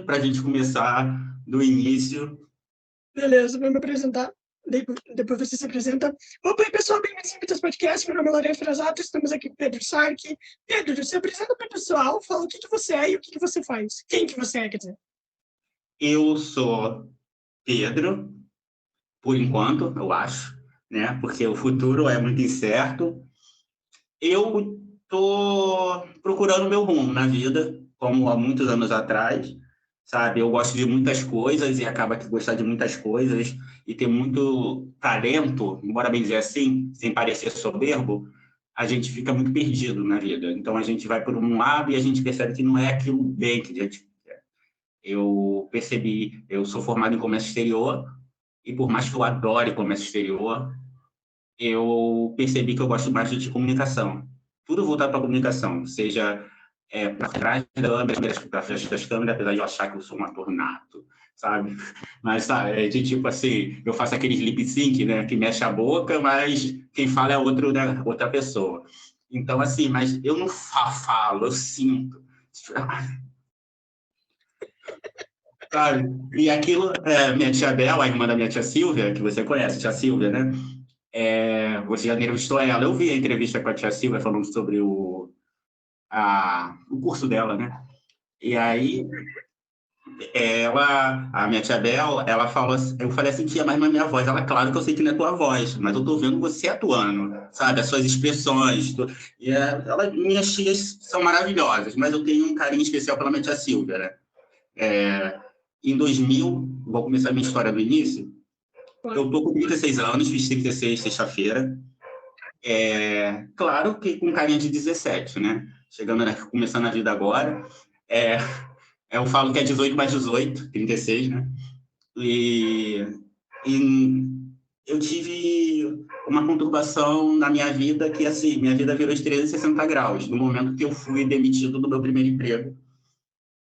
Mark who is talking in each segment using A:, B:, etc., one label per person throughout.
A: para a gente começar do início.
B: Beleza, vou me apresentar. Depois você se apresenta. Opa, pessoal, bem-vindos ao Mitas Podcast. Meu nome é Lorena Frasato, estamos aqui com o Pedro Sark. Pedro, se apresenta para o pessoal, fala o que você é e o que você faz. Quem que você é, quer dizer?
A: Eu sou Pedro, por enquanto, eu acho, né? Porque o futuro é muito incerto. Eu estou procurando meu rumo na vida, como há muitos anos atrás, sabe? Eu gosto de muitas coisas e acaba que gostar de muitas coisas e ter muito talento, embora bem dizer assim, sem parecer soberbo, a gente fica muito perdido na vida. Então a gente vai por um lado e a gente percebe que não é aquilo bem que a gente quer. Eu percebi, eu sou formado em comércio exterior e por mais que eu adore comércio exterior, eu percebi que eu gosto mais de comunicação. Tudo voltado para a comunicação, seja para trás da câmera, para frente das câmeras, apesar de eu achar que eu sou um ator nato, sabe? Mas, sabe, é de tipo assim, eu faço aqueles lip sync, né, que mexe a boca, mas quem fala é outro, né, outra pessoa. Então, assim, mas eu não falo, eu sinto. Sabe? E aquilo, minha tia Bel, a irmã da minha tia Silvia, que você conhece, tia Silvia, né? Você já entrevistou ela. Eu vi a entrevista com a tia Silvia falando sobre o curso dela, né? E aí, a minha tia Bel, ela falou assim, eu falei assim, tia, mas não é minha voz. Ela, claro que eu sei que não é tua voz, mas eu tô vendo você atuando, sabe? As suas expressões. Minhas tias são maravilhosas, mas eu tenho um carinho especial pela minha tia Silvia, né? Em 2000, vou começar a minha história do início. Eu tô com 36 anos, fiz 36 sexta-feira. Claro que com carinha de 17, né? Começando a vida agora. Eu falo que é 18 mais 18, 36, né? E eu tive uma conturbação na minha vida que, assim, minha vida virou de 360 graus. No momento que eu fui demitido do meu primeiro emprego,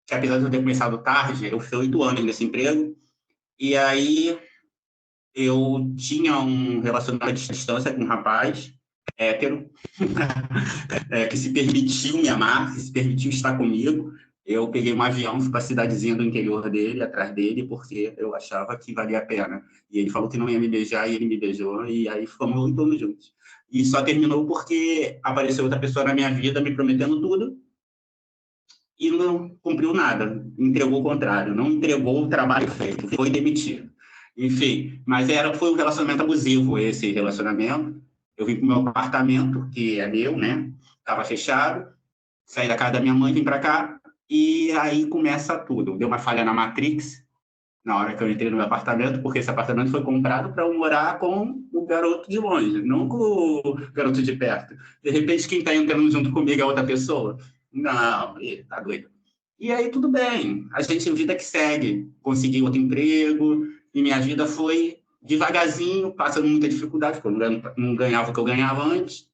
A: que apesar de eu ter começado tarde, eu fui 8 anos nesse emprego, e aí eu tinha um relacionamento à distância com um rapaz hétero, que se permitiu me amar, que se permitiu estar comigo. Eu peguei um avião, fui para a cidadezinha do interior dele, atrás dele, porque eu achava que valia a pena. E ele falou que não ia me beijar, e ele me beijou, e aí ficamos 8 anos juntos. E só terminou porque apareceu outra pessoa na minha vida me prometendo tudo, e não cumpriu nada, entregou o contrário, não entregou o trabalho feito, foi demitido. Enfim, mas foi um relacionamento abusivo esse relacionamento. Eu vim para o meu apartamento, que é meu, né? Estava fechado, saí da casa da minha mãe, vim para cá, e aí começa tudo. Deu uma falha na Matrix, na hora que eu entrei no meu apartamento, porque esse apartamento foi comprado para eu morar com o garoto de longe, não com o garoto de perto. De repente, quem está entrando junto comigo é outra pessoa. Não, tá doido. E aí, tudo bem. A gente, vida que segue. Consegui outro emprego, e minha vida foi devagarzinho, passando muita dificuldade, porque eu não ganhava o que eu ganhava antes.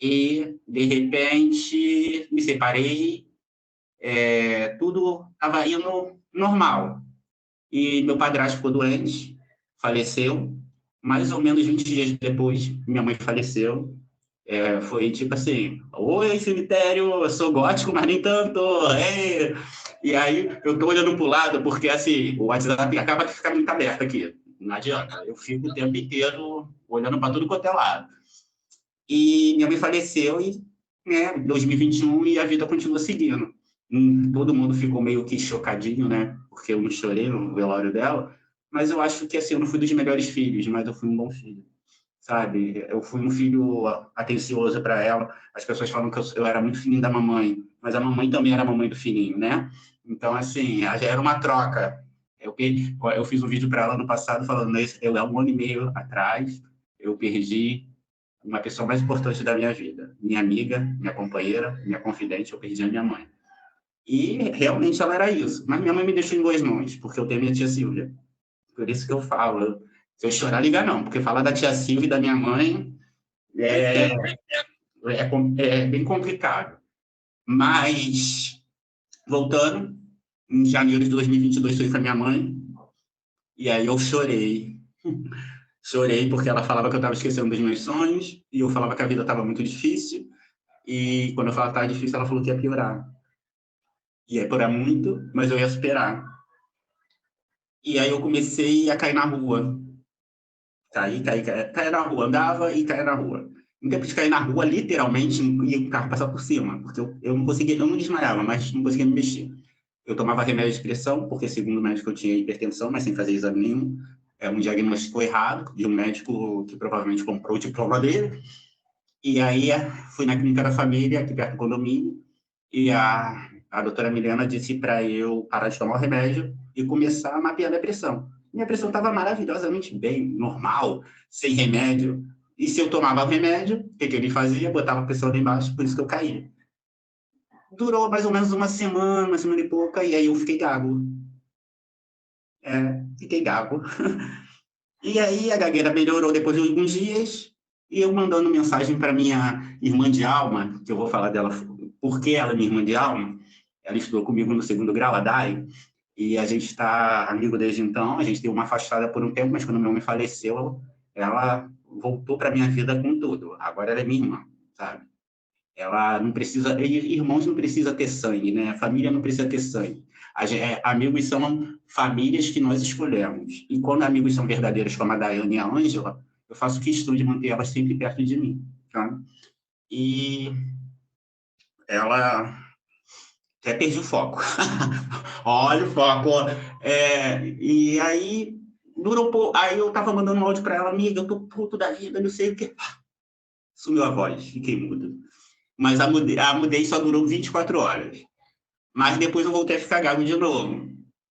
A: E, de repente, me separei, tudo estava indo normal. E meu padrasto ficou doente, faleceu. Mais ou menos 20 dias depois, minha mãe faleceu. Foi tipo assim, oi, cemitério, eu sou gótico, mas nem tanto. E aí eu tô olhando pro lado, porque assim, o WhatsApp acaba de ficar muito aberto aqui. Não adianta, eu fico o tempo inteiro olhando para tudo quanto é lado. E minha mãe faleceu em 2021 e a vida continua seguindo. Todo mundo ficou meio que chocadinho, né? Porque eu não chorei no velório dela, mas eu acho que assim, eu não fui dos melhores filhos, mas eu fui um bom filho, sabe? Eu fui um filho atencioso para ela. As pessoas falam que eu era muito filhinho da mamãe, mas a mamãe também era a mamãe do filhinho, né? Então, assim, já era uma troca. Eu fiz um vídeo para ela no passado falando isso, há um ano e meio atrás, eu perdi uma pessoa mais importante da minha vida. Minha amiga, minha companheira, minha confidente, eu perdi a minha mãe. E realmente ela era isso. Mas minha mãe me deixou em boas mãos, porque eu tenho minha tia Silvia. Por isso que eu falo. Se eu chorar, liga não, porque falar da tia Silvia e da minha mãe é, é bem complicado. Mas, voltando, em janeiro de 2022 fui com a minha mãe, e aí eu chorei. Chorei porque ela falava que eu estava esquecendo dos meus sonhos, e eu falava que a vida estava muito difícil, e quando eu falava que estava difícil, ela falou que ia piorar. ia demorar muito, mas eu ia superar. E aí eu comecei a cair na rua. Caí na rua, andava e caía na rua. Em tempo de cair na rua, literalmente, ia o carro passar por cima, porque eu não conseguia, eu não desmaiava, mas não conseguia me mexer. Eu tomava remédio de pressão, porque segundo o médico eu tinha hipertensão, mas sem fazer exame nenhum. É um diagnóstico errado, de um médico que provavelmente comprou o diploma dele. E aí fui na clínica da família, aqui perto do condomínio, e a doutora Milena disse para eu parar de tomar o remédio e começar a mapear minha pressão. Minha pressão estava maravilhosamente bem, normal, sem remédio. E se eu tomava o remédio, o que ele fazia? Botava a pressão lá embaixo, por isso que eu caía. Durou mais ou menos uma semana e pouca, e aí eu fiquei gago. Fiquei gago. E aí a gagueira melhorou depois de alguns dias, e eu mandando mensagem para minha irmã de alma, que eu vou falar dela porque ela é minha irmã de alma. Ela estudou comigo no 2º grau, a Dai, e a gente está amigo desde então. A gente deu uma afastada por um tempo, mas quando meu mãe faleceu, ela voltou para minha vida com tudo. Agora ela é minha irmã, sabe? Ela não precisa, irmãos não precisa ter sangue, né? Família não precisa ter sangue. Amigos são famílias que nós escolhemos. E quando amigos são verdadeiros, como a Daiane e a Ângela, eu faço questão de manter elas sempre perto de mim, tá? E ela até perdi o foco. Olha o foco. E aí durou um pouco. Aí eu tava mandando um áudio para ela, amiga, eu tô puto da vida, não sei o quê. Sumiu a voz, fiquei mudo. Mas a mudez só durou 24 horas. Mas depois eu voltei a ficar gago de novo.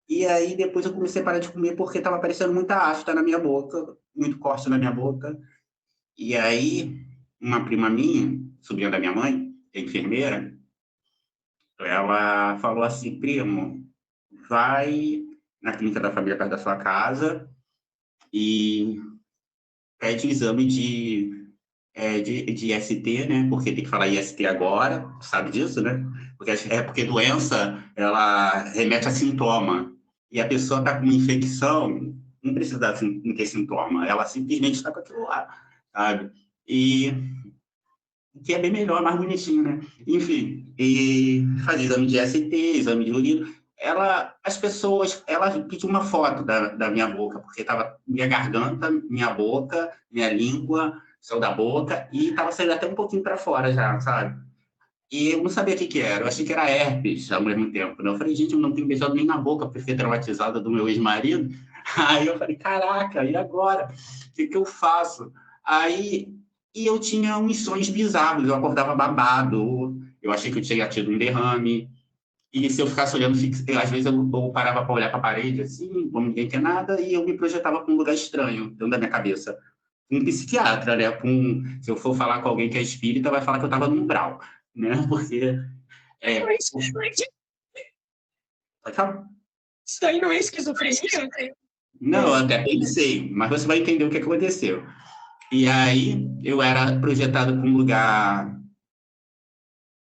A: E aí depois eu comecei a parar de comer porque estava aparecendo muita afta na minha boca, muito corte na minha boca. E aí uma prima minha, sobrinha da minha mãe, que é enfermeira, ela falou assim, primo, vai na clínica da família perto da sua casa e pede exame de ST, né? Porque tem que falar IST agora, sabe disso, né? Porque doença, ela remete a sintoma. E a pessoa está com uma infecção, não precisa ter sintoma, ela simplesmente está com aquilo lá, sabe? E que é bem melhor, mais bonitinho, né? Enfim, e fazer exame de ST, exame de urina. As pessoas, ela pediu uma foto da minha boca, porque estava minha garganta, minha boca, minha língua, céu da boca, e estava saindo até um pouquinho para fora já, sabe? E eu não sabia o que era, eu achei que era herpes ao mesmo tempo, né? Eu falei, gente, eu não tenho beijado nem na boca, porque fiquei traumatizada do meu ex-marido. Aí eu falei, caraca, e agora? O que eu faço? Aí, e eu tinha uns sonhos bizarros, eu acordava babado, eu achei que eu tinha tido um derrame, e se eu ficasse olhando, às vezes eu parava para olhar para a parede, assim, como ninguém quer nada, e eu me projetava para um lugar estranho, dentro da minha cabeça. Um psiquiatra, né? Se eu for falar com alguém que é espírita, vai falar que eu estava num umbral, né? Porque...
B: Isso daí não é esquizofrenia?
A: Não, eu até pensei, mas você vai entender o que aconteceu. E aí, eu era projetado para um lugar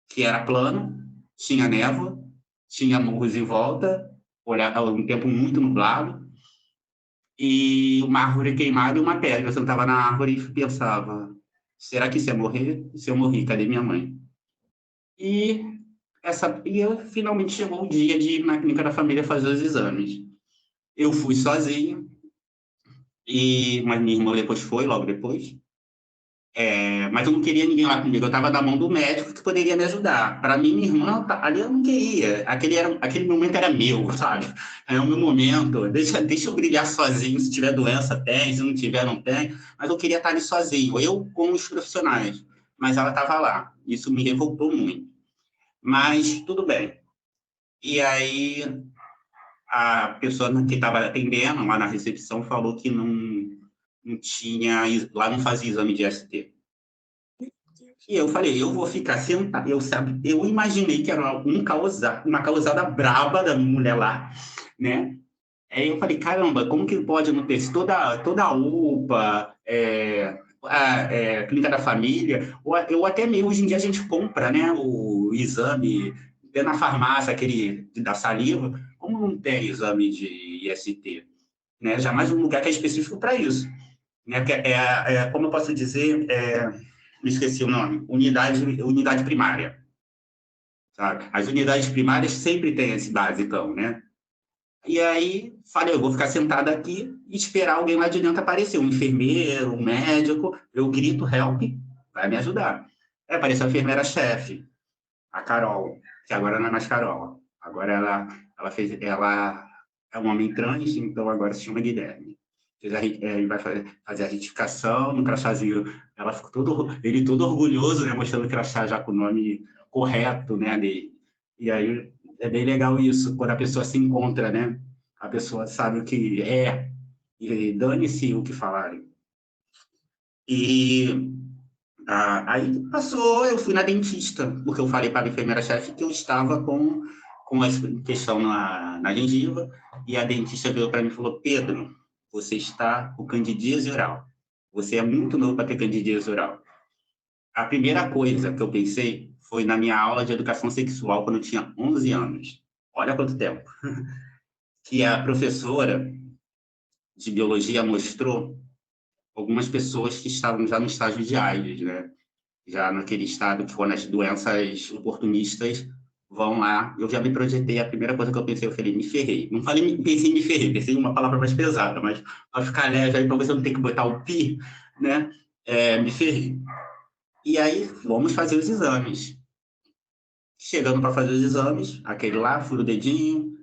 A: que era plano, tinha névoa, tinha morros em volta, um tempo muito nublado, e uma árvore queimada e uma pedra. Eu sentava na árvore e pensava, será que se eu morrer? Se eu morrer, cadê minha mãe? E eu finalmente chegou o dia de ir na clínica da família fazer os exames. Eu fui sozinho, mas minha irmã depois foi, logo depois. Mas eu não queria ninguém lá comigo, eu estava na mão do médico que poderia me ajudar. Para mim, minha irmã, ali eu não queria. Aquele momento era meu, sabe? É o meu momento. Deixa eu brilhar sozinho. Se tiver doença, tem. Se não tiver, não tem. Mas eu queria estar ali sozinho, eu com os profissionais. Mas ela estava lá. Isso me revoltou muito. Mas tudo bem. E aí, a pessoa que estava atendendo lá na recepção falou que não tinha, lá não fazia exame de ST. E eu falei, eu vou ficar sentado. Eu imaginei que era uma causada braba da mulher lá, né? Aí eu falei, caramba, como que pode não ter toda a UPA, a clínica da família, ou até mesmo hoje em dia a gente compra, né, o exame na farmácia, aquele da saliva, como não tem exame de IST, né? Jamais um lugar que é específico para isso, né? Como eu posso dizer, me esqueci o nome, unidade primária. sabe? As unidades primárias sempre têm esse basicão, né? E aí, falei, eu vou ficar sentada aqui e esperar alguém lá de dentro aparecer, um enfermeiro, um médico, eu grito, help, vai me ajudar. Aí apareceu a enfermeira-chefe, a Carol, que agora não é mais Carol, agora ela é um homem trans, então agora se chama Guilherme. Ele vai fazer a retificação no crachazinho, ele todo orgulhoso, né, mostrando o crachá já com o nome correto, né, dele. E aí é bem legal isso, quando a pessoa se encontra, né, a pessoa sabe o que é, e dane-se o que falarem. E aí passou, eu fui na dentista, porque eu falei para a enfermeira-chefe que eu estava com essa questão na gengiva, e a dentista veio para mim e falou, Pedro, você está com candidíase oral. Você é muito novo para ter candidíase oral. A primeira coisa que eu pensei foi na minha aula de educação sexual, quando eu tinha 11 anos. Olha quanto tempo. Que a professora de biologia mostrou algumas pessoas que estavam já no estágio de AIDS, né? Já naquele estado que quando as doenças oportunistas vão lá, eu já me projetei, a primeira coisa que eu pensei, eu falei, me ferrei. Não falei, pensei em me ferrei, pensei em uma palavra mais pesada, mas para ficar leve aí, para você não ter que botar o pi, né? Me ferrei. E aí, vamos fazer os exames. Chegando para fazer os exames, aquele lá, fura o dedinho,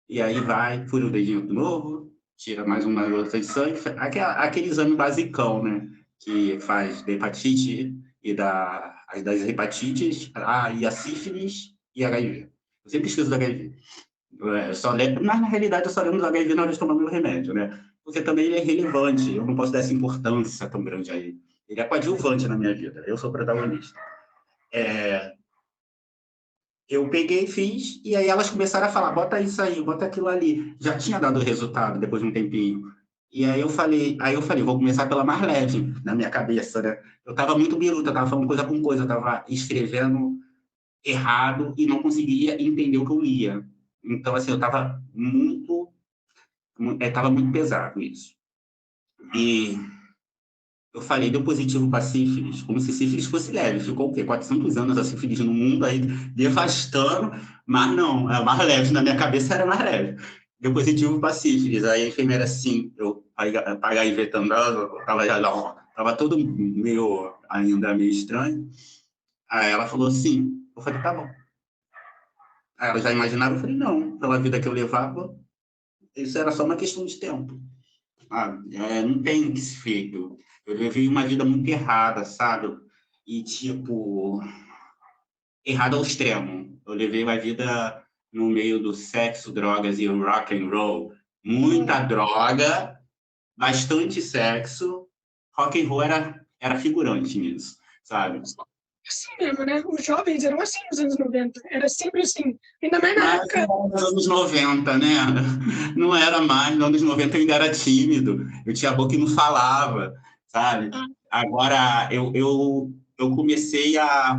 A: e aí vai, fura o dedinho de novo, tira mais uma gota de sangue, aquele exame basicão, né? Que faz da hepatite e das hepatites, e a sífilis e HIV. Eu sempre esqueço do HIV. Eu só lembro, mas na realidade eu só lembro do HIV na hora de tomar meu remédio, né? Porque também ele é relevante, eu não posso dar essa importância tão grande a ele. Ele é coadjuvante na minha vida, eu sou o protagonista. Eu peguei, fiz, e aí elas começaram a falar, bota isso aí, bota aquilo ali. Já tinha dado o resultado depois de um tempinho. E aí eu falei, vou começar pela mais leve, na minha cabeça, né? Eu tava muito biruta, eu tava falando coisa com coisa, eu tava escrevendo errado e não conseguia entender o que eu lia. Então, assim, eu tava muito pesado isso. E eu falei, deu positivo para sífilis, como se sífilis fosse leve. Ficou o quê? 400 anos a sífilis no mundo aí, devastando, mas não, a mais leve, na minha cabeça era mais leve. Deu positivo para sífilis. Aí a enfermeira, assim, eu HIV andando, tava todo ainda meio estranho. Aí ela falou assim, eu falei, tá bom. Aí ela já imaginava, eu falei, não, pela vida que eu levava, isso era só uma questão de tempo. Não tem o que se feito. Eu levei uma vida muito errada, sabe? E, tipo, errada ao extremo. Eu levei uma vida no meio do sexo, drogas e rock and roll. Muita droga, bastante sexo. Rock and roll era figurante nisso, sabe?
B: Assim mesmo, né? Os jovens eram assim nos anos 90. Era sempre assim. Ainda mais na
A: Mas
B: época.
A: nos anos 90, né? Não era mais, nos anos 90 eu ainda era tímido, eu tinha a boca e não falava, sabe? Agora, eu comecei a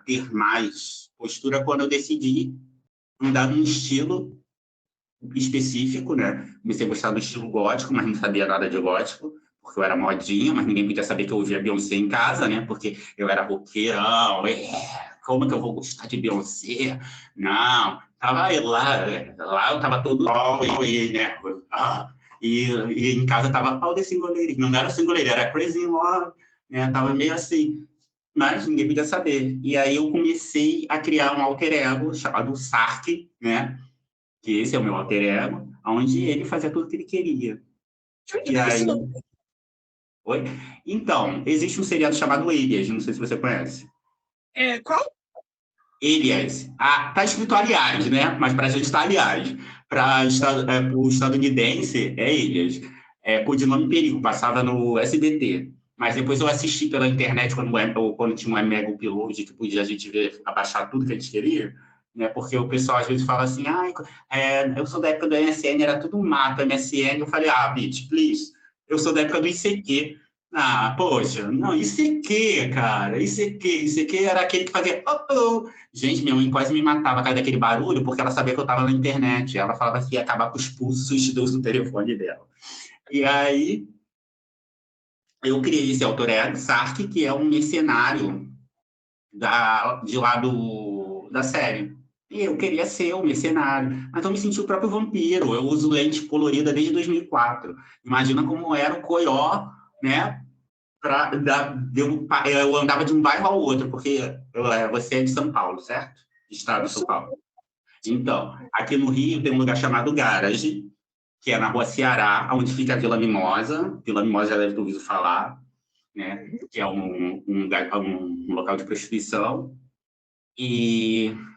A: ter mais postura quando eu decidi andar num estilo específico, né? Comecei a gostar do estilo gótico, mas não sabia nada de gótico, porque eu era modinha, mas ninguém podia saber que eu ouvia Beyoncé em casa, né? Porque eu era roqueirão, como que eu vou gostar de Beyoncé? Não, tava lá eu tava todo né? E em casa tava pau de singoleirinho, não era singoleirinho, era Crazy in Love, né? Tava meio assim, mas ninguém podia saber. E aí eu comecei a criar um alter ego chamado Sark, né? Que esse é o meu alter ego, onde ele fazia tudo o que ele queria. E aí... Oi? Então, existe um seriado chamado Alias, não sei se você conhece.
B: Qual?
A: Alias. Tá escrito aliás, né? Mas para a gente está aliás. Para o estadunidense, é Alias. Codinome Perigo, passava no SBT. Mas depois eu assisti pela internet quando tinha um Mega Upload, que podia a gente ver, abaixar tudo que a gente queria, né? Porque o pessoal às vezes fala assim, eu sou da época do MSN, era tudo um mato, MSN. Eu falei, bitch, please, eu sou da época do ICQ. Poxa, não, ICQ, cara, ICQ era aquele que fazia, Gente, minha mãe quase me matava por causa daquele barulho, porque ela sabia que eu estava na internet. Ela falava que ia acabar com os pulsos do telefone dela. E aí, eu criei esse alter ego, Sark, que é um mercenário de lá da série. E eu queria ser o mercenário, mas eu me senti o próprio vampiro. Eu uso lente colorida desde 2004. Imagina como era o Coió, né? Eu andava de um bairro ao outro, porque você é de São Paulo, certo? Estado
B: Eu
A: de São
B: sou.
A: Paulo. Então, aqui no Rio tem um lugar chamado Garage, que é na Rua Ceará, onde fica a Vila Mimosa. Vila Mimosa já deve ter ouvido falar, né? Que é um local de prostituição.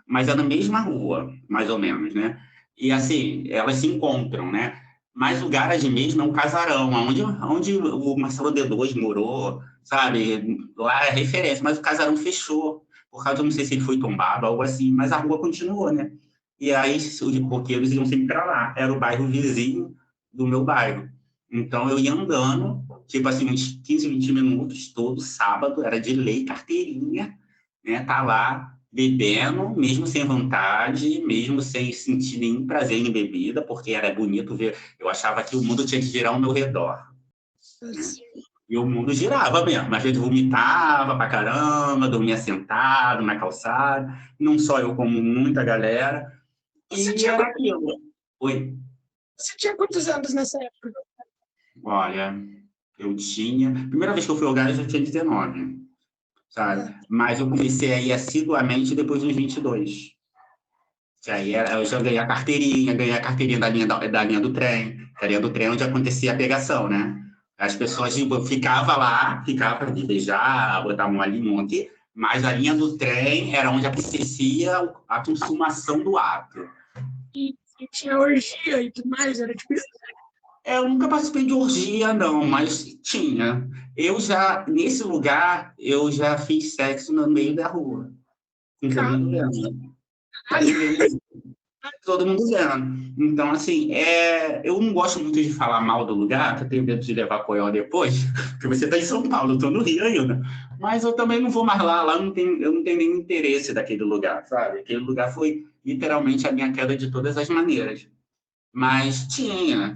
A: Mas é na mesma rua, mais ou menos, né? E assim, elas se encontram, né? Mas o Garage mesmo é um casarão, onde o Marcelo D2 morou, sabe? Lá é referência, mas o casarão fechou, por causa, eu não sei se ele foi tombado, algo assim, mas a rua continuou, né? E aí os roqueiros iam sempre para lá, era o bairro vizinho do meu bairro. Então eu ia andando, tipo assim, uns 15, 20 minutos, todo sábado, era de lei, carteirinha, né? Tá lá bebendo, mesmo sem vontade, mesmo sem sentir nenhum prazer em bebida, porque era bonito ver. Eu achava que o mundo tinha que girar ao meu redor, né?
B: Assim.
A: E o mundo girava mesmo. Às vezes vomitava pra caramba, dormia sentado na calçada, não só eu, como muita galera.
B: Você
A: E
B: tinha,
A: era aquilo. Oi,
B: você tinha quantos anos nessa época?
A: olha, eu tinha. Primeira vez que eu fui ao gás, eu tinha 19, sabe?
B: Ah,
A: Mas eu comecei a ir assiduamente depois dos 22. Que aí eu já ganhei a carteirinha da linha do trem, que a linha do trem é onde acontecia a pegação, né? As pessoas tipo, ficava de beijar, botar a mão ali, um monte, mas a linha do trem era onde acontecia a consumação do ato.
B: e tinha orgia e tudo mais, era tipo isso?
A: Eu nunca participei de orgia, não, mas tinha. Nesse lugar, eu já fiz sexo no meio da rua, com todo mundo vendo.
B: Caralho.
A: Todo mundo vendo. Então, assim, eu não gosto muito de falar mal do lugar, que eu tenho medo de levar coió depois, porque você está em São Paulo, eu estou no Rio ainda. Mas eu também não vou mais lá eu não tenho nenhum interesse daquele lugar, sabe? Aquele lugar foi literalmente a minha queda de todas as maneiras. Mas tinha.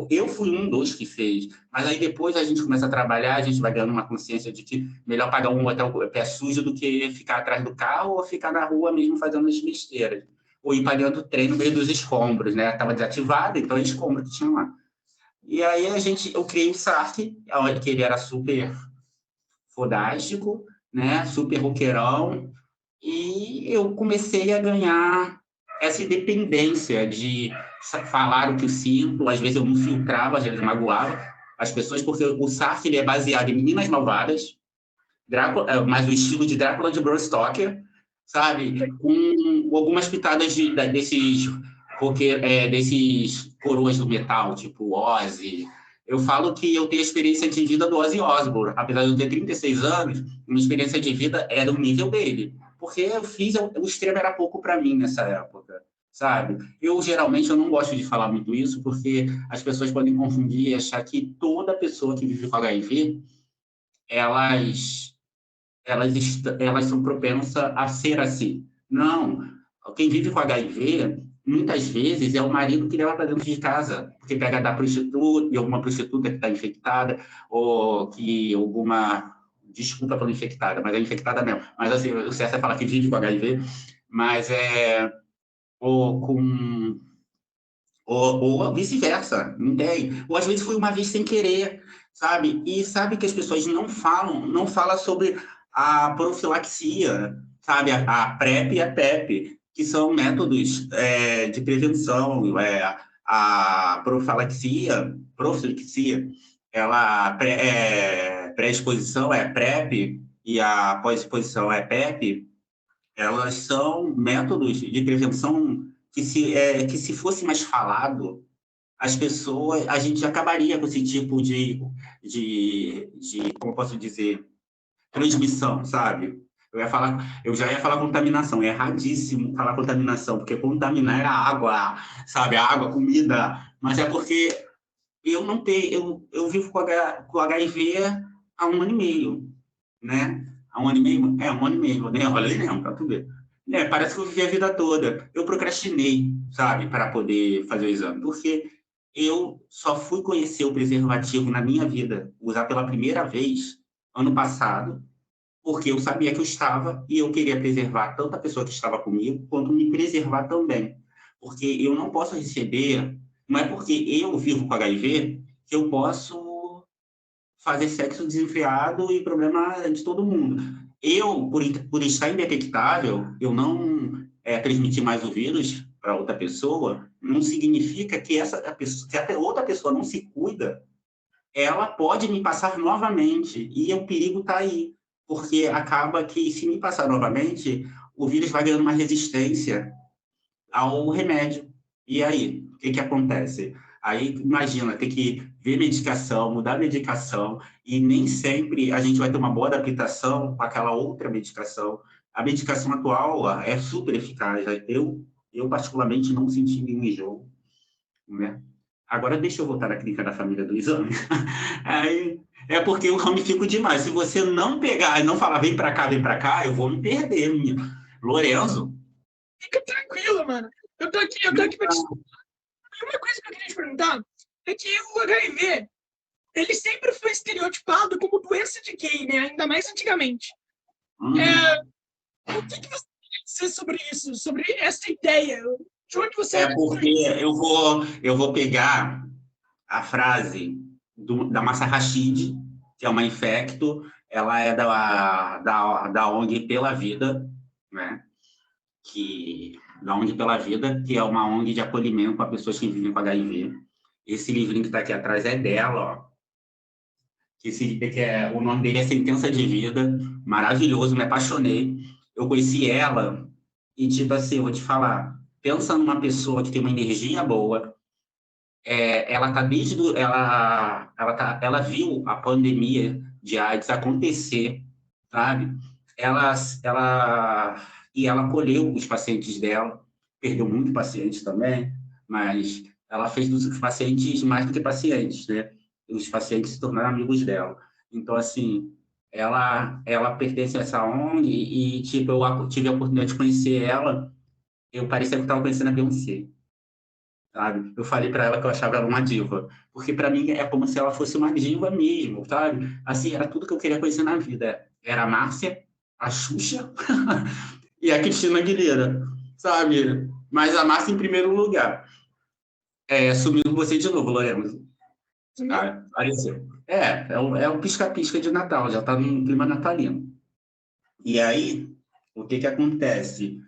A: Eu fui um dos que fez. Mas aí depois a gente começa a trabalhar, a gente vai ganhando uma consciência de que melhor pagar um hotel pé sujo do que ficar atrás do carro ou ficar na rua mesmo fazendo as besteiras. Ou ir para dentro do trem no meio dos escombros, né? Estava desativado, então é escombro que tinha lá. E aí eu criei o Sark, que ele era super fodástico, né? Super roqueirão, e eu comecei a ganhar essa independência de falar o que eu sinto. Às vezes eu me filtrava, às vezes eu magoava as pessoas, porque o Sartre ele é baseado em Meninas Malvadas, mas o estilo de Drácula de Bram Stoker, sabe? Com algumas pitadas desses coroas do metal, tipo Ozzy. Eu falo que eu tenho a experiência de vida do Ozzy Osbourne. Apesar de eu ter 36 anos, minha experiência de vida é do nível dele. Porque o extremo era pouco para mim nessa época, sabe? Geralmente, eu não gosto de falar muito isso, porque as pessoas podem confundir e achar que toda pessoa que vive com HIV, elas elas são propensas a ser assim. Não, quem vive com HIV, muitas vezes, é o marido que leva para dentro de casa, porque pega da prostituta, e alguma prostituta que está infectada, ou que alguma. Desculpa pela infectada, mas é infectada mesmo. Mas assim, o certo é falar que vive com HIV, mas ou com ou vice-versa, não tem. Ou às vezes foi uma vez sem querer, sabe? E sabe que as pessoas não falam sobre a profilaxia, sabe? A PrEP e a PEP, que são métodos de prevenção. A profilaxia, ela pré-exposição é PrEP e a pós-exposição é PEP, elas são métodos de prevenção que se fosse mais falado, as pessoas, a gente acabaria com esse tipo como posso dizer, transmissão, sabe? Eu já ia falar contaminação, é erradíssimo falar contaminação, porque contaminar é a água, sabe? A água, a comida, mas é porque eu não tenho, eu vivo com HIV há 1 ano e meio, né? Há 1 ano e meio? É, 1 ano e meio, né? Olha, eu lembro, pra tu ver. Parece que eu vivi a vida toda. Eu procrastinei, sabe, para poder fazer o exame, porque eu só fui conhecer o preservativo na minha vida, usar pela primeira vez, ano passado, porque eu sabia que eu estava e eu queria preservar tanto a pessoa que estava comigo, quanto me preservar também. Porque eu não posso receber, não é porque eu vivo com HIV que eu posso fazer sexo desenfreado e problema de todo mundo. Eu, por estar indetectável, eu não transmitir mais o vírus para outra pessoa, não significa que que a outra pessoa não se cuida, ela pode me passar novamente, e o perigo está aí, porque acaba que, se me passar novamente, o vírus vai ganhando uma resistência ao remédio. E aí, o que acontece? Aí, imagina, ter que ver medicação, mudar a medicação, e nem sempre a gente vai ter uma boa adaptação com aquela outra medicação. A medicação atual é super eficaz. Eu particularmente, não senti nenhum enjoo, né? Agora, deixa eu voltar à clínica da família do exame. Aí, é porque eu me fico demais. Se você não pegar e não falar, vem para cá, eu vou me perder, menino. Lorenzo?
B: Fica tranquilo, mano. Eu tô aqui pra te... Uma coisa que eu queria te perguntar é que o HIV, ele sempre foi estereotipado como doença de gay, né? Ainda mais antigamente. O que você quer dizer sobre isso? Sobre essa ideia? De onde você...
A: É porque eu vou pegar a frase da Massa Rashid, que é uma infecto, ela é da ONG Pela Vida, né? Da ONG Pela Vida, que é uma ONG de acolhimento a pessoas que vivem com HIV. Esse livrinho que está aqui atrás é dela, ó. O nome dele é Sentença de Vida, maravilhoso, me apaixonei. Eu conheci ela e, tipo assim, eu vou te falar, pensa numa pessoa que tem uma energia boa, ela tá ela viu a pandemia de AIDS acontecer, sabe? E ela acolheu os pacientes dela, perdeu muito paciente também, mas ela fez dos pacientes mais do que pacientes, né? Os pacientes se tornaram amigos dela. Então, assim, ela pertence a essa ONG e, tipo, eu tive a oportunidade de conhecer ela, eu parecia que estava conhecendo a Beyoncé, sabe? Eu falei para ela que eu achava ela uma diva, porque para mim é como se ela fosse uma diva mesmo, sabe? Assim, era tudo que eu queria conhecer na vida. Era a Márcia, a Xuxa e a Cristina Aguilera, sabe? Mas a Márcia em primeiro lugar. Sumiu você de novo, Lorenzo. Apareceu. É o pisca-pisca de Natal, já está no clima natalino. E aí, o que acontece?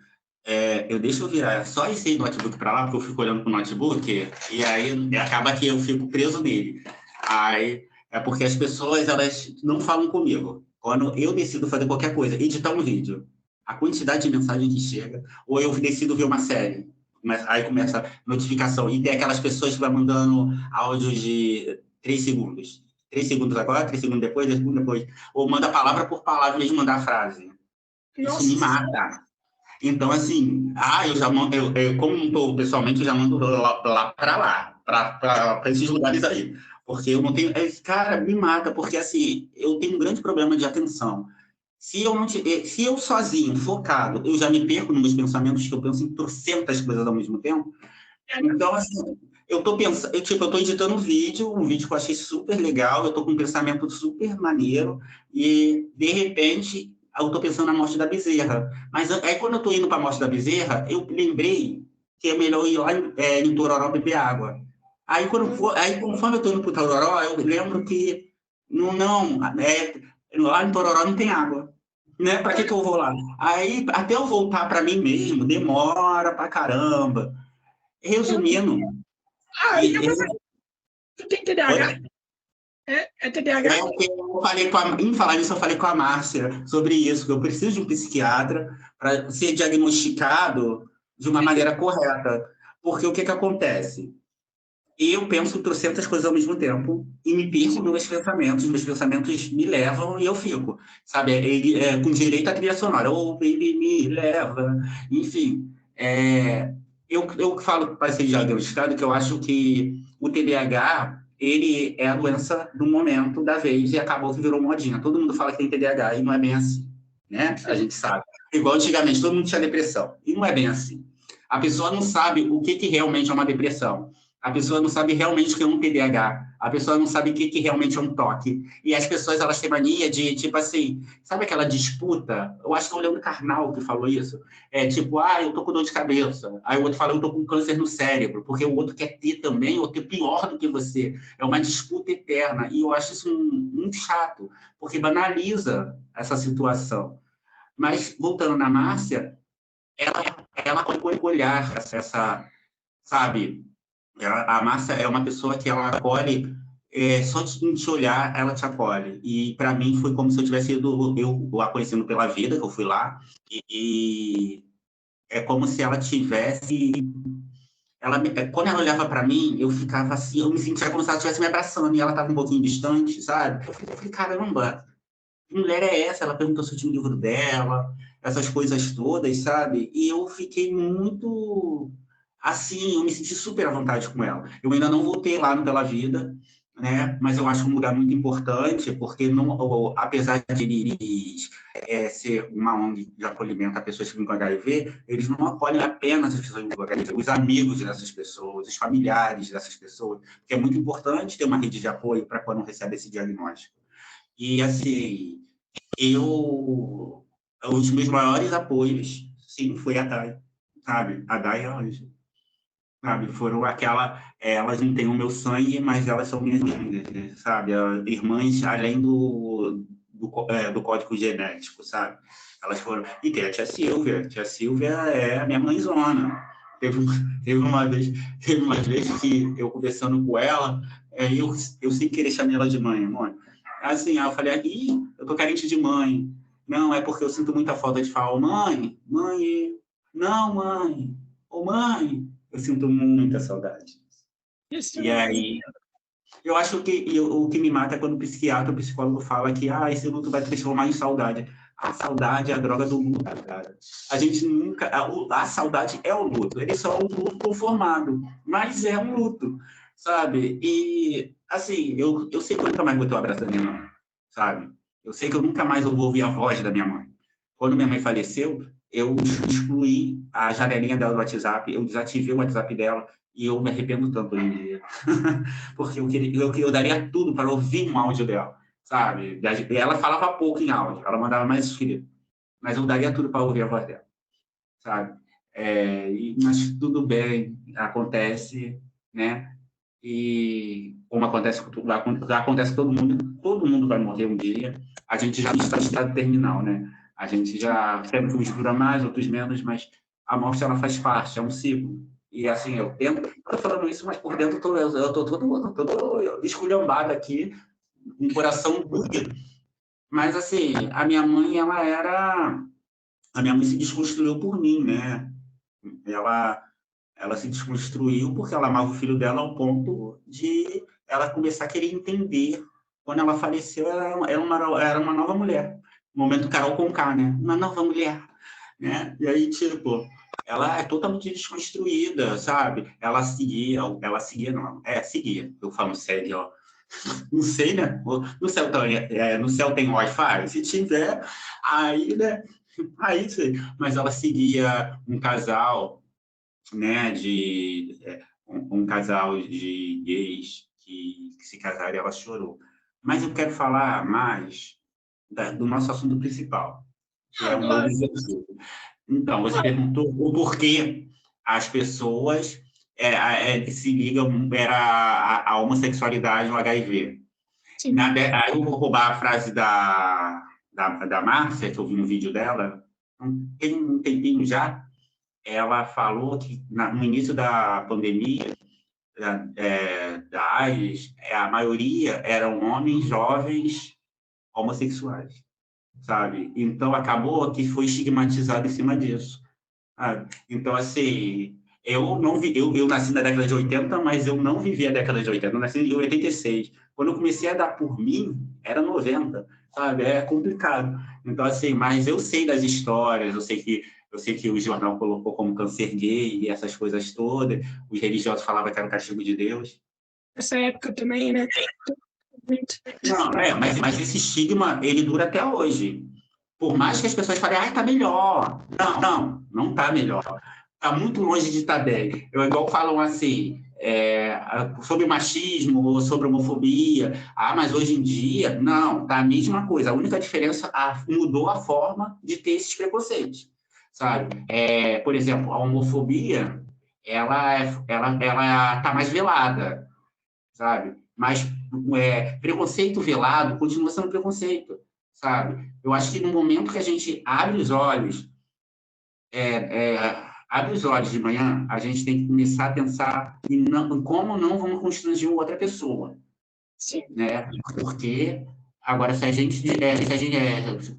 A: Eu deixo eu virar só esse notebook para lá, porque eu fico olhando para o notebook, e aí acaba que eu fico preso nele. Aí, é porque as pessoas, elas não falam comigo. Quando eu decido fazer qualquer coisa, editar um vídeo, a quantidade de mensagem que chega, ou eu decido ver uma série, aí começa a notificação, e tem aquelas pessoas que vão mandando áudios de 3 segundos. 3 segundos agora, 3 segundos depois, 3 segundos depois. Ou manda palavra por palavra, em vez de mandar a frase. Isso me mata. Então, assim, eu já mando, como não estou pessoalmente, eu já mando para esses lugares aí. Porque eu não tenho. Cara, me mata, porque assim, eu tenho um grande problema de atenção. Se eu sozinho, focado, eu já me perco nos meus pensamentos, que eu penso em trocentas coisas ao mesmo tempo. Então, assim, eu tô pensando, eu tô editando um vídeo que eu achei super legal, eu tô com um pensamento super maneiro, e de repente eu tô pensando na morte da Bezerra. Mas aí quando eu tô indo para a morte da Bezerra, eu lembrei que é melhor ir lá em Tororó beber água. Aí conforme eu tô indo pro Tororó, eu lembro que lá em Tororó não tem água. Né? Para que eu vou lá? Aí, até eu voltar para mim mesmo, demora pra caramba. Resumindo,
B: Tu tem TDAH? É TDAH?
A: Em falar nisso, eu falei com a Márcia sobre isso, que eu preciso de um psiquiatra para ser diagnosticado de uma maneira correta. Porque o que acontece? Eu penso trocentas coisas ao mesmo tempo e me perco nos meus pensamentos me levam e eu fico, sabe? Com direito à trilha sonora, baby, me leva, enfim. Eu falo para ser diagnosticado que eu acho que o TDAH, ele é a doença do momento, da vez, e acabou que virou modinha. Todo mundo fala que tem TDAH e não é bem assim, né? A gente sabe. Igual antigamente, todo mundo tinha depressão, e não é bem assim. A pessoa não sabe o que realmente é uma depressão. A pessoa não sabe realmente o que é um TDAH. A pessoa não sabe o que realmente é um toque. E as pessoas, elas têm mania de, tipo assim, sabe aquela disputa? Eu acho que é o Leandro Carnal que falou isso. É tipo, eu tô com dor de cabeça. Aí o outro fala, eu tô com câncer no cérebro, porque o outro quer ter também, ou ter pior do que você. É uma disputa eterna. E eu acho isso muito chato, porque banaliza essa situação. Mas, voltando na Márcia, ela pode olhar essa, sabe? A Márcia é uma pessoa que ela acolhe, só de te olhar, ela te acolhe. E para mim foi como se eu tivesse ido, eu a conhecendo pela vida, que eu fui lá, e é como se ela tivesse. Quando ela olhava para mim, eu ficava assim, eu me sentia como se ela estivesse me abraçando, e ela estava um pouquinho distante, sabe? Eu falei, caramba, que mulher é essa? Ela perguntou se eu tinha o livro dela, essas coisas todas, sabe? E eu fiquei muito assim, eu me senti super à vontade com ela. Eu ainda não voltei lá no Pela Vida, né? Mas eu acho um lugar muito importante, porque não, apesar de eles ser uma ONG de acolhimento a pessoas que vivem com HIV, eles não acolhem apenas as pessoas que vivem com HIV, os amigos dessas pessoas, os familiares dessas pessoas, porque é muito importante ter uma rede de apoio para quando recebe esse diagnóstico. E, assim, os meus maiores apoios, sim, foi a Dai, sabe? A Dai e a Ângela, sabe? Foram elas não têm o meu sangue, mas elas são minhas amigas, né? Sabe? Irmãs além do código genético, sabe? Elas foram. E tem a tia Silvia é a minha mãezona. Teve, teve uma vez que eu conversando com ela, eu sem querer chamei ela de mãe, amor. Assim, aí eu falei, eu tô carente de mãe. Não, é porque eu sinto muita falta de falar, mãe, não, mãe, mãe, eu sinto muita saudade.
B: Isso
A: E
B: é
A: aí, eu acho que o que me mata é quando o psiquiatra, o psicólogo fala que esse luto vai transformar em saudade. A saudade é a droga do luto, cara. A gente nunca. A saudade é o luto. Ele só é um luto conformado, mas é um luto, sabe? E, assim, eu sei que eu nunca mais vou ter o abraço da minha mãe, sabe? Eu sei que eu nunca mais vou ouvir a voz da minha mãe. Quando minha mãe faleceu, eu excluí a janelinha dela do WhatsApp, eu desativei o WhatsApp dela e eu me arrependo tanto hoje em dia. Porque eu daria tudo para ouvir um áudio dela, sabe? Ela falava pouco em áudio, ela mandava mais escrito, mas eu daria tudo para ouvir a voz dela, sabe? Mas tudo bem, acontece, né? E como acontece com tudo, acontece com todo mundo vai morrer um dia. A gente já está em estado terminal, né? A gente já tem uns dura mais, outros menos, mas a morte ela faz parte, é um ciclo. E assim, eu estou falando isso, mas por dentro eu estou todo esculhambado aqui, com o coração doído. Mas assim, a minha mãe se desconstruiu por mim, né? Ela ela se desconstruiu porque ela amava o filho dela ao ponto de ela começar a querer entender. Quando ela faleceu, era uma nova mulher. Momento Carol Conká, né? Uma nova mulher, né? E aí, tipo, ela é totalmente desconstruída, sabe? Seguia, não, seguia. Eu falo sério, ó. Não sei, né? No céu tem Wi-Fi? Se tiver, aí, né? Aí, sim. Mas ela seguia um casal, né, um casal de gays que se casaram e ela chorou. Mas eu quero falar mais do nosso assunto principal, que é o novo
B: claro,
A: exercício. Então, você perguntou o porquê as pessoas se ligam para a homossexualidade ou HIV.
B: sim.
A: Aí eu vou roubar a frase da Márcia, que eu vi no vídeo dela, tem um tempinho já. Ela falou que no início da pandemia da AIDS, a maioria eram homens jovens homossexuais, sabe? Então acabou que foi estigmatizado em cima disso. Sabe? Então, assim, eu não vi, eu nasci na década de 80, mas eu não vivi a década de 80, eu nasci em 86. Quando eu comecei a dar por mim, era 90, sabe? É complicado. Então, assim, mas eu sei das histórias, eu sei que o jornal colocou como câncer gay e essas coisas todas, os religiosos falavam que era o castigo de Deus.
B: Essa época também, né? Muito.
A: Não, mas esse estigma, ele dura até hoje. Por mais que as pessoas falem, tá melhor. Não tá melhor. Tá muito longe de estar bem. Igual falam assim, sobre machismo ou sobre homofobia. Mas hoje em dia, não, tá a mesma coisa. A única diferença, mudou a forma de ter esses preconceitos, sabe? Por exemplo, a homofobia, ela tá mais velada, sabe? Mas preconceito velado continua sendo preconceito, sabe? Eu acho que no momento que a gente abre os olhos de manhã, a gente tem que começar a pensar em como não vamos constranger outra pessoa,
B: Sim.
A: né? Porque agora, se a gente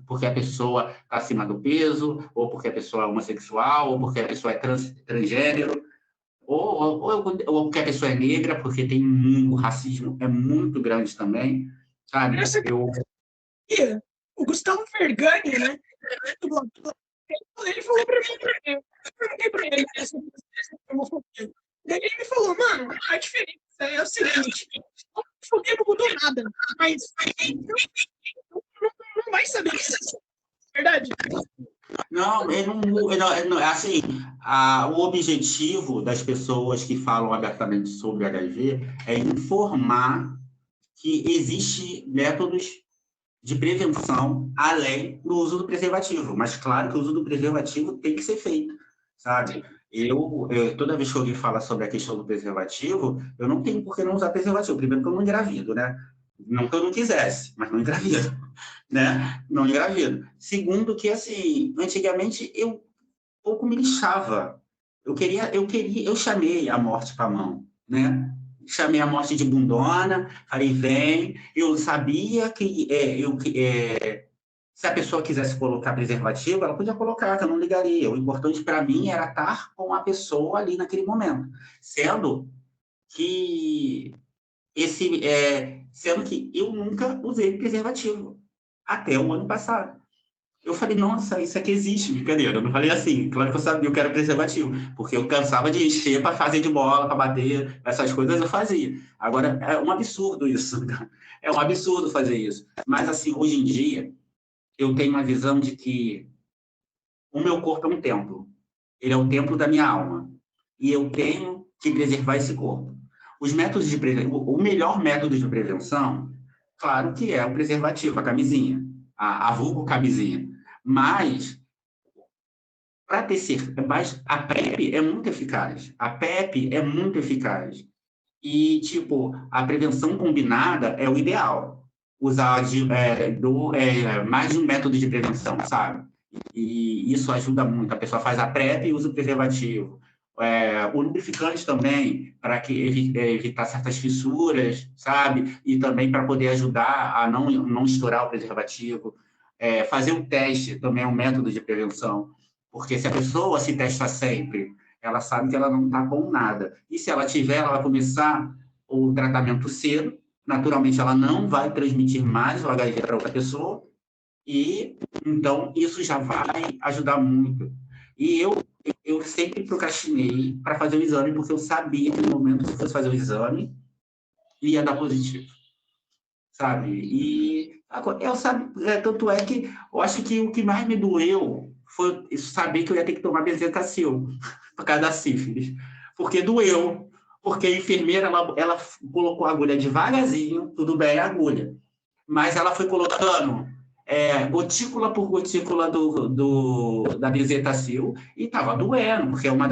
A: porque a pessoa está acima do peso, ou porque a pessoa é homossexual, ou porque a pessoa é transgênero, ou porque a pessoa é negra, porque o racismo é muito grande também, sabe?
B: O Gustavo Vergani, né? Ele falou para mim, eu perguntei para ele sobre homofobia. Daí ele me falou, mano, a diferença é o seguinte, a homofobia não mudou nada, mas não vai saber isso, verdade?
A: Não, assim, o objetivo das pessoas que falam abertamente sobre HIV é informar que existe métodos de prevenção além do uso do preservativo. Mas, claro que o uso do preservativo tem que ser feito, sabe? Toda vez que alguém fala sobre a questão do preservativo, eu não tenho por que não usar preservativo. Primeiro que eu não engravido, né? Não que eu não quisesse, mas não engravido, né? Não engravido. Segundo que, assim, antigamente eu pouco me lixava. Eu chamei a morte para a mão, né? Chamei a morte de bundona, falei, vem. Eu sabia que se a pessoa quisesse colocar preservativo, ela podia colocar, que eu não ligaria. O importante para mim era estar com a pessoa ali naquele momento. Sendo que eu nunca usei preservativo até o ano passado. Eu falei, nossa, isso aqui existe, brincadeira. Eu não falei assim, claro que eu sabia que era preservativo, porque eu cansava de encher para fazer de bola, para bater, essas coisas eu fazia. Agora, é um absurdo isso. É um absurdo fazer isso. Mas, assim, hoje em dia, eu tenho uma visão de que o meu corpo é um templo. Ele é o templo da minha alma. E eu tenho que preservar esse corpo. O melhor método de prevenção, claro que é o preservativo, a camisinha, a vulgo camisinha. Mas para tecer, a PrEP é muito eficaz. A PrEP é muito eficaz. E, tipo, a prevenção combinada é o ideal. Usar mais de um método de prevenção, sabe? E isso ajuda muito. A pessoa faz a PrEP e usa o preservativo. O lubrificante também, para evitar certas fissuras, sabe? E também para poder ajudar a não estourar o preservativo. Fazer o teste também é um método de prevenção. Porque se a pessoa se testa sempre, ela sabe que ela não está com nada. E se ela tiver, ela vai começar o tratamento cedo, naturalmente ela não vai transmitir mais o HIV para outra pessoa, e então isso já vai ajudar muito. E eu sempre procrastinei para fazer o exame, porque eu sabia que no momento que eu fosse fazer o exame, ia dar positivo, sabe? E tanto é que eu acho que o que mais me doeu foi saber que eu ia ter que tomar bezetacil por causa da sífilis. Porque doeu. Porque a enfermeira, ela colocou a agulha devagarzinho, tudo bem, a agulha. Mas ela foi colocando gotícula por gotícula da bezetacil e estava doendo, porque é uma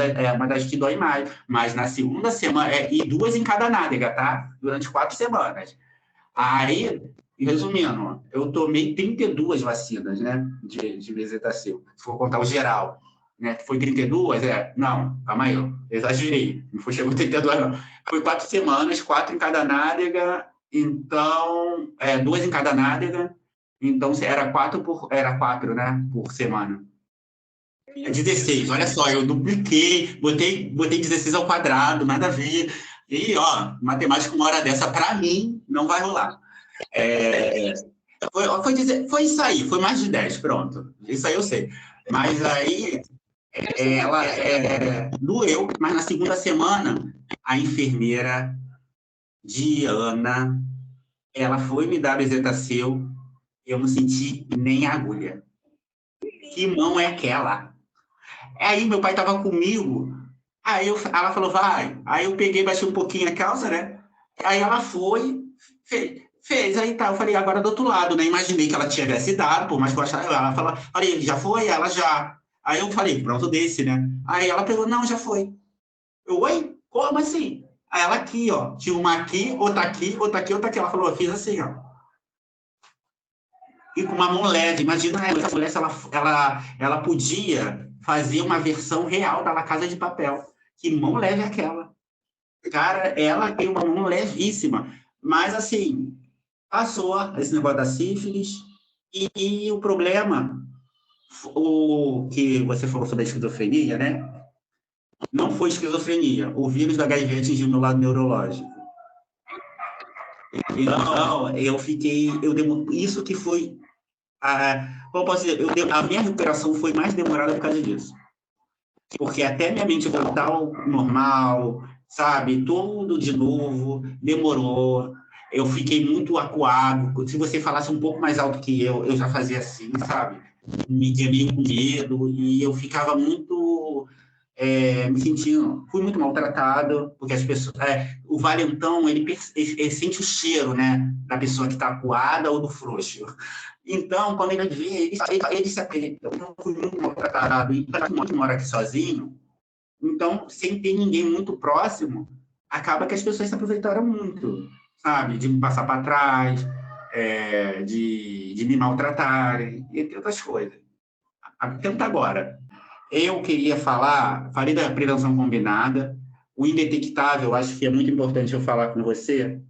A: das que dói mais. Mas na segunda semana, e 2 em cada nádega, tá? Durante 4 semanas. Aí, resumindo, eu tomei 32 vacinas, né, de bezetacil, se for contar o geral, né, foi 32? Não, calma aí, eu exagerei, não chegou a 32, não. Foi 4 semanas, 4 em cada nádega, então, 2 em cada nádega, então era 4, né, por semana. 16, olha só, eu dupliquei, botei 16 ao quadrado, nada a ver. E, ó, matemática uma hora dessa, para mim, não vai rolar. Foi isso aí, foi mais de 10, pronto. Isso aí eu sei. Mas aí, ela doeu, mas na segunda semana, a enfermeira Diana, ela foi me dar bezetacil, eu não senti nem agulha. Que mão é aquela? Aí meu pai estava comigo, Ela falou, vai. Aí eu peguei, baixei um pouquinho a calça, né? Aí ela foi, fez. Aí tá, eu falei, agora do outro lado, né? Imaginei que ela tivesse dado, por mais que eu achasse. Ela falou, falei, já foi? Ela já. Aí eu falei, pronto, desse, né? Aí ela pegou, não, já foi. Eu, oi? Como assim? Aí ela aqui, ó. Tinha uma aqui, outra aqui, outra aqui, outra aqui. Ela falou, eu fiz assim, ó. E com uma mão leve. Imagina essa mulher, se ela podia fazer uma versão real da La Casa de Papel. Que mão leve é aquela? Cara, ela tem uma mão levíssima. Mas, assim, passou esse negócio da sífilis. E o problema, o que você falou sobre a esquizofrenia, né? Não foi esquizofrenia. O vírus da HIV atingiu meu lado neurológico. Então, isso que foi como posso dizer, a minha recuperação foi mais demorada por causa disso. Porque até minha mente voltar ao normal, sabe, tudo de novo, demorou. Eu fiquei muito acuado. Se você falasse um pouco mais alto que eu já fazia assim, sabe? Me meio com medo, e eu ficava muito me sentindo, fui muito maltratado, porque as pessoas, o valentão, ele sente o cheiro, né, da pessoa que está acuada ou do frouxo. Então, quando ele vê, ele se apelida. Eu fui muito maltratado, e para quem mora aqui sozinho, então, sem ter ninguém muito próximo, acaba que as pessoas se aproveitaram muito, sabe, de me passar para trás, de me maltratarem, entre outras coisas. Tenta agora. Eu queria falei da prevenção combinada, o indetectável, acho que é muito importante eu falar com você,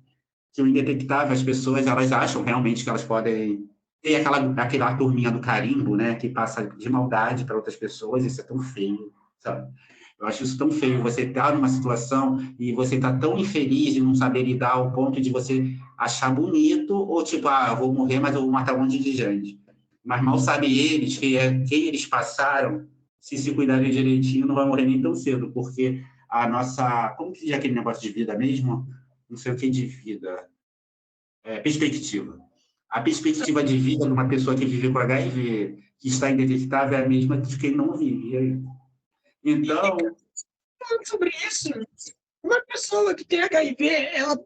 A: que o indetectável, as pessoas, elas acham realmente que elas podem ter aquela turminha do carimbo, né, que passa de maldade para outras pessoas, isso é tão feio, sabe? Eu acho isso tão feio, você estar numa situação e você tá tão infeliz de não saber lidar ao ponto de você achar bonito, ou tipo, eu vou morrer, mas eu vou matar um monte de gente. Mas mal sabem eles que quem eles passaram, se cuidarem direitinho, não vai morrer nem tão cedo, porque a nossa, como que diz aquele negócio de vida mesmo? Não sei o que de vida. Perspectiva. A perspectiva de vida de uma pessoa que vive com HIV, que está indetectável, é a mesma de quem não vive. Então,
B: Falando sobre isso, uma pessoa que tem HIV, ela,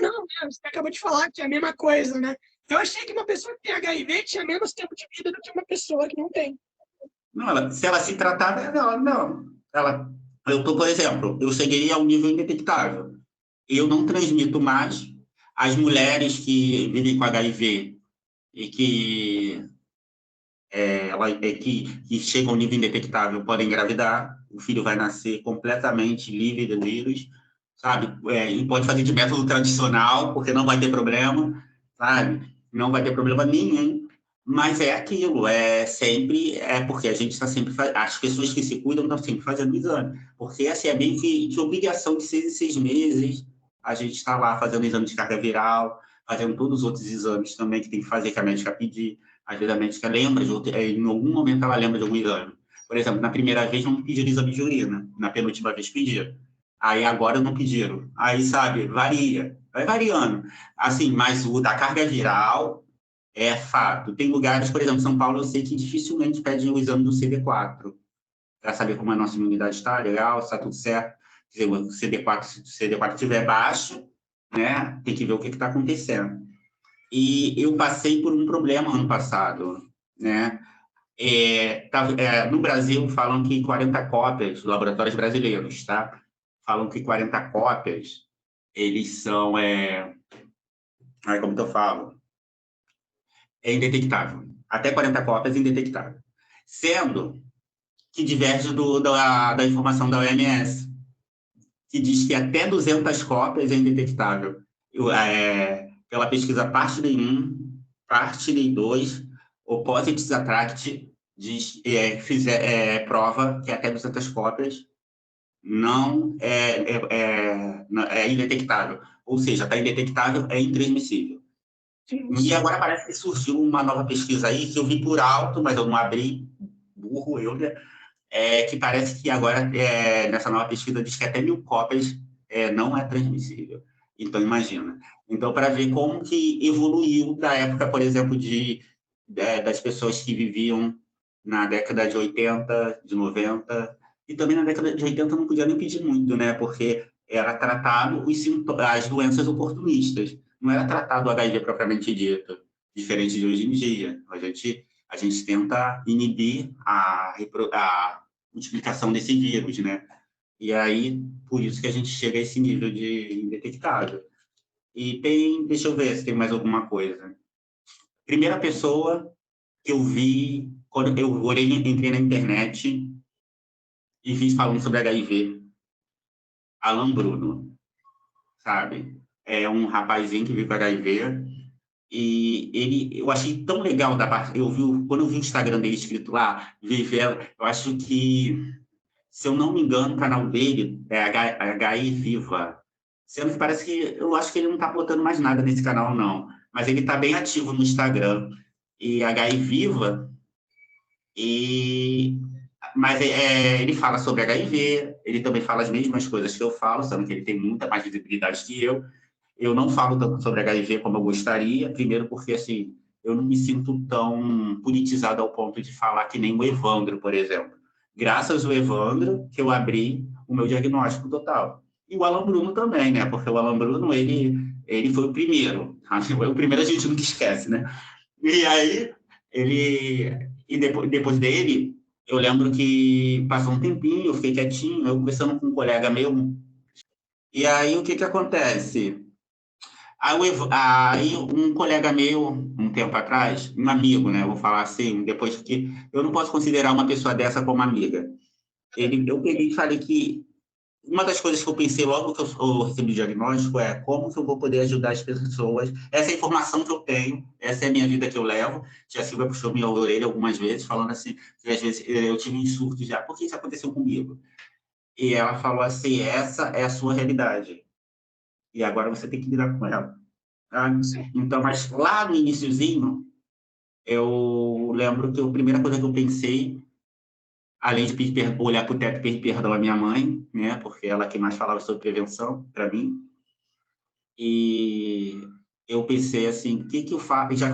B: não, né, você acabou de falar que é a mesma coisa, né? Eu achei que uma pessoa que tem HIV tinha menos tempo de vida do que uma pessoa que não tem.
A: não, se ela se tratar, não. Por exemplo, eu cheguei ao nível indetectável. Eu não transmito mais. As mulheres que vivem com HIV e que chegam ao nível indetectável podem engravidar, o filho vai nascer completamente livre do vírus, sabe? E pode fazer de método tradicional, porque não vai ter problema, sabe? Não vai ter problema nenhum. Mas é aquilo, porque a gente está sempre, as pessoas que se cuidam estão sempre fazendo exame, porque assim, é meio que de obrigação de 6 em 6 meses, a gente está lá fazendo exame de carga viral, fazendo todos os outros exames também que tem que fazer, que a médica pedir. Às vezes a médica lembra, em algum momento ela lembra de algum exame. Por exemplo, na primeira vez não pediram exame de urina, na penúltima vez pediram. Aí agora não pediram. Aí, sabe, varia, vai variando. Assim, mas o da carga viral é fato. Tem lugares, por exemplo, São Paulo, eu sei que dificilmente pedem o exame do CD4, para saber como a nossa imunidade está, legal, está tudo certo. Se o CD4 estiver baixo, né, tem que ver o que está acontecendo. E eu passei por um problema ano passado, né? No Brasil, falam que 40 cópias, laboratórios brasileiros, tá? Falam que 40 cópias, eles são, como que eu falo? É indetectável. Até 40 cópias é indetectável. Sendo que diverge da informação da OMS, que diz que até 200 cópias é indetectável. Pela pesquisa Partley 1, Partley 2, o Posits Attract prova que até 200 cópias não é indetectável. Ou seja, está indetectável, é intransmissível. E agora parece que surgiu uma nova pesquisa aí, que eu vi por alto, mas eu não abri, burro eu, né? Que parece que agora, nessa nova pesquisa, diz que até 1.000 cópias não é transmissível. Então, imagina. Então, para ver como que evoluiu da época, por exemplo, das pessoas que viviam na década de 80, de 90, E também na década de 80 não podia nem pedir muito, né? Porque era tratado as doenças oportunistas, não era tratado o HIV propriamente dito, diferente de hoje em dia. A gente tenta inibir a multiplicação desse vírus, né? E aí, por isso que a gente chega a esse nível de indetectável. E deixa eu ver se tem mais alguma coisa. Primeira pessoa que eu vi, quando eu entrei na internet e vi falando sobre HIV, Alan Bruno, sabe? É um rapazinho que vive com HIV e eu achei tão legal da parte, quando eu vi o Instagram dele escrito lá, Vivela, eu acho que, se eu não me engano, o canal dele é HI Viva, sendo que parece que, eu acho que ele não tá botando mais nada nesse canal, não, mas ele tá bem ativo no Instagram, e HI Viva, e mas ele fala sobre HIV, ele também fala as mesmas coisas que eu falo, sendo que ele tem muita mais visibilidade que eu. Eu não falo tanto sobre HIV como eu gostaria, primeiro porque, assim, eu não me sinto tão politizado ao ponto de falar que nem o Evandro, por exemplo. Graças ao Evandro que eu abri o meu diagnóstico total. E o Alan Bruno também, né? Porque o Alan Bruno, ele foi o primeiro. O primeiro a gente nunca esquece, né? E aí, depois dele, eu lembro que passou um tempinho, eu fiquei quietinho, eu conversando com um colega meu, e aí o que acontece? Aí um colega meu, um tempo atrás, um amigo, né, eu vou falar assim, depois que eu não posso considerar uma pessoa dessa como amiga. Eu peguei e falei que uma das coisas que eu pensei logo que eu recebi o diagnóstico é como que eu vou poder ajudar as pessoas. Essa é a informação que eu tenho, essa é a minha vida que eu levo. Tia Silvia puxou minha orelha algumas vezes, falando assim, que às vezes eu tive um surto já, por que isso aconteceu comigo? E ela falou assim, essa é a sua realidade. E agora você tem que lidar com ela. Tá?
B: Sim.
A: Então, mas lá no iniciozinho, eu lembro que a primeira coisa que eu pensei, além de olhar para o teto e pedir perdão à minha mãe, né, porque ela que mais falava sobre prevenção para mim, e eu pensei assim, o que que eu faço, já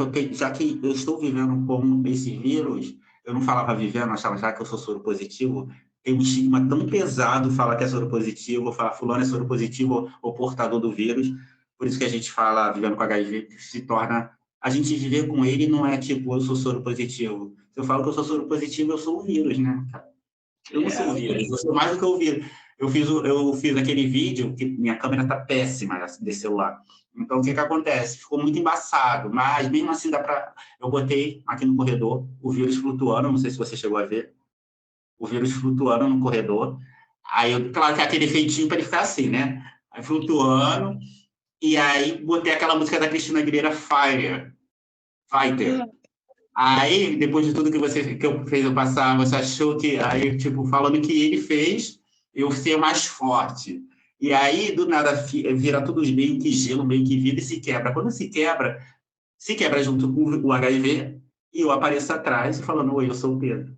A: que eu estou vivendo com esse vírus, eu não falava vivendo, achava já que eu sou soro positivo, tem um estigma tão pesado falar que é soro positivo, falar fulano é soro positivo ou portador do vírus, por isso que a gente fala vivendo com HIV, se torna, a gente viver com ele não é tipo, eu sou soro positivo. Se eu falo que eu sou soro positivo, eu sou o vírus, né? Eu não sou o vírus, eu sou mais do que o vírus. Eu fiz aquele vídeo que minha câmera tá péssima desse celular. Então, o que que acontece? Ficou muito embaçado, mas mesmo assim dá para. Eu botei aqui no corredor o vírus flutuando, não sei se você chegou a ver, o vírus flutuando no corredor. Aí, claro que é aquele feitinho para ele ficar assim, né? Aí flutuando, e aí botei aquela música da Cristina Aguilera, Fighter. Aí, depois de tudo que eu fez eu passar, você achou que, aí, tipo, falando que ele fez eu ser mais forte. E aí, do nada, vira tudo meio que gelo, meio que vida e se quebra. Quando se quebra junto com o HIV e eu apareço atrás falando, oi, eu sou o Pedro.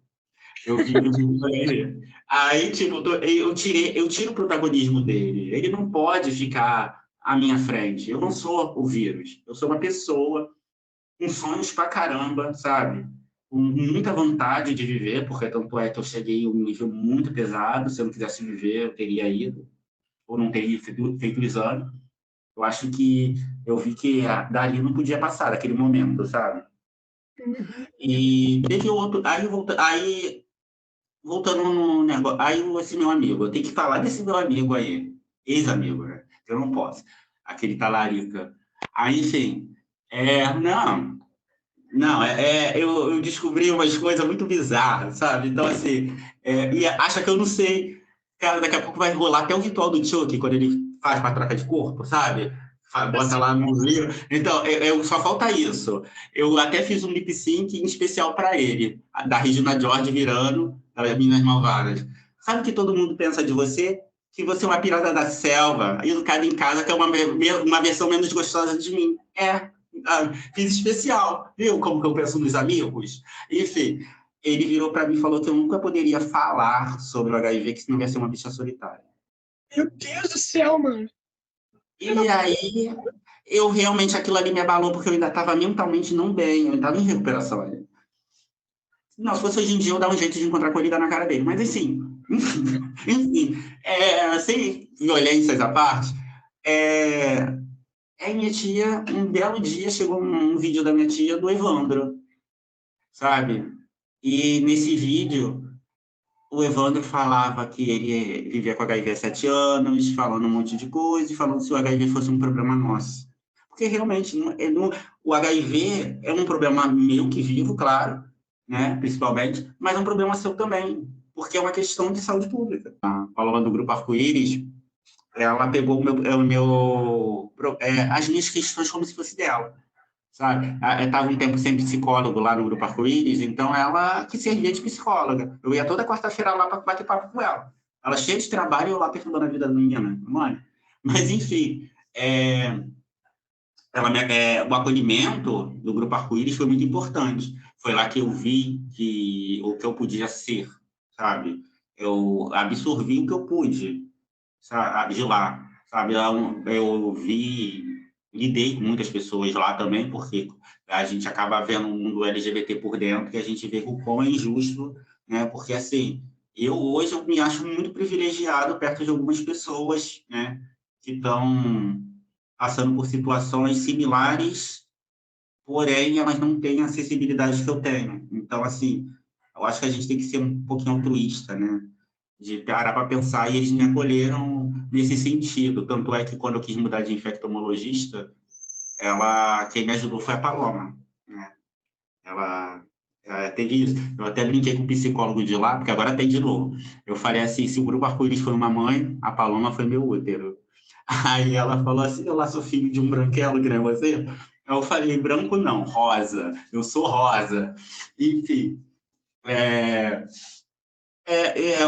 A: Eu vivo com o HIV. Aí, tipo, eu tiro o protagonismo dele. Ele não pode ficar à minha frente. Eu não sou o vírus. Eu sou uma pessoa com sonhos pra caramba, sabe? Com muita vontade de viver, porque tanto é que eu cheguei a um nível muito pesado. Se eu não quisesse viver, eu teria ido, ou não teria feito o exame. Eu acho que eu vi que dali não podia passar, daquele momento, sabe? E teve outro. Aí voltando no negócio. Aí esse meu amigo, eu tenho que falar desse meu amigo aí, ex-amigo, né? Eu não posso. Aquele talarica. Aí, enfim. Não, não, eu descobri umas coisas muito bizarras, sabe? Então, assim, e acha que eu não sei. Cara, daqui a pouco vai rolar até o ritual do Chuck, quando ele faz para troca de corpo, sabe? Bota lá no livro. Então, só falta isso. Eu até fiz um lip sync em especial para ele, da Regina George virando, das Meninas Malvadas. Sabe o que todo mundo pensa de você? Que você é uma pirata da selva, educada em casa, que é uma versão menos gostosa de mim. Fiz especial, viu como que eu penso nos amigos? Enfim, ele virou para mim e falou que eu nunca poderia falar sobre o HIV, que senão ia ser uma bicha solitária.
B: Meu Deus do céu, mano.
A: E aí, eu realmente, aquilo ali me abalou, porque eu ainda estava mentalmente não bem, eu estava em recuperação. Não, se fosse hoje em dia, eu dava um jeito de encontrar com ele e dar na cara dele. Mas, assim, Enfim, sem violências à parte, a minha tia, um belo dia, chegou um vídeo da minha tia do Evandro, sabe? E nesse vídeo, o Evandro falava que ele vivia com HIV há 7 anos, falando um monte de coisa, e falando se o HIV fosse um problema nosso. Porque realmente, o HIV é um problema meu que vivo, claro, né, principalmente, mas é um problema seu também, porque é uma questão de saúde pública. A Paloma do Grupo Arco-Íris, ela pegou as minhas questões como se fosse dela, sabe? Eu estava um tempo sem psicólogo lá no Grupo Arco-Íris, então ela que servia de psicóloga. Eu ia toda quarta-feira lá para bater papo com ela. Ela cheia de trabalho e eu lá perturbando a vida da menina, mãe. Mas, enfim, o acolhimento do Grupo Arco-Íris foi muito importante. Foi lá que eu vi o que eu podia ser, sabe? Eu absorvi o que eu pude, sabe, de lá, sabe? Eu lidei com muitas pessoas lá também, porque a gente acaba vendo o mundo LGBT por dentro e a gente vê o quão é injusto, né? Porque, assim, hoje eu me acho muito privilegiado perto de algumas pessoas, né? Que estão passando por situações similares, porém elas não têm a acessibilidade que eu tenho. Então, assim, eu acho que a gente tem que ser um pouquinho altruísta, né? De parar para pensar, e eles me acolheram nesse sentido. Tanto é que quando eu quis mudar de infectomologista, quem me ajudou foi a Paloma, né? Ela teve isso. Eu até brinquei com o psicólogo de lá, porque agora tem de novo. Eu falei assim, se o Grupo Arco-Íris foi uma mãe, a Paloma foi meu útero. Aí ela falou assim, eu lá sou filho de um branquelo que nem você. Eu falei, branco não, rosa. Eu sou rosa. Enfim,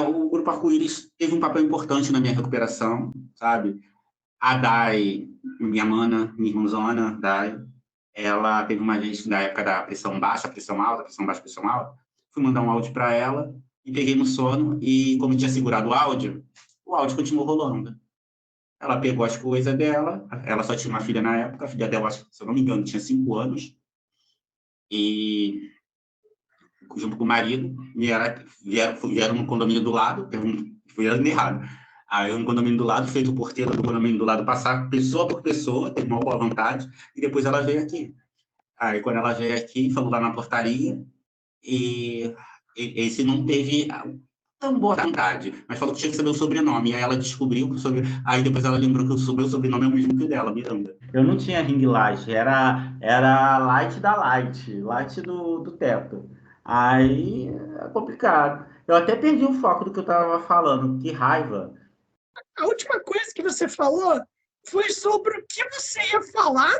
A: o Grupo Arco-Íris teve um papel importante na minha recuperação, sabe? A Dai, minha mana, minha irmãzona, Dai, ela teve uma vez, na época da pressão baixa, pressão alta, pressão baixa, pressão alta, fui mandar um áudio para ela e peguei no sono e, como eu tinha segurado o áudio continuou rolando. Ela pegou as coisas dela, ela só tinha uma filha na época, a filha dela, se eu não me engano, tinha 5 anos, e junto com o marido, vieram no condomínio do lado, fui errado. Aí eu no condomínio do lado, fez o porteiro do condomínio do lado passar pessoa por pessoa, teve uma boa vontade, e depois ela veio aqui. Aí quando ela veio aqui, falou lá na portaria, e esse não teve tão boa vontade, mas falou que tinha que saber o sobrenome. Aí ela descobriu que o sobrenome. Aí depois ela lembrou que o meu sobrenome é o mesmo que o dela, Miranda. Eu não tinha ring light, era light da light do teto. Aí é complicado. Eu até perdi o foco do que eu estava falando, que raiva.
B: A última coisa que você falou foi sobre o que você ia falar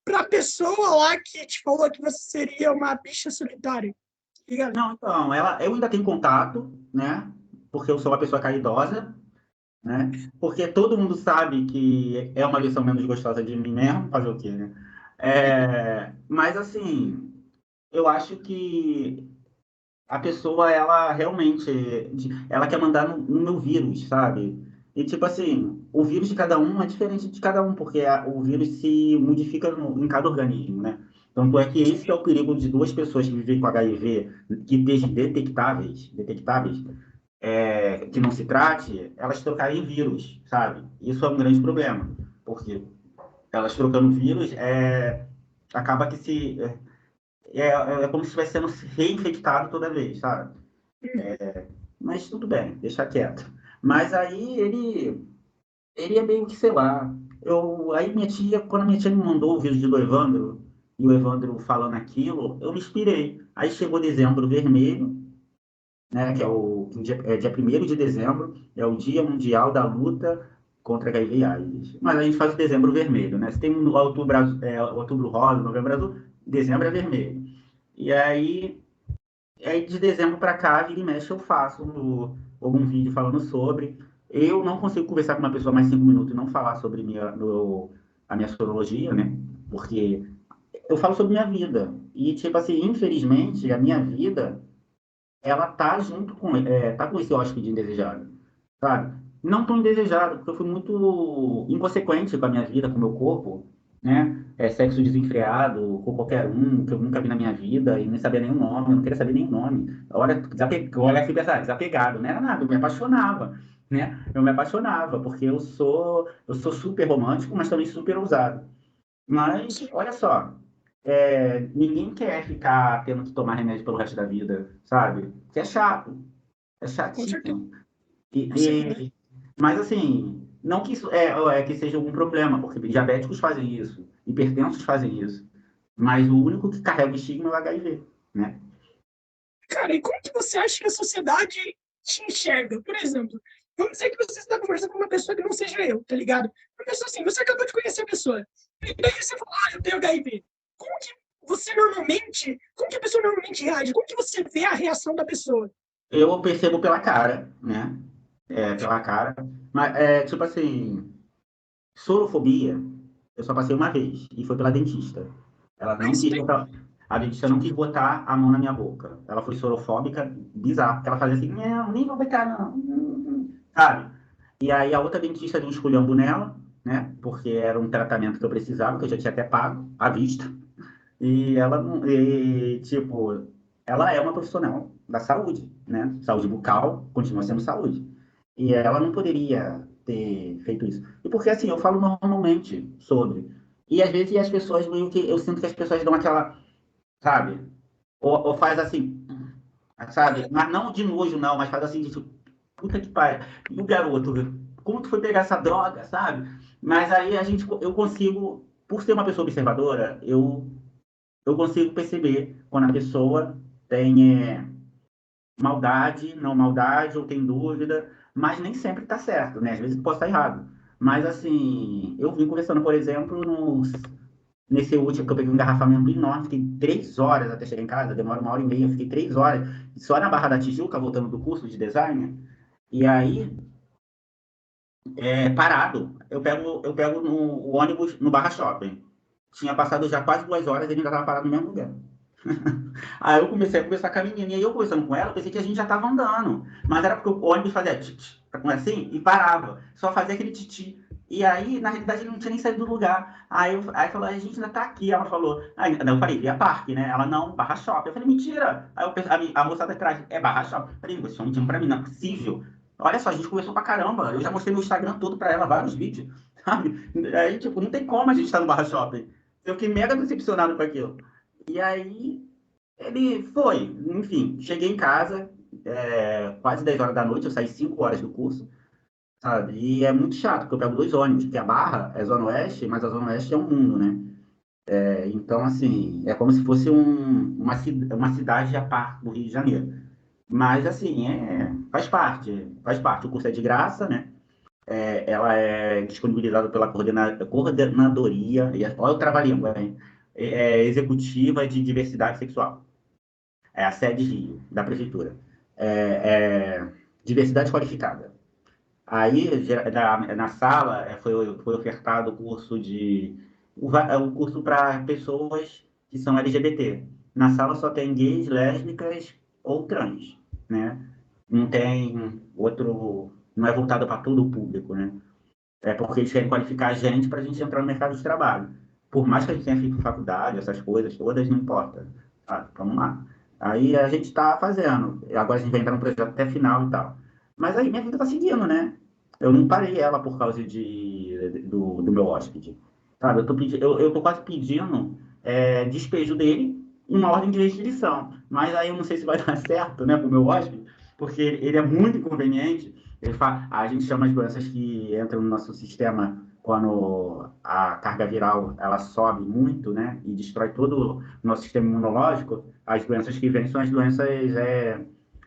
B: para a pessoa lá que te falou que você seria uma bicha solitária. Ligado?
A: Não, então, eu ainda tenho contato, né? Porque eu sou uma pessoa caridosa, né? Porque todo mundo sabe que é uma versão menos gostosa de mim mesmo, fazer o quê, né? Mas, assim, eu acho que a pessoa, ela realmente, ela quer mandar no meu vírus, sabe? E, tipo assim, o vírus de cada um é diferente de cada um, porque o vírus se modifica em cada organismo, né? Tanto é que esse é o perigo de duas pessoas que vivem com HIV, que estejam detectáveis, que não se trate, elas trocarem vírus, sabe? Isso é um grande problema, porque elas trocando vírus, acaba que é como se estivesse sendo reinfectado toda vez, sabe? Mas tudo bem, deixa quieto. Mas aí ele é meio que, sei lá. Aí quando minha tia me mandou o vídeo do Evandro, e o Evandro falando aquilo, eu me inspirei. Aí chegou dezembro vermelho, né, que dia 1º de dezembro, é o Dia Mundial da Luta contra HIV e AIDS. Mas a gente faz o dezembro vermelho, né? Se tem um outubro rosa, novembro azul, dezembro é vermelho. E aí de dezembro para cá, vira e mexe, eu faço algum vídeo falando sobre. Eu não consigo conversar com uma pessoa mais 5 minutos e não falar sobre a minha sorologia, né? Porque eu falo sobre minha vida. E, tipo assim, infelizmente, a minha vida, ela tá com esse hóspede indesejado, sabe? Não tão indesejado, porque eu fui muito inconsequente com a minha vida, com o meu corpo, né? Sexo desenfreado com qualquer um, que eu nunca vi na minha vida, e nem sabia nem o nome, eu não queria saber nem o nome. Olha que pesado, desapegado, não era nada, eu me apaixonava, né? Eu me apaixonava, porque eu sou super romântico, mas também super ousado. Mas,
B: Sim,
A: olha só, ninguém quer ficar tendo que tomar remédio pelo resto da vida, sabe? Que é
B: com certeza.
A: chatíssimo.
B: Sim, né?
A: Mas assim, não que isso que seja algum problema, porque diabéticos fazem isso, hipertensos fazem isso. Mas o único que carrega o estigma é o HIV, né?
B: Cara, e como que você acha que a sociedade te enxerga? Por exemplo, vamos dizer que você está conversando com uma pessoa que não seja eu, tá ligado? Uma pessoa assim, você acabou de conhecer a pessoa. E daí você fala, eu tenho HIV. Como que a pessoa normalmente reage? Como que você vê a reação da pessoa?
A: Eu percebo pela cara, né? Pela cara. Mas, tipo assim, sorofobia, eu só passei uma vez, e foi pela dentista. Ela
B: Aí
A: não
B: você
A: quis
B: tem.
A: botar, a dentista não quis botar a mão na minha boca. Ela foi sorofóbica, bizarro, porque ela fazia assim, não, nem vou botar não, sabe? E aí a outra dentista deu um esculhambo nela, né? Porque era um tratamento que eu precisava, que eu já tinha até pago, à vista. E ela, tipo, ela é uma profissional da saúde, né? Saúde bucal continua sendo saúde. E ela não poderia ter feito isso. E porque, assim, eu falo normalmente sobre. E às vezes as pessoas, meio que, eu sinto que as pessoas dão aquela, sabe? Ou faz assim, sabe? Mas não de nojo, não, mas faz assim, de tipo, puta que pariu. E o garoto, como tu foi pegar essa droga, sabe? Mas aí eu consigo, por ser uma pessoa observadora, eu consigo perceber quando a pessoa tem maldade, não maldade, ou tem dúvida, mas nem sempre está certo, né? Às vezes pode estar errado. Mas, assim, eu vim conversando, por exemplo, nesse último que eu peguei um engarrafamento enorme, fiquei 3 horas até chegar em casa, demora 1 hora e meia, fiquei 3 horas, só na Barra da Tijuca, voltando do curso de design, e aí, parado, eu pego o ônibus no Barra Shopping. Tinha passado já quase 2 horas e ele ainda estava parado no mesmo lugar. Aí eu comecei a conversar com a menina, e aí eu conversando com ela, eu pensei que a gente já estava andando. Mas era porque o ônibus fazia titi, assim, e parava. Só fazia aquele titi. E aí, na realidade, ele não tinha nem saído do lugar. Aí falou, a gente ainda tá aqui. Ela falou, aí eu falei, via parque, né? Ela, não, Barra Shopping. Eu falei, mentira. Aí a moça da trás, é Barra Shopping. Eu falei, vocês estão mentindo pra mim, não é possível. Olha só, a gente conversou pra caramba. Eu já mostrei meu Instagram todo pra ela, vários vídeos, sabe? Aí, tipo, não tem como a gente estar no Barra Shopping. Eu fiquei mega decepcionado com aquilo. E aí, ele foi, enfim, cheguei em casa, quase 10 horas da noite, eu saí 5 horas do curso, sabe? E é muito chato, porque eu pego 2 ônibus, porque a Barra é Zona Oeste, mas a Zona Oeste é um mundo, né? Então, assim, é como se fosse uma cidade à parte do Rio de Janeiro. Mas, assim, faz parte, faz parte. O curso é de graça, né? Ela é disponibilizada pela coordenadoria, olha o trava-língua, hein? Executiva de Diversidade Sexual. É a sede Rio, da prefeitura. Diversidade qualificada. Aí, na sala, foi ofertado o curso para pessoas que são LGBT. Na sala só tem gays, lésbicas ou trans, né? Não tem outro, não é voltado para todo o público, né? É porque eles querem qualificar a gente para a gente entrar no mercado de trabalho. Por mais que a gente tenha feito faculdade, essas coisas todas, não importa. Tá, vamos lá. Aí a gente está fazendo. Agora a gente vai entrar no projeto até final e tal. Mas aí minha vida está seguindo, né? Eu não parei ela por causa do meu hóspede. Sabe? Eu tô quase pedindo despejo dele em uma ordem de restrição. Mas aí eu não sei se vai dar certo, né, para o meu hóspede, porque ele é muito inconveniente. A gente chama as doenças que entram no nosso sistema quando a carga viral ela sobe muito, né, e destrói todo o nosso sistema imunológico. As doenças que vêm são as doenças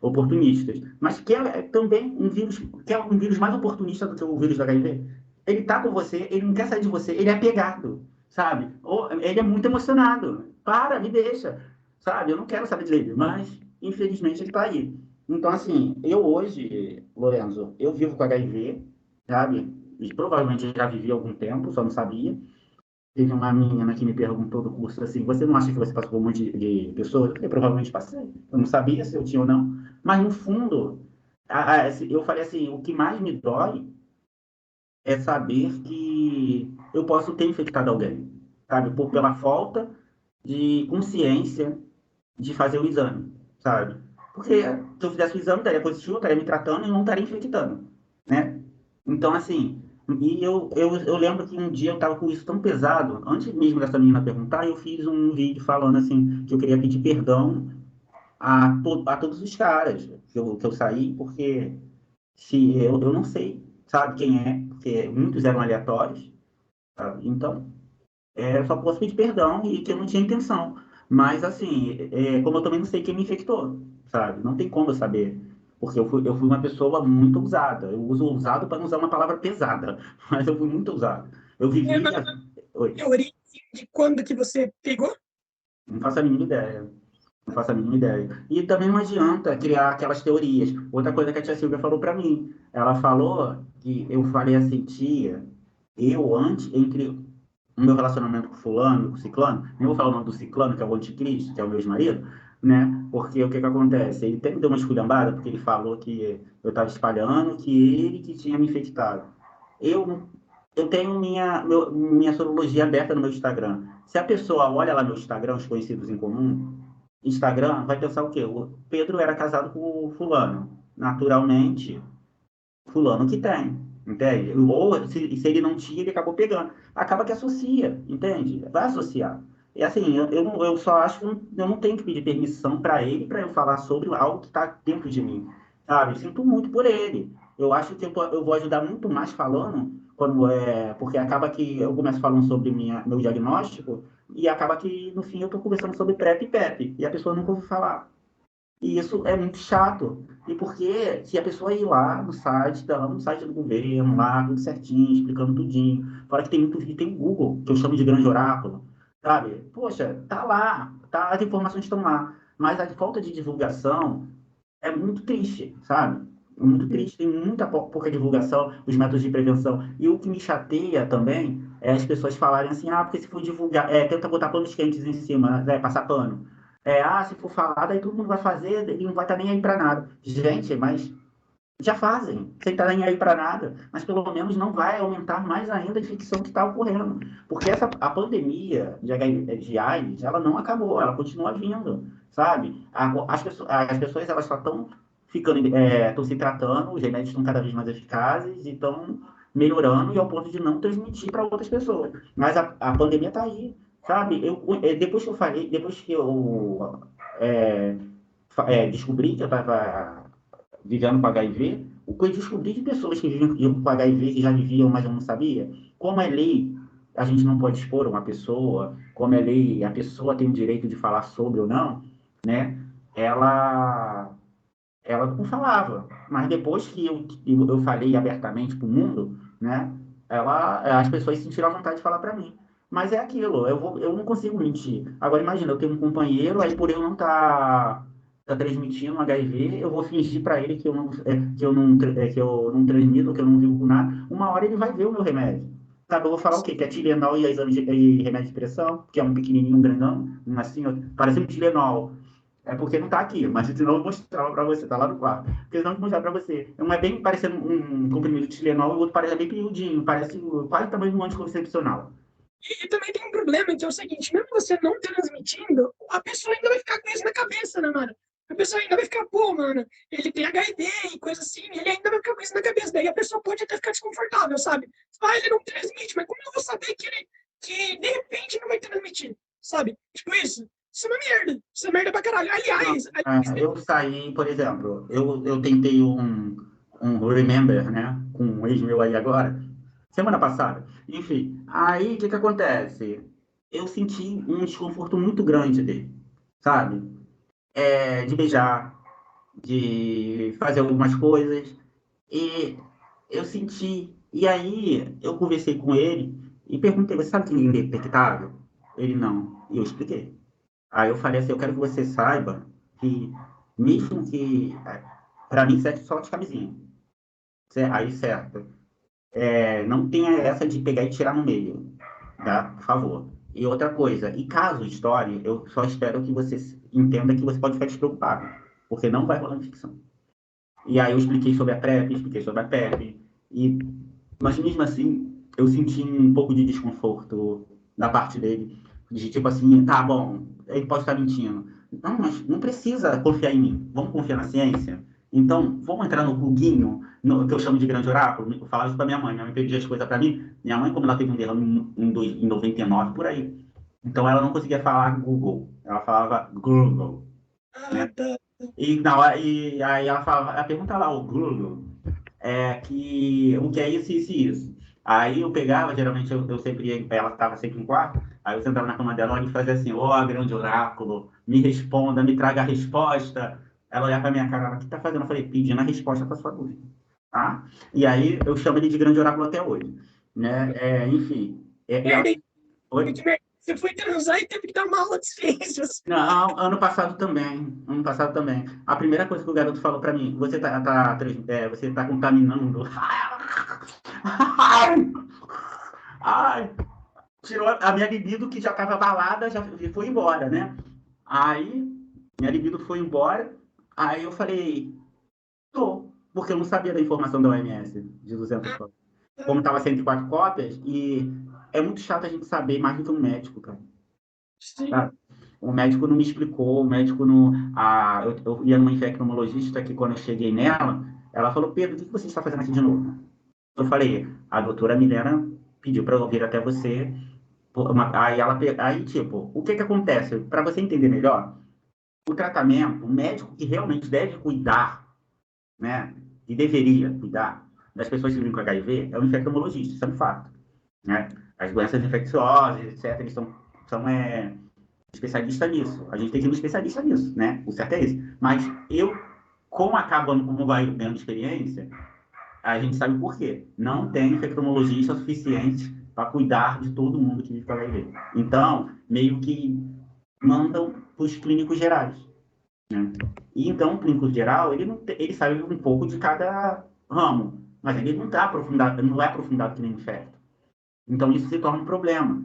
A: oportunistas, mas que é também um vírus, que é um vírus mais oportunista do que o vírus do HIV. Ele está com você, ele não quer sair de você, ele é apegado, sabe? Ou ele é muito emocionado. Para, me deixa, sabe? Eu não quero saber dele, mas infelizmente ele está aí. Então, assim, eu hoje, Lorenzo, eu vivo com HIV, sabe? E provavelmente já vivi há algum tempo, só não sabia. Teve uma menina que me perguntou do curso assim: você não acha que você passou por um monte de pessoas? Eu falei, provavelmente passei. Eu não sabia se eu tinha ou não. Mas, no fundo, eu falei assim: o que mais me dói é saber que eu posso ter infectado alguém. sabe? Pela falta de consciência de fazer o exame, sabe? Porque se eu fizesse o exame, estaria positivo, estaria me tratando e não estaria infectando, né? Então, assim, e eu lembro que um dia eu estava com isso tão pesado, antes mesmo dessa menina perguntar, eu fiz um vídeo falando, assim, que eu queria pedir perdão a todos os caras que eu saí, porque se eu não sei, sabe, quem é, porque muitos eram aleatórios, sabe? Então, eu só posso pedir perdão e que eu não tinha intenção. Mas, assim, como eu também não sei quem me infectou, sabe? Não tem como eu saber. Porque eu fui uma pessoa muito ousada. Eu uso ousado para não usar uma palavra pesada, mas eu fui muito ousado. Eu
B: É
A: vivi.
B: uma
A: Oi,
B: teoria assim, de quando que você pegou?
A: não faço a mínima ideia. Não faço a mínima ideia. E também não adianta criar aquelas teorias. Outra coisa que a tia Silvia falou para mim. Ela falou que eu falei assim, tia, eu antes, entre o meu relacionamento com fulano, com ciclano, nem vou falar o nome do ciclano, que é o anticristo, que é o meu ex-marido, né? Porque o que que acontece? Ele até me deu uma esculhambada, porque ele falou que eu estava espalhando, que ele que tinha me infectado. Eu, eu tenho minha sorologia aberta no meu Instagram. Se a pessoa olha lá meu Instagram, os conhecidos em comum, Instagram, vai pensar o quê? O Pedro era casado com o fulano. Naturalmente, fulano que tem, entende? Ou se ele não tinha, ele acabou pegando. Acaba que associa, entende? Vai associar. E assim, eu só acho que eu não tenho que pedir permissão para ele para eu falar sobre algo que está dentro de mim, sabe? Eu sinto muito por ele. Eu acho que eu vou ajudar muito mais falando, porque acaba que eu começo falando sobre meu diagnóstico e acaba que no fim eu estou conversando sobre PrEP e PEP e a pessoa nunca ouviu falar. E isso é muito chato. E porque se a pessoa ir lá no site, tá lá no site do governo, lá, tudo certinho, explicando tudinho. Fora que tem muito vídeo, tem o Google, que eu chamo de grande oráculo, sabe? Poxa, tá lá, tá, as informações estão lá. Mas a falta de divulgação é muito triste, sabe? É muito triste, tem muita pouca divulgação, os métodos de prevenção. E o que me chateia também é as pessoas falarem assim, porque se for divulgar, tenta botar panos quentes em cima, né, passar pano. Se for falar, daí todo mundo vai fazer e não vai estar nem aí para nada. Gente, mas já fazem, sem estar nem aí para nada, mas pelo menos não vai aumentar mais ainda a infecção que está ocorrendo. Porque a pandemia de AIDS, ela não acabou, ela continua vindo, sabe? As pessoas elas só estão estão se tratando, os remédios estão cada vez mais eficazes e estão melhorando e ao ponto de não transmitir para outras pessoas. Mas a pandemia está aí, sabe? Depois que eu falei, depois que eu é, descobri que eu estava vivendo com HIV, o que eu descobri de pessoas que viviam com HIV, que já viviam, mas eu não sabia, como é lei, a gente não pode expor uma pessoa, como é lei, a pessoa tem o direito de falar sobre ou não, né? Ela, ela não falava, mas depois que eu falei abertamente para o mundo, né? As pessoas sentiram a vontade de falar para mim. Mas é aquilo, eu não consigo mentir. Agora imagina, eu tenho um companheiro, aí por eu não estar transmitindo HIV, eu vou fingir para ele que eu não transmito, que eu não vivo com nada. Uma hora ele vai ver o meu remédio. Sabe, eu vou falar o quê? Que é Tilenol e remédio de pressão, que é um pequenininho, um grandão, um assim, parece um Tilenol. É porque não tá aqui, mas senão eu mostrava para você, tá lá no quarto. Porque senão eu vou mostrar para você. Um é bem parecendo um comprimido de Tilenol, e o outro parece bem pequenininho, parece quase o tamanho de um anticoncepcional.
B: E também tem um problema, que é o seguinte, mesmo você não transmitindo, a pessoa ainda vai ficar com isso na cabeça, né, mano? A pessoa ainda vai ficar, pô, mano, ele tem HIV e coisa assim, ele ainda vai ficar com isso na cabeça. Daí a pessoa pode até ficar desconfortável, sabe? Ele não transmite, mas como eu vou saber que de repente não vai transmitir, sabe? Tipo isso. Isso é uma merda. Isso é merda pra caralho.
A: Não,
B: Aliás,
A: eu saí, por exemplo, eu tentei um Remember, né, com um ex meu aí agora, semana passada. Enfim, aí o que que acontece? Eu senti um desconforto muito grande dele, sabe? De beijar, de fazer algumas coisas. E eu senti. E aí eu conversei com ele e perguntei: você sabe que ninguém é detectável? Ele não. E eu expliquei. Aí eu falei assim: eu quero que você saiba que, mesmo que. Para mim, sexo só de camisinha. Aí, certo. Não tenha essa de pegar e tirar no meio, tá? Por favor. E outra coisa, e caso estoure, eu só espero que você entenda que você pode ficar despreocupado, porque não vai rolar infecção. E aí eu expliquei sobre a PrEP, expliquei sobre a PEP, mas mesmo assim eu senti um pouco de desconforto da parte dele, de tipo assim, tá bom, ele pode estar mentindo. Não, mas não precisa confiar em mim, vamos confiar na ciência. Então, vamos entrar no pluguinho, que eu chamo de grande oráculo. Eu falava isso para minha mãe pedia as coisas para mim. Minha mãe, como ela teve um derrame em 99, por aí. Então, ela não conseguia falar Google, ela falava Google,
B: Ah,
A: né?
B: tá.
A: E aí ela falava, ela pergunta lá, o Google, o que é isso, isso e isso. Aí eu pegava, geralmente eu sempre ia, ela estava sempre em quarto, aí eu sentava na cama dela e fazia assim, ó, grande oráculo, me responda, me traga a resposta. Ela olhava para minha cara, ela, o que está fazendo? Eu falei, pedindo a resposta para sua dúvida. Tá? E aí eu chamo ele de grande oráculo até hoje. Né? Enfim, e ela...
B: Merda, hein?
A: Oi?
B: Que merda. Você foi transar e teve que dar uma aula de ciências.
A: Não, ano passado também. Ano passado também. A primeira coisa que o garoto falou para mim, você tá contaminando. Ai, tirou a minha libido que já estava abalada, já foi embora, né? Aí, minha libido foi embora. Aí eu falei, tô, porque eu não sabia da informação da OMS de 200 cópias. Como estava 104 cópias, e é muito chato a gente saber mais do que um médico, cara.
B: Sim.
A: Tá? O médico não me explicou, o médico não. Eu ia numa infectologista que quando eu cheguei nela, ela falou, Pedro, o que você está fazendo aqui de novo? Eu falei, a doutora Milena pediu para eu vir até você. Aí, tipo, o que que acontece? Para você entender melhor, o tratamento, o médico que realmente deve cuidar, né, e deveria cuidar das pessoas que vivem com HIV é o infectologista, isso é um fato, né? As doenças infecciosas, etc., eles são especialistas nisso. A gente tem que ir no especialista nisso, né? O certo é isso. Mas eu, como vai ganhando experiência, a gente sabe por quê. Não tem infectologista suficiente para cuidar de todo mundo que vive com HIV. Então, meio que mandam para os clínicos gerais. Né? E então, o clínico geral, ele, não tem, ele sabe um pouco de cada ramo, mas ele não está aprofundado, não é aprofundado que nem infecto. Então, isso se torna um problema.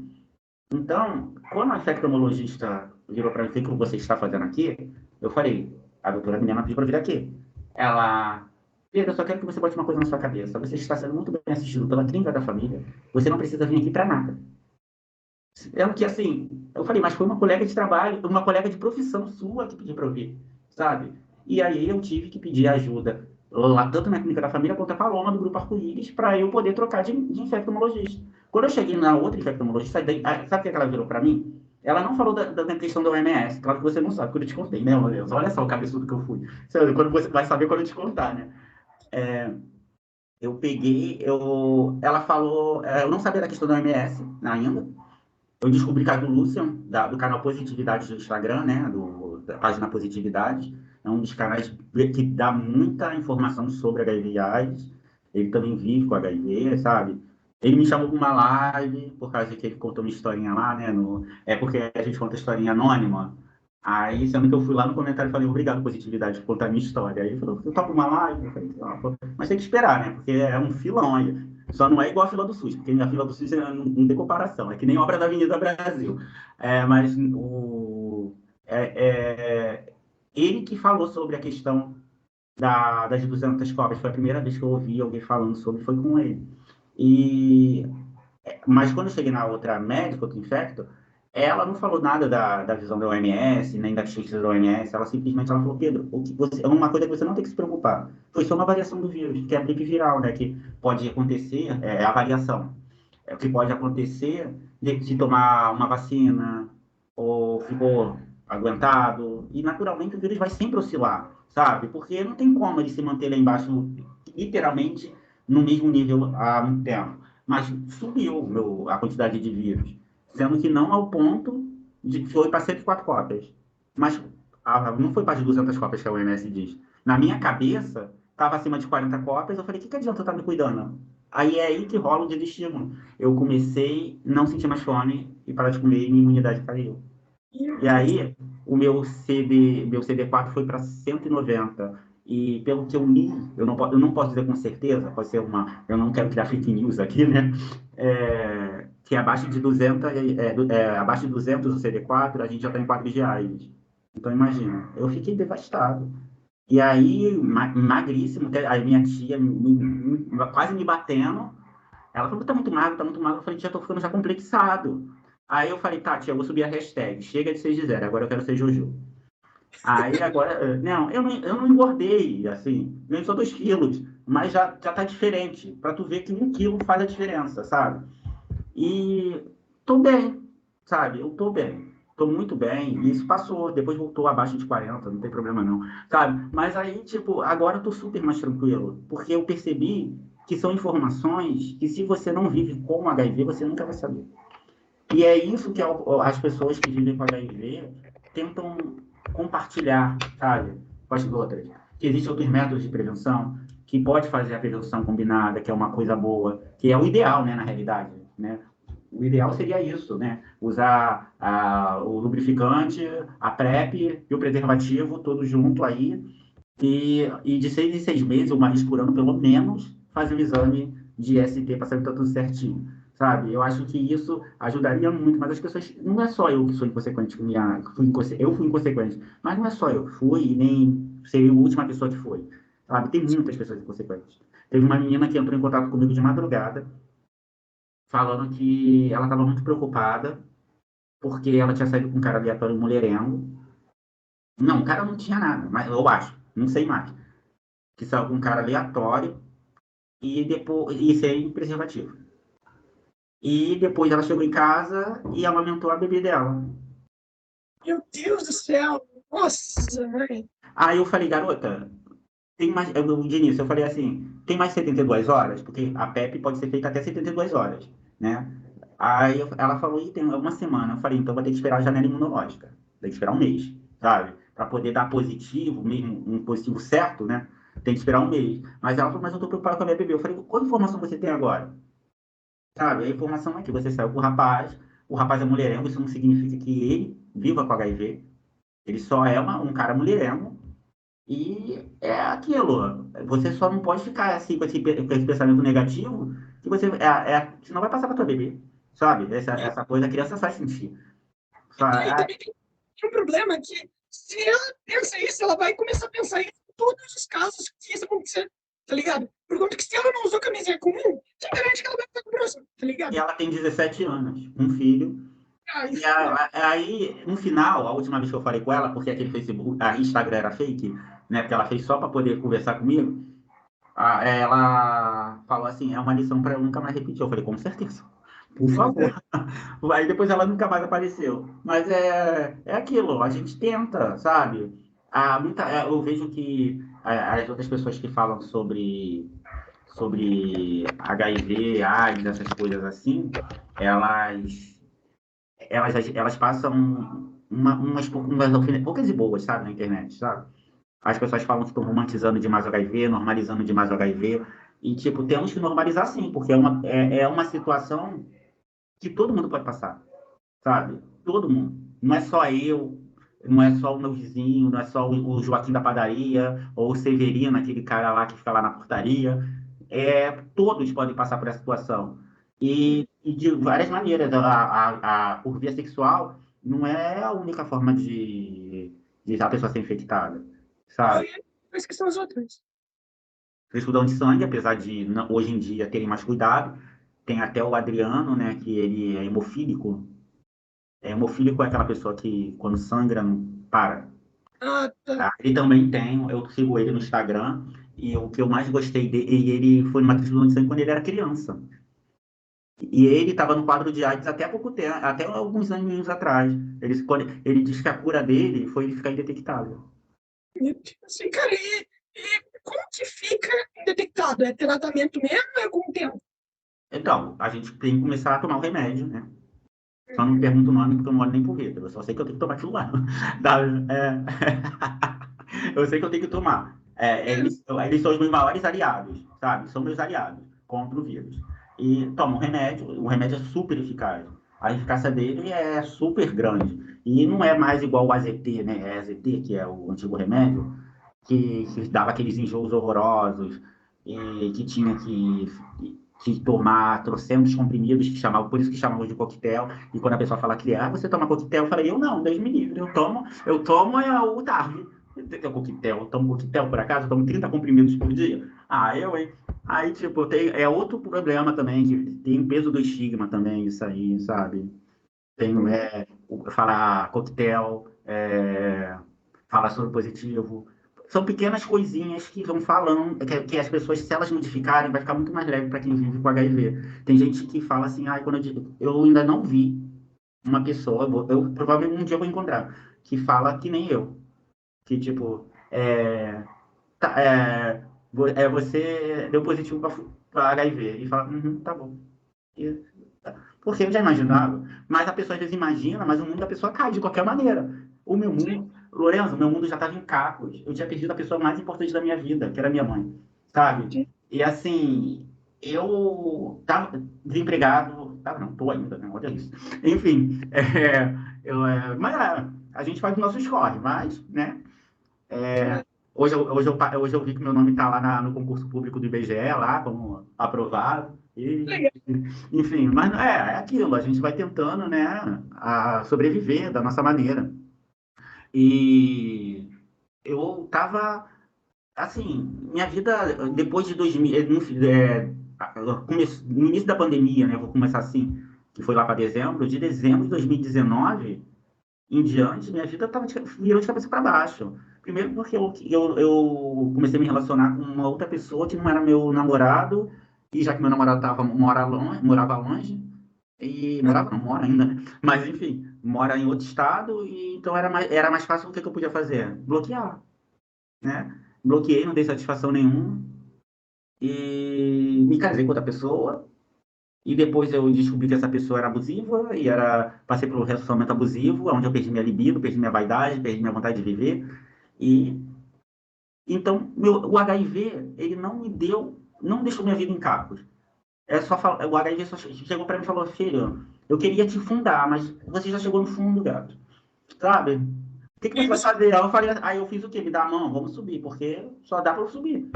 A: Então, quando a infectologista virou para mim, o que você está fazendo aqui? Eu falei, a doutora Milena pediu para vir aqui. Ela, Pedro, eu só quero que você bote uma coisa na sua cabeça. Você está sendo muito bem assistido pela clínica da família. Você não precisa vir aqui para nada. É o que, assim, eu falei, mas foi uma colega de trabalho, uma colega de profissão sua que pediu para eu vir, sabe? E aí eu tive que pedir ajuda, lá, tanto na clínica da família quanto a Paloma do Grupo Arco-Íris, para eu poder trocar de infectologista. Quando eu cheguei na outra infectologista, sabe o que ela virou para mim? Ela não falou da questão da OMS, claro que você não sabe, quando eu te contei, né, meu Deus? Olha só o cabeçudo que eu fui. Quando você vai saber quando eu te contar, né? Ela falou, eu não sabia da questão da OMS ainda, eu descobri que a do Lucian, do canal Positividade do Instagram, né, da página Positividade, é um dos canais que dá muita informação sobre HIV e AIDS. Ele também vive com HIV, sabe? Ele me chamou para uma live, por causa que ele contou uma historinha lá, né? É porque a gente conta historinha anônima. Aí, sendo que eu fui lá no comentário e falei, obrigado, Positividade, por contar a minha história. Aí ele falou, eu topo uma live? Eu falei, mas tem que esperar, né? Porque é um filão aí. Só não é igual a fila do SUS, porque a fila do SUS não tem comparação, é que nem obra da Avenida Brasil. Mas ele que falou sobre a questão das 200 cobras, foi a primeira vez que eu ouvi alguém falando sobre, foi com ele. E, mas quando eu cheguei na outra médica, outro infecto, ela não falou nada da visão da OMS, nem da ciência da OMS, ela simplesmente ela falou, Pedro, é uma coisa que você não tem que se preocupar. Foi só uma variação do vírus, que é a gripe viral, né, que pode acontecer, é a variação. É o que pode acontecer de tomar uma vacina, ou ficou aguentado, e naturalmente o vírus vai sempre oscilar, sabe? Porque não tem como ele se manter lá embaixo, literalmente, no mesmo nível há muito tempo. Mas subiu a quantidade de vírus, sendo que não ao ponto de que foi para 104 cópias. Mas não foi para as 200 cópias que a OMS diz. Na minha cabeça, estava acima de 40 cópias, eu falei, o que adianta eu estar me cuidando? Aí é aí que rola o desestímulo. Eu comecei a não sentir mais fome e parar de comer e minha imunidade caiu.
B: Meu
A: E
B: Deus.
A: aí, meu CD4 foi para 190. E pelo que eu li, eu não posso dizer com certeza, pode ser eu não quero criar fake news aqui, né? Que abaixo de 200, abaixo de 200 o CD4, a gente já está em quadros de AIDS. Então, imagina, eu fiquei devastado. E aí, magríssimo, aí minha tia quase me batendo. Ela falou, tá muito magro, tá muito magro. Eu falei, já tô ficando já complexado. Aí eu falei, Tati, eu vou subir a hashtag, chega de 6 de 0, agora eu quero ser Jojo. Aí agora, não, eu não engordei, assim, nem só 2 quilos, mas já tá diferente, para tu ver que 1 quilo faz a diferença, sabe? E tô bem, sabe? Eu tô bem, tô muito bem, e isso passou, depois voltou abaixo de 40, não tem problema não, sabe? Mas aí, tipo, agora eu tô super mais tranquilo, porque eu percebi que são informações que se você não vive com HIV, você nunca vai saber. E é isso que as pessoas que vivem com HIV tentam compartilhar, sabe, com as outras. Que existem outros métodos de prevenção, que pode fazer a prevenção combinada, que é uma coisa boa, que é o ideal, né, na realidade, né? O ideal seria isso, né? Usar o lubrificante, a PrEP e o preservativo, tudo junto aí, e de 6 em 6 meses, uma vez por ano, pelo menos, fazer o exame de ST para saber que está tudo certinho, sabe? Eu acho que isso ajudaria muito, mas as pessoas, não é só eu que sou inconsequente com eu fui inconsequente, mas não é só eu que fui e nem seria a última pessoa que foi, sabe? Tem muitas pessoas inconsequentes. Teve uma menina que entrou em contato comigo de madrugada, falando que ela estava muito preocupada porque ela tinha saído com um cara aleatório mulherengo. Não, o cara não tinha nada, mas eu acho, não sei mais. Que saiu com um cara aleatório e depois e sem preservativo. E depois ela chegou em casa e amamentou a bebê dela.
B: Meu Deus do céu! Nossa, velho!
A: Aí eu falei, garota, tem mais. De início, eu falei assim, tem mais 72 horas? Porque a PEP pode ser feita até 72 horas, né? Aí ela falou, tem uma semana. Eu falei, então vai ter que esperar a janela imunológica. Tem que esperar um mês, sabe? Para poder dar positivo, mesmo um positivo certo, né? Tem que esperar um mês. Mas ela falou, mas eu tô preocupada com a minha bebê. Eu falei, qual informação você tem agora? Sabe? A informação é que você saiu com o rapaz é mulherengo, isso não significa que ele viva com HIV. Ele só é um cara mulherengo e é aquilo. Você só não pode ficar assim com esse pensamento negativo que senão vai passar para tua bebê, sabe? Essa coisa a criança vai sentir.
B: E também tem um problema que, se ela pensa isso, ela vai começar a pensar isso em todos os casos que isso acontecer, tá ligado? Por conta que se ela não usou camisinha comum, tem garante que ela vai ficar com o próximo, tá
A: E
B: ligado?
A: ela tem 17 anos, um filho. E
B: Isso é.
A: aí, no final, a última vez que eu falei com ela, porque aquele Facebook, a Instagram era fake, né? Porque ela fez só para poder conversar comigo. Ela falou assim, é uma lição para eu nunca mais repetir. Eu falei, com certeza, por favor. Aí depois ela nunca mais apareceu. Mas é aquilo, a gente tenta, sabe? Eu vejo que as outras pessoas que falam sobre HIV, AIDS, essas coisas assim, elas, elas passam poucas e boas, sabe, na internet, sabe? As pessoas falam que estão romantizando demais o HIV, normalizando demais o HIV. E, tipo, temos que normalizar sim, porque é uma situação que todo mundo pode passar, sabe? Todo mundo. Não é só eu, não é só o meu vizinho, não é só o Joaquim da padaria, ou o Severino, aquele cara lá que fica lá na portaria. Todos podem passar por essa situação. E de várias maneiras. Por via sexual não é a única forma de a pessoa ser infectada, sabe?
B: Mas que são as outras?
A: Transfusão de sangue, apesar de hoje em dia terem mais cuidado. Tem até o Adriano, né, que ele é hemofílico. Hemofílico é aquela pessoa que, quando sangra, não para.
B: Ah, tá.
A: Ele também tem, eu sigo ele no Instagram, e o que eu mais gostei dele, e ele foi numa transfusão de sangue quando ele era criança. E ele estava no quadro de AIDS até há pouco tempo, até alguns anos atrás. Ele diz que a cura dele foi ele ficar indetectável.
B: Assim, cara, e como que fica indetectado? É tratamento mesmo ou é com o tempo?
A: Então, a gente tem que começar a tomar o remédio, né? Só não me pergunto o nome porque eu não olho nem por letra. Eu só sei que eu tenho que tomar aquilo lá. Tá? Eu sei que eu tenho que tomar. Eles são os meus maiores aliados, sabe? São meus aliados contra o vírus. E toma o remédio é super eficaz. A eficácia dele é super grande. E não é mais igual o AZT, né? É AZT, que é o antigo remédio, que dava aqueles enjoos horrorosos, e que tinha que tomar trocentos comprimidos, por isso que chamavam de coquetel. E quando a pessoa fala que você toma coquetel, eu falei, eu não, Deus me livre, eu tomo o tarde. Eu tomo coquetel por acaso, eu tomo 30 comprimidos por dia. Hein? Aí, tipo, é outro problema também, que tem peso do estigma também, isso aí, sabe? tenho falar coquetel, falar soro positivo. São pequenas coisinhas que vão falando, que as pessoas, se elas modificarem, vai ficar muito mais leve para quem vive com HIV. Tem gente que fala assim, quando eu ainda não vi uma pessoa, eu provavelmente um dia eu vou encontrar, que fala que nem eu. Que tipo, tá, você deu positivo para HIV. E fala, tá bom. E, porque eu já imaginava, mas a pessoa às vezes imagina, mas o mundo da pessoa cai de qualquer maneira. O meu mundo, Lorenzo, meu mundo já estava em cacos. Eu tinha perdido a pessoa mais importante da minha vida, que era minha mãe, sabe? E assim, eu estava desempregado, tava, não, tô ainda, né? Olha isso. Enfim, mas a gente faz o nosso escorre, mas, né? Hoje eu vi que meu nome está lá no concurso público do IBGE, lá, como aprovado.
B: Legal.
A: Enfim, mas é aquilo, a gente vai tentando, né, a sobreviver da nossa maneira. E eu tava, assim, minha vida, depois de 2000, no início da pandemia, né, vou começar assim, que foi lá para dezembro, de dezembro de 2019 em diante, minha vida tava virou de cabeça para baixo. Primeiro porque eu comecei a me relacionar com uma outra pessoa que não era meu namorado, e já que meu namorado morava longe, e morava, não mora ainda, né? Mas enfim, mora em outro estado, e então era mais fácil. O que eu podia fazer? Bloquear, né? Bloqueei, não dei satisfação nenhuma, e me casei com outra pessoa, e depois eu descobri que essa pessoa era abusiva, passei por um relacionamento abusivo, onde eu perdi minha libido, perdi minha vaidade, perdi minha vontade de viver. E então o HIV, ele não deixou minha vida em cacos. O HIV só chegou para mim e falou: filho, eu queria te fundar, mas você já chegou no fundo, gato. Sabe? O que você vai fazer? Aí eu fiz o quê? Me dá a mão, vamos subir, porque só dá para eu subir.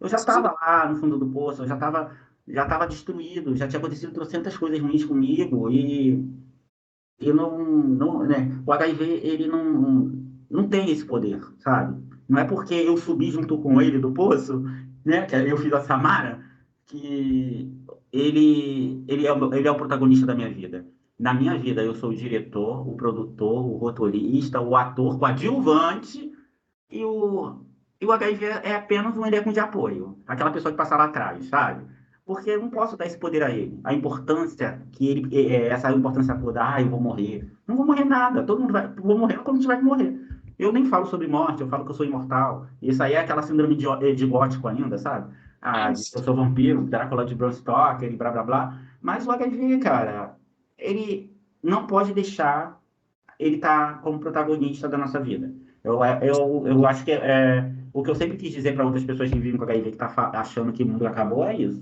A: Eu já estava lá no fundo do poço, eu já estava destruído, já tinha acontecido trocentas coisas ruins comigo, e eu né? O HIV, ele não tem esse poder, sabe? Não é porque eu subi junto com ele do poço, né? Que eu fiz a Samara, que ele é o protagonista da minha vida. Na minha vida, eu sou o diretor, o produtor, o roteirista, o ator coadjuvante, e o HIV é apenas um elenco de apoio, aquela pessoa que passa lá atrás, sabe? Porque eu não posso dar esse poder a ele. A importância que essa importância toda, eu vou morrer. Não vou morrer nada, todo mundo vou morrer quando tiver que morrer. Eu nem falo sobre morte, eu falo que eu sou imortal. Isso aí é aquela síndrome de gótico ainda, sabe? Eu sou vampiro, Drácula de Bram Stoker e blá blá blá. Mas o HIV, cara, ele não pode deixar ele tá como protagonista da nossa vida. Eu acho que o que eu sempre quis dizer para outras pessoas que vivem com HIV, que tá achando que o mundo acabou, é isso.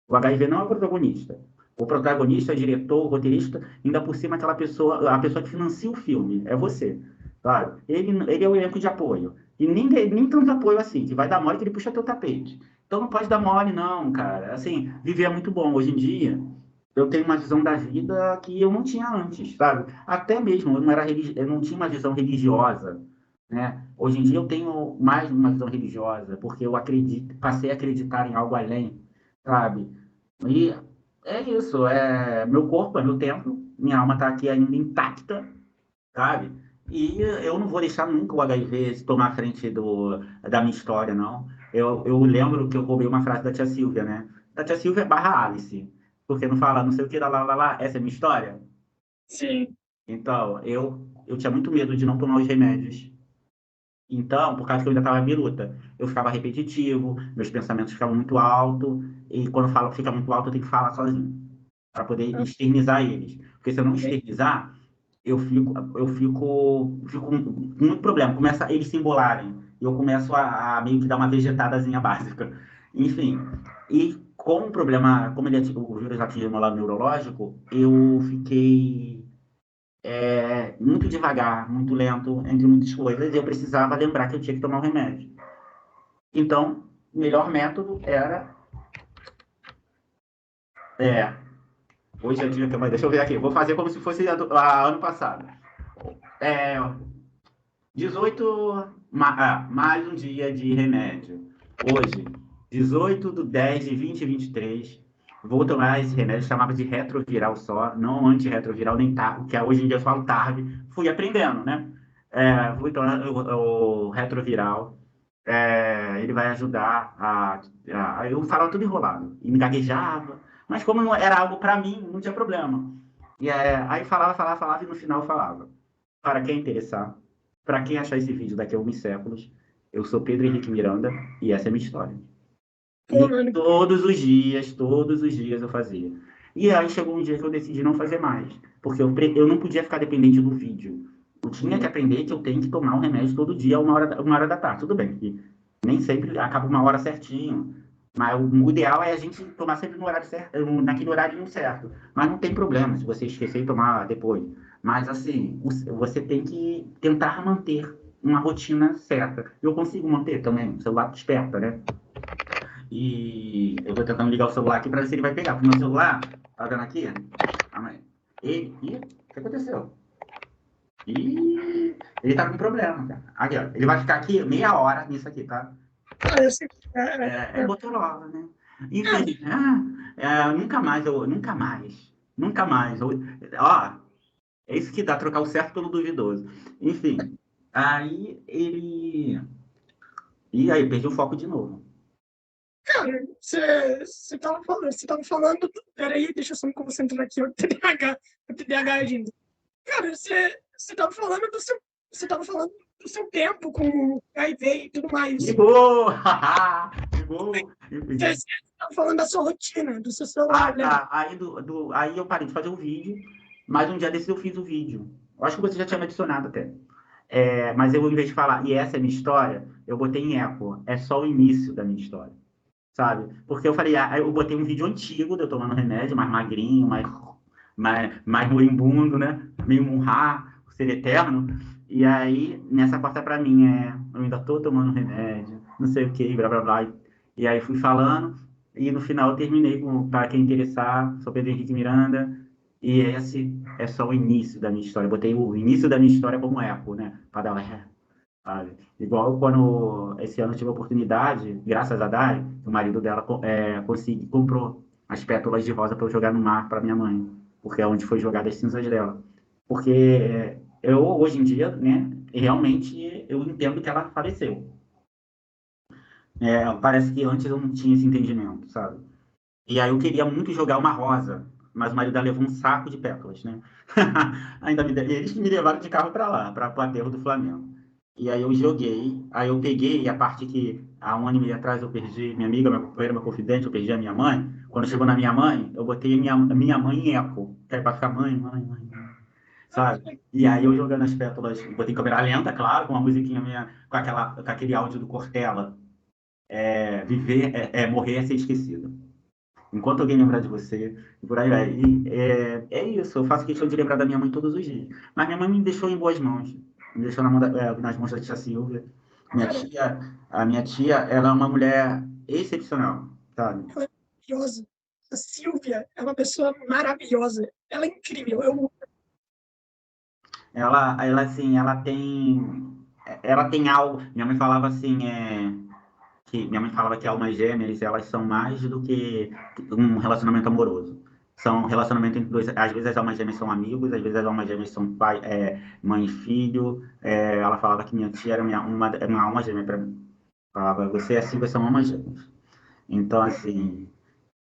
A: O HIV não é o protagonista. O protagonista, o diretor, o roteirista, ainda por cima aquela pessoa, a pessoa que financia o filme, é você. Claro. Ele é o elenco de apoio. E nem tanto apoio assim, que vai dar mole que ele puxa teu tapete. Então não pode dar mole, não, cara. Assim, viver é muito bom. Hoje em dia, eu tenho uma visão da vida que eu não tinha antes, sabe? Até mesmo eu não tinha uma visão religiosa, né? Hoje em dia eu tenho mais uma visão religiosa, porque eu passei a acreditar em algo além, sabe? E é isso, meu corpo é meu templo, minha alma está aqui ainda intacta, sabe? E eu não vou deixar nunca o HIV se tomar a frente da minha história, não. Eu lembro que eu roubei uma frase da tia Silvia, né? Da tia Silvia barra Alice, porque não fala não sei o que, lá, essa é a minha história.
B: Sim.
A: Então, eu tinha muito medo de não tomar os remédios. Então, por causa que eu ainda estava biruta, eu ficava repetitivo, meus pensamentos ficavam muito alto, e quando eu falo que fica muito alto, eu tenho que falar sozinho, para poder externizar eles. Porque se eu não externizar, eu fico com muito problema. Começa eles se embolarem. E eu começo a meio que dar uma vegetadazinha básica. Enfim, e com o problema, como o vírus atingiu meu lado neurológico, eu fiquei muito devagar, muito lento, entre muitas coisas, e eu precisava lembrar que eu tinha que tomar o remédio. Então, o melhor método era. É, hoje é dia que deixa eu ver aqui, vou fazer como se fosse ano passado. É, 18, mais um dia de remédio. Hoje, 18/10/2023, vou tomar esse remédio, chamava de retroviral só, não antirretroviral, nem TARV, que hoje em dia eu falo TARV, fui aprendendo, né? Fui tomar o retroviral, ele vai ajudar eu falava tudo enrolado, e me gaguejava, mas como não era algo para mim, não tinha problema. Aí falava, e no final falava. Para quem interessar, para quem achar esse vídeo daqui a alguns séculos, eu sou Pedro Henrique Miranda, e essa é a minha história.
B: Pô,
A: E
B: mano,
A: todos os dias eu fazia. E aí chegou um dia que eu decidi não fazer mais, porque eu não podia ficar dependente do vídeo. Eu tinha que aprender que eu tenho que tomar um remédio todo dia, uma hora da tarde. Tudo bem, que nem sempre acaba uma hora certinho, mas o ideal é a gente tomar sempre no horário certo, naquele horário certo. Mas não tem problema se você esquecer e tomar depois. Mas assim, você tem que tentar manter uma rotina certa. Eu consigo manter também, o celular desperta, né? E eu tô tentando ligar o celular aqui para ver se ele vai pegar. Porque meu celular, tá vendo aqui? O que aconteceu? Ih, ele tá com problema, cara. Aqui, ó. Ele vai ficar aqui meia hora nisso aqui, tá?
B: parece.
A: É Motorola, né?
B: É,
A: Enfim, nunca mais. Ó, é isso que dá, trocar o certo pelo duvidoso. Enfim, aí ele. E aí, perdi o foco de novo.
B: cara, você tava falando. Peraí, deixa eu só me concentrar aqui, o TDAH agindo. Cara, você tava falando do seu. Você tava falando do seu tempo com o HIV e tudo mais.
A: Ligou! Ligou! Enfim.
B: Você tava falando da sua rotina, do seu celular, lembra?
A: Tá. Aí eu parei de fazer o vídeo, mas um dia desses eu fiz o vídeo. Eu acho que você já tinha me adicionado até. Mas eu, em vez de falar, e essa é a minha história, eu botei em eco. É só o início da minha história, sabe? Porque eu falei, eu botei um vídeo antigo de eu tomando remédio, mais magrinho, mais moribundo, né? Meio murrar, ser eterno. E aí, nessa quarta pra mim, eu ainda tô tomando remédio, não sei o que, blá blá blá. E aí fui falando, e no final eu terminei com, para quem interessar, sou Pedro Henrique Miranda, e esse é só o início da minha história. Eu botei o início da minha história como eco, né? Para dar sabe? Igual quando esse ano eu tive a oportunidade, graças a Dai, o marido dela comprou as pétalas de rosa para eu jogar no mar para minha mãe, porque é onde foi jogada as cinzas dela. Porque eu, hoje em dia, né, realmente eu entendo que ela faleceu. Parece que antes eu não tinha esse entendimento, sabe? E aí eu queria muito jogar uma rosa, mas o marido dela levou um saco de pétalas, né? Eles que me levaram de carro para lá, para o aterro do Flamengo. E aí eu joguei, aí eu peguei a parte que há um ano e meio atrás eu perdi minha amiga, minha companheira, meu confidente, eu perdi a minha mãe. Quando chegou na minha mãe, eu botei a minha mãe em eco, que é para ficar mãe, sabe? E aí eu jogando as pétalas, botei em câmera lenta, claro, com uma musiquinha minha, com aquele áudio do Cortella, morrer é ser esquecido. Enquanto alguém lembrar de você, e por aí vai. E é isso, eu faço questão de lembrar da minha mãe todos os dias. Mas minha mãe me deixou em boas mãos. Me deixou nas mãos da tia Silvia. Minha
B: Cara,
A: tia, a minha tia, ela é uma mulher excepcional, sabe?
B: ela é maravilhosa. A Silvia é uma pessoa maravilhosa. Ela é incrível.
A: Assim, ela tem algo. Minha mãe falava que almas gêmeas, elas são mais do que um relacionamento amoroso. São relacionamento entre dois. Às vezes as almas gêmeas são amigos, às vezes as almas gêmeas são pai, mãe e filho. Ela falava que minha tia era uma alma gêmea para mim. Falava, você e a Silvia são almas gêmeas. Então, assim,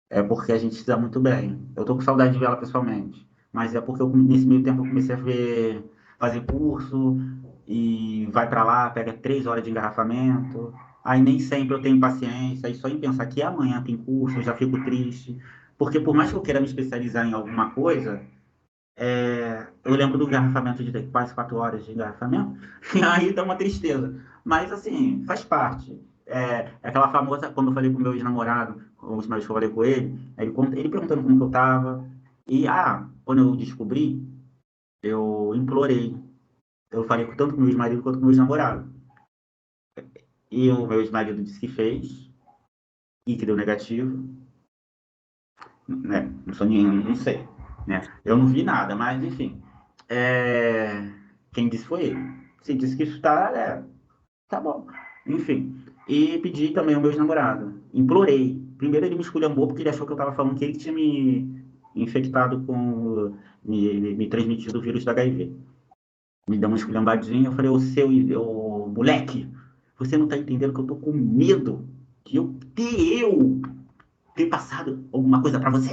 A: é porque a gente se dá muito bem. Eu tô com saudade de vê-la pessoalmente. Mas é porque nesse meio tempo eu comecei a fazer curso e vai para lá, pega 3 horas de engarrafamento. Aí nem sempre eu tenho paciência. E só em pensar que amanhã tem curso, eu já fico triste. Porque por mais que eu queira me especializar em alguma coisa, eu lembro do engarrafamento de ter quase 4 horas de engarrafamento. E aí dá uma tristeza. Mas assim, faz parte. Aquela famosa, quando eu falei com o meu ex-namorado, a última vez que eu falei com ele, ele perguntando como que eu tava. E, quando eu descobri, eu implorei. Eu falei tanto com o meu ex-marido quanto com o meu ex-namorado. E o meu ex-marido disse que fez, e que deu negativo, né? Não sou nenhum, não sei, né? Eu não vi nada, mas enfim. É, Quem disse foi ele. Se disse que isso tá bom. Enfim. E pedi também ao meu ex-namorado. Implorei. Primeiro ele me esculhambou porque ele achou que eu tava falando que ele tinha me infectado com... Me transmitido o vírus da HIV. Me deu uma esculhambadinha, eu falei, moleque, você não tá entendendo que eu tô com medo de eu ter passado alguma coisa pra você.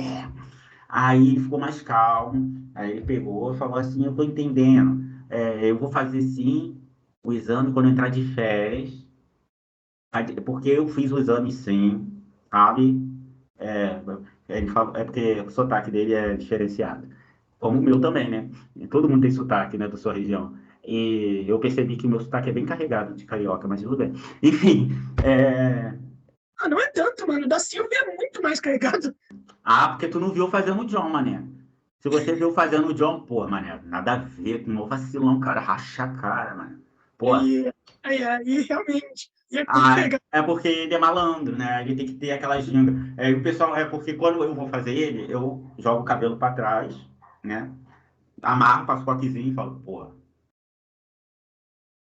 A: Aí ele ficou mais calmo, aí ele pegou e falou assim, eu tô entendendo, eu vou fazer sim o exame quando eu entrar de férias, porque eu fiz o exame sim, sabe? É, ele falou, é porque o sotaque dele é diferenciado. Como o meu também, né? E todo mundo tem sotaque, né, da sua região. E eu percebi que o meu sotaque é bem carregado de carioca, mas tudo bem. Enfim,
B: Ah, não é tanto, mano. Da Silvia é muito mais carregado.
A: porque tu não viu fazendo o John, mané. Se você viu fazendo o John, pô, mané, nada a ver, com o vacilão, cara, racha a cara, mano. Pô,
B: Aí realmente. E é muito carregado.
A: é porque ele é malandro, né? Ele tem que ter aquela ginga. O pessoal, é porque quando eu vou fazer ele, eu jogo o cabelo pra trás, né? Amarro, passo o coquezinho e falo, pô,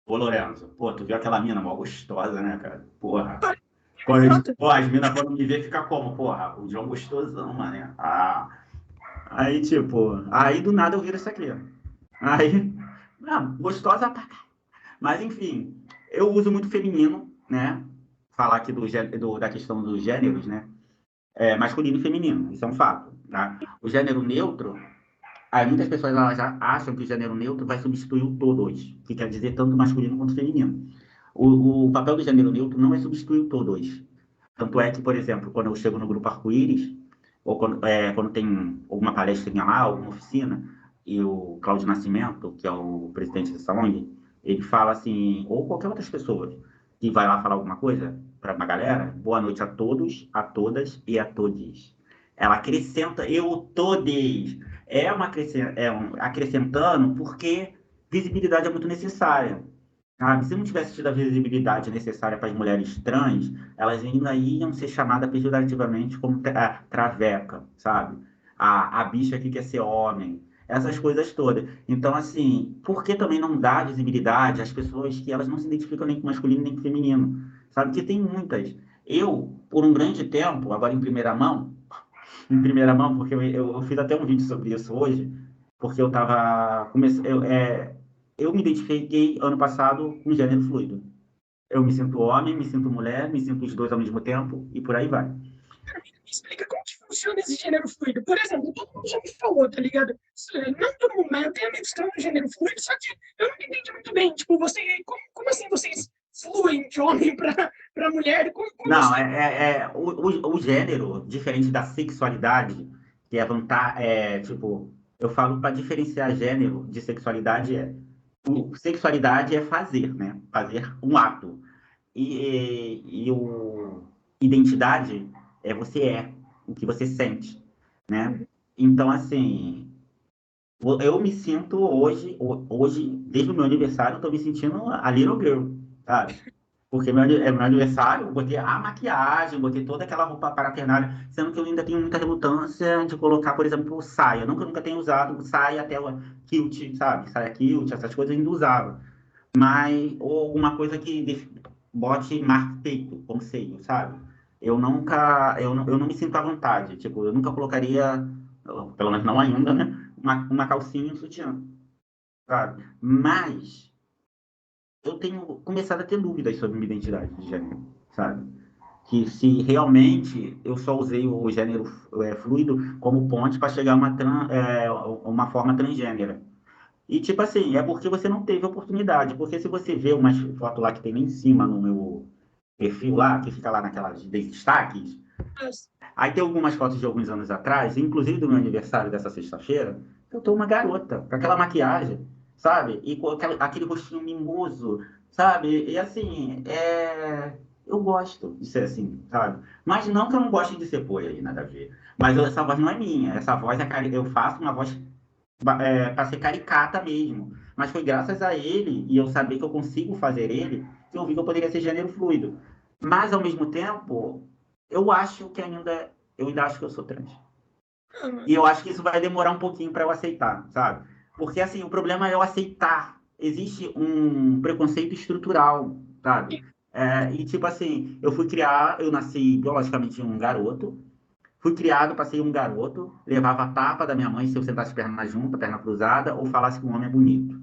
A: ô Lorenzo, pô, tu viu aquela mina mó gostosa, né, cara? Porra. Pô, as minas quando me vê fica como? Porra, o João gostosão, mano. Aí, tipo, aí do nada eu viro isso aqui. Aí, gostosa pra cá. Mas, enfim, eu uso muito feminino, né? Falar aqui da questão dos gêneros, né? Masculino e feminino, isso é um fato, tá? O gênero neutro, aí muitas pessoas elas já acham que o gênero neutro vai substituir o todos, que quer dizer tanto masculino quanto feminino. O papel do gênero neutro não é substituir o todos. Tanto é que, por exemplo, quando eu chego no grupo Arco-Íris, ou quando tem alguma palestrinha lá, alguma oficina, e o Cláudio Nascimento, que é o presidente dessa ONG, ele fala assim, ou qualquer outras pessoas, que vai lá falar alguma coisa para uma galera, boa noite a todos, a todas e a todes. Ela acrescenta, eu todes. Acrescentando porque visibilidade é muito necessária. Sabe? Se não tivesse tido a visibilidade necessária para as mulheres trans, elas ainda iam ser chamadas pejorativamente como traveca, sabe? A bicha que quer ser homem, essas coisas todas. Então, assim, por que também não dar visibilidade às pessoas que elas não se identificam nem com masculino nem com feminino? Sabe? Que tem muitas. Eu, por um grande tempo, agora em primeira mão, porque eu fiz até um vídeo sobre isso hoje, porque eu estava eu me identifiquei ano passado com gênero fluido. Eu me sinto homem, me sinto mulher, me sinto os dois ao mesmo tempo e por aí vai.
B: Me explica como que funciona esse gênero fluido. Por exemplo, todo mundo já me falou, tá ligado? Não todo mundo, mas eu tenho amigos que estão no gênero fluido, só que eu não entendi muito bem. Tipo, como assim vocês fluem de homem pra mulher? Como
A: Não,
B: assim?
A: o gênero, diferente da sexualidade, que é tipo, eu falo para diferenciar gênero de sexualidade sexualidade é fazer, né? Fazer um ato. E o identidade você o que você sente, né? Então, assim, eu me sinto hoje, desde o meu aniversário, eu tô me sentindo a little girl, sabe? Porque é meu aniversário, eu botei a maquiagem, botei toda aquela roupa parafernália, sendo que eu ainda tenho muita relutância de colocar, por exemplo, saia. Nunca tenho usado saia até o kilt, sabe? Saia kilt, essas coisas eu ainda usava. Mas, ou alguma coisa que bote marca peito, como seio, sabe? Eu não me sinto à vontade. Tipo, eu nunca colocaria, pelo menos não ainda, né? Uma calcinha e um sutiã, sabe? Mas eu tenho começado a ter dúvidas sobre minha identidade de gênero, sabe? Que se realmente eu só usei o gênero fluido como ponte para chegar a uma forma transgênera. E, tipo assim, é porque você não teve oportunidade. Porque se você vê umas fotos lá que tem lá em cima no meu perfil lá, que fica lá naquelas destaques, aí tem algumas fotos de alguns anos atrás, inclusive do meu aniversário dessa sexta-feira, eu tô uma garota, com aquela maquiagem, sabe? E com aquele rostinho mimoso, sabe? E assim, eu gosto de ser assim, sabe? Mas não que eu não goste de ser aí, nada a ver. Mas essa voz não é minha, essa voz eu faço uma voz para ser caricata mesmo. Mas foi graças a ele, e eu saber que eu consigo fazer ele, que eu vi que eu poderia ser gênero fluido. Mas, ao mesmo tempo, eu ainda acho que eu sou trans. E eu acho que isso vai demorar um pouquinho para eu aceitar, sabe? Porque, assim, o problema é eu aceitar. Existe um preconceito estrutural, sabe? E, tipo assim, eu nasci biologicamente um garoto, fui criado para ser um garoto, levava a tapa da minha mãe se eu sentasse perna junta, perna cruzada, ou falasse que um homem é bonito,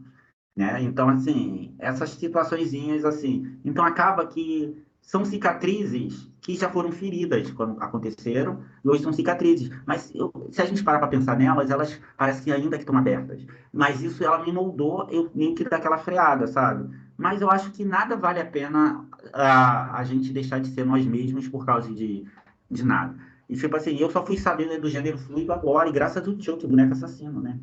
A: né? Então, assim, essas situaçõezinhas, assim, então acaba que são cicatrizes que já foram feridas quando aconteceram, e hoje são cicatrizes. Mas se a gente parar para pensar nelas, elas parecem que ainda que estão abertas. Mas isso, ela me moldou, eu meio que daquela freada, sabe? Mas eu acho que nada vale a pena a gente deixar de ser nós mesmos por causa de nada. E, tipo assim, eu só fui saber, né, do gênero fluido agora, e graças ao Chuck, o boneco assassino, né?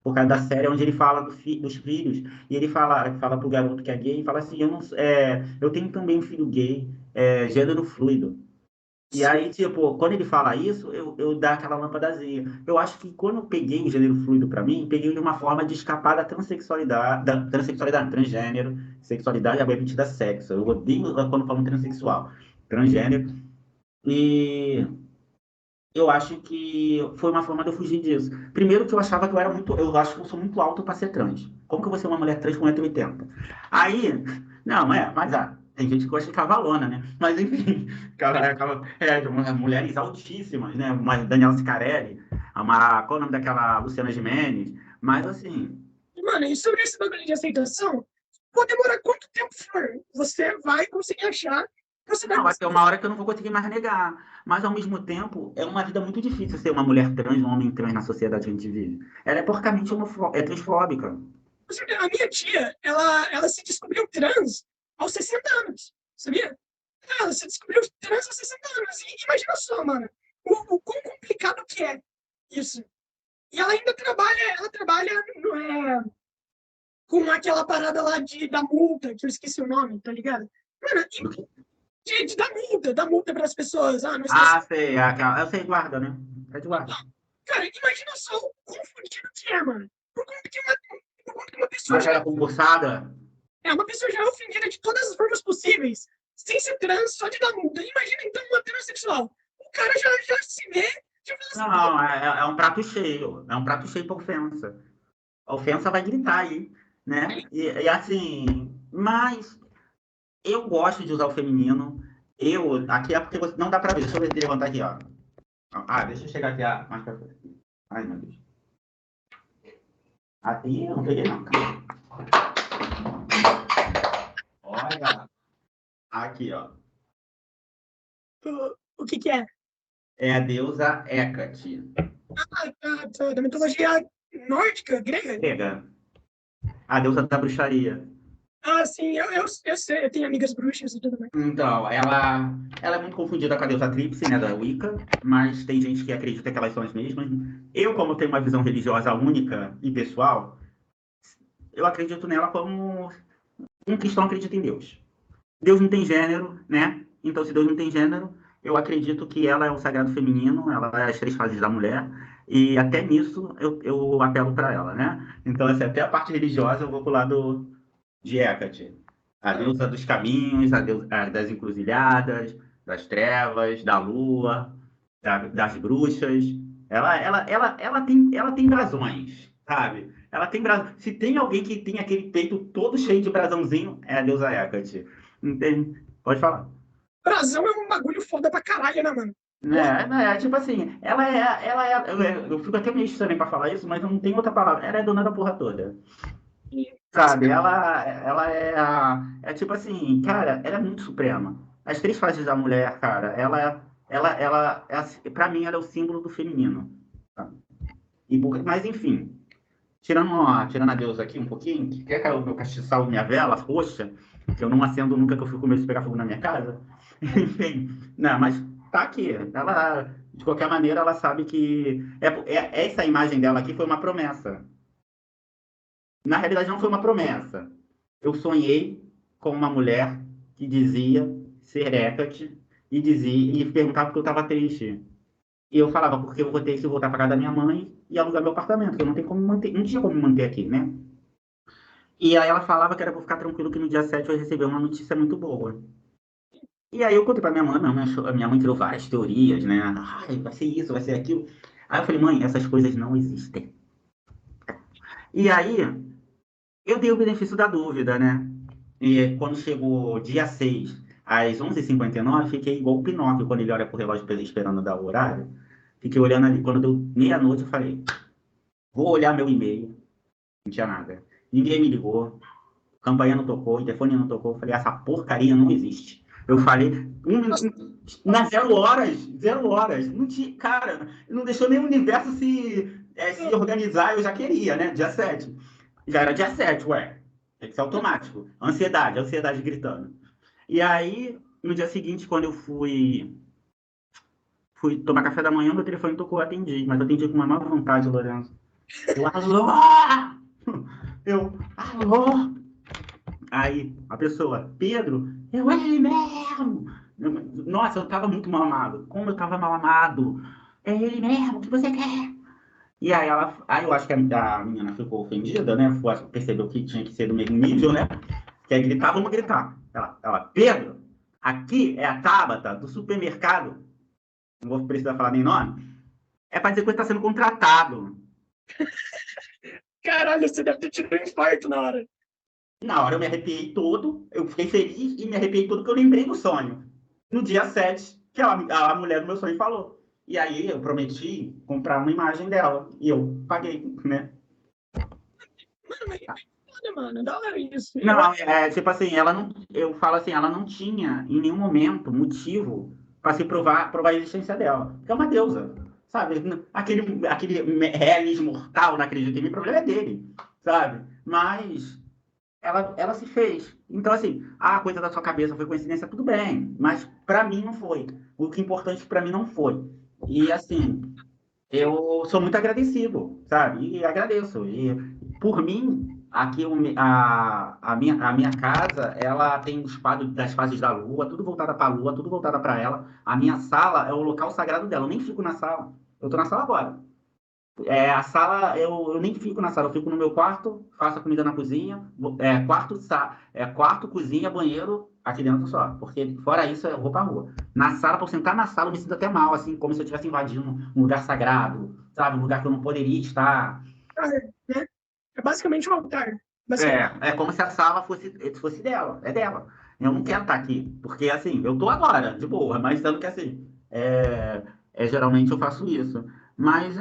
A: Por causa da série onde ele fala dos filhos, e ele fala pro garoto que é gay, e fala assim, eu tenho também um filho gay, gênero fluido. E aí, tipo, quando ele fala isso, eu dá aquela lâmpadazinha. Eu acho que quando eu peguei o gênero fluido para mim, peguei de uma forma de escapar da transexualidade, transgênero, sexualidade é permitida sexo. Eu odeio quando falam transexual, transgênero. E eu acho que foi uma forma de eu fugir disso. Primeiro que eu achava que eu acho que eu sou muito alto para ser trans. Como que eu vou ser uma mulher trans com 1,80 m? Aí, não, mas tem gente que gosta de cavalona, né? Mas enfim, mulheres altíssimas, né? Uma Daniela Sicarelli, qual é o nome daquela Luciana Gimenez? Mas assim,
B: Mano, e sobre esse bagulho de aceitação, pode demorar quanto tempo for, você vai conseguir achar, você vai
A: não, vai ter
B: conseguir.
A: uma hora que eu não vou conseguir mais negar. Mas, ao mesmo tempo, é uma vida muito difícil ser uma mulher trans, um homem trans na sociedade que a gente vive. Ela é porcamente transfóbica.
B: A minha tia, ela se descobriu trans aos 60 anos, sabia? Ela se descobriu trans aos 60 anos. E imagina só, mano, o quão complicado que é isso. E ela ainda ela trabalha com aquela parada lá da multa, que eu esqueci o nome, tá ligado? Mano, da multa para as pessoas. Ah, não esqueci.
A: Sei, eu sei, guarda, né? É de guarda.
B: Cara, imagina só o quão fodido que é, mano. Por conta que uma pessoa
A: Mas
B: já
A: era concursada?
B: uma pessoa já é ofendida de todas as formas possíveis, sem ser trans, só de dar multa. Imagina então uma transexual. O cara já se vê, já fala assim, pô,
A: Não, é um prato cheio. É um prato cheio para ofensa. A ofensa vai gritar aí, né? E assim, mas eu gosto de usar o feminino. Aqui é porque não dá para ver. Deixa eu levantar aqui, ó. Deixa eu chegar aqui mais pra frente. Ai, meu Deus. Aqui eu não peguei, não, cara. Olha, aqui, ó.
B: o que que é?
A: É a deusa Hécate.
B: Da mitologia nórdica, grega?
A: Grega. A deusa da bruxaria.
B: Ah, sim, eu sei, eu tenho amigas bruxas e tudo mais.
A: Então, ela é muito confundida com a deusa Tríplice, né, da Wicca, mas tem gente que acredita que elas são as mesmas. Eu, como tenho uma visão religiosa única e pessoal, eu acredito nela como um cristão acredita em Deus. Deus não tem gênero, né? Então, se Deus não tem gênero, eu acredito que ela é o sagrado feminino, ela é as três fases da mulher, e até nisso eu apelo para ela, né? Então, assim, até a parte religiosa eu vou para o lado de Hecate, a deusa dos caminhos, a das encruzilhadas, das trevas, da lua, das bruxas. Ela tem brasões, sabe? Se tem alguém que tem aquele peito todo cheio de brasãozinho, é a deusa Hecate. Entende? Pode falar.
B: Brasão é um bagulho foda pra caralho, né, mano? Porra,
A: Tipo assim, eu fico até meio estranho pra falar isso, mas não tem outra palavra. Ela é dona da porra toda. Sabe, é tipo assim, cara, ela é muito suprema. As três faces da mulher, cara, pra mim, ela é o símbolo do feminino. Sabe? Mas, enfim, tirando a deusa aqui um pouquinho, que quer que o meu castiçal, minha vela roxa, que eu não acendo nunca que eu fico com medo de pegar fogo na minha casa. Enfim, não, mas tá aqui. Ela, de qualquer maneira, ela sabe que essa imagem dela aqui foi uma promessa. Na realidade, não foi uma promessa. Eu sonhei com uma mulher que dizia ser Hecate e perguntava porque eu estava triste. E eu falava, porque eu vou ter que voltar para casa da minha mãe e alugar meu apartamento, que eu não tenho como manter, não tinha como me manter aqui, né? E aí ela falava que era para ficar tranquilo que no dia 7 eu ia receber uma notícia muito boa. E aí eu contei para minha mãe, minha mãe tirou várias teorias, né? Ai, vai ser isso, vai ser aquilo. Aí eu falei, mãe, essas coisas não existem. E aí eu dei o benefício da dúvida, né? E quando chegou dia 6 às 11h59, fiquei igual o Pinóquio, quando ele olha pro relógio esperando dar o horário. Fiquei olhando ali. Quando deu meia-noite, eu falei, vou olhar meu e-mail. Não tinha nada. Ninguém me ligou. Campainha não tocou, o telefone não tocou. Eu falei, essa porcaria não existe. Eu falei, na 0 horas, 0 horas. Não tinha, cara, não deixou nem o universo se organizar, eu já queria, né? Dia 7. Já era dia 7, ué. Tem que ser automático. Ansiedade, ansiedade gritando. E aí, no dia seguinte, quando eu fui tomar café da manhã, meu telefone tocou, eu atendi. Mas eu atendi com uma má vontade, Lourenço. Eu, alô! Eu, alô! Aí, a pessoa, Pedro, é ele mesmo! Nossa, eu tava muito mal amado. Como eu tava mal amado? É ele mesmo, o que você quer? E aí eu acho que a menina ficou ofendida, né? Percebeu que tinha que ser do mesmo nível, né? Quer gritar, vamos gritar. Pedro, aqui é a Tabata do supermercado. Não vou precisar falar nem nome. É para dizer que você está sendo contratado.
B: Caralho, você deve ter tido um infarto na hora.
A: Na hora eu me arrepiei todo, eu fiquei feliz e me arrepiei todo porque eu lembrei do sonho. No dia 7, que a mulher do meu sonho falou. E aí eu prometi comprar uma imagem dela. E eu paguei, né?
B: Mano, mas foda, mano, da hora isso.
A: Não, tipo assim, ela não, eu falo assim, ela não tinha em nenhum momento motivo para se provar a existência dela. Porque é uma deusa, sabe? Aquele realismo mortal não acredita em mim, o problema é dele, sabe? Mas ela se fez. Então, assim, a coisa da sua cabeça foi coincidência, tudo bem, mas para mim não foi. O que é importante para mim não foi. E, assim, eu sou muito agradecido, sabe? E agradeço. E por mim, aqui a minha casa, ela tem os quadros das fases da lua, tudo voltada para a lua, tudo voltada para ela. A minha sala é o local sagrado dela. Eu nem fico na sala. Eu tô na sala agora. A sala, eu nem fico na sala, eu fico no meu quarto, faço a comida na cozinha, quarto, cozinha, banheiro, aqui dentro só. Porque fora isso, eu vou pra rua. Na sala, por sentar na sala, eu me sinto até mal, assim, como se eu estivesse invadindo um lugar sagrado, sabe? Um lugar que eu não poderia estar.
B: Né? É basicamente um altar. Basicamente.
A: É como se a sala fosse dela, é dela. Eu não quero estar aqui, porque assim, eu tô agora, de boa, mas tanto que assim, geralmente eu faço isso. Mas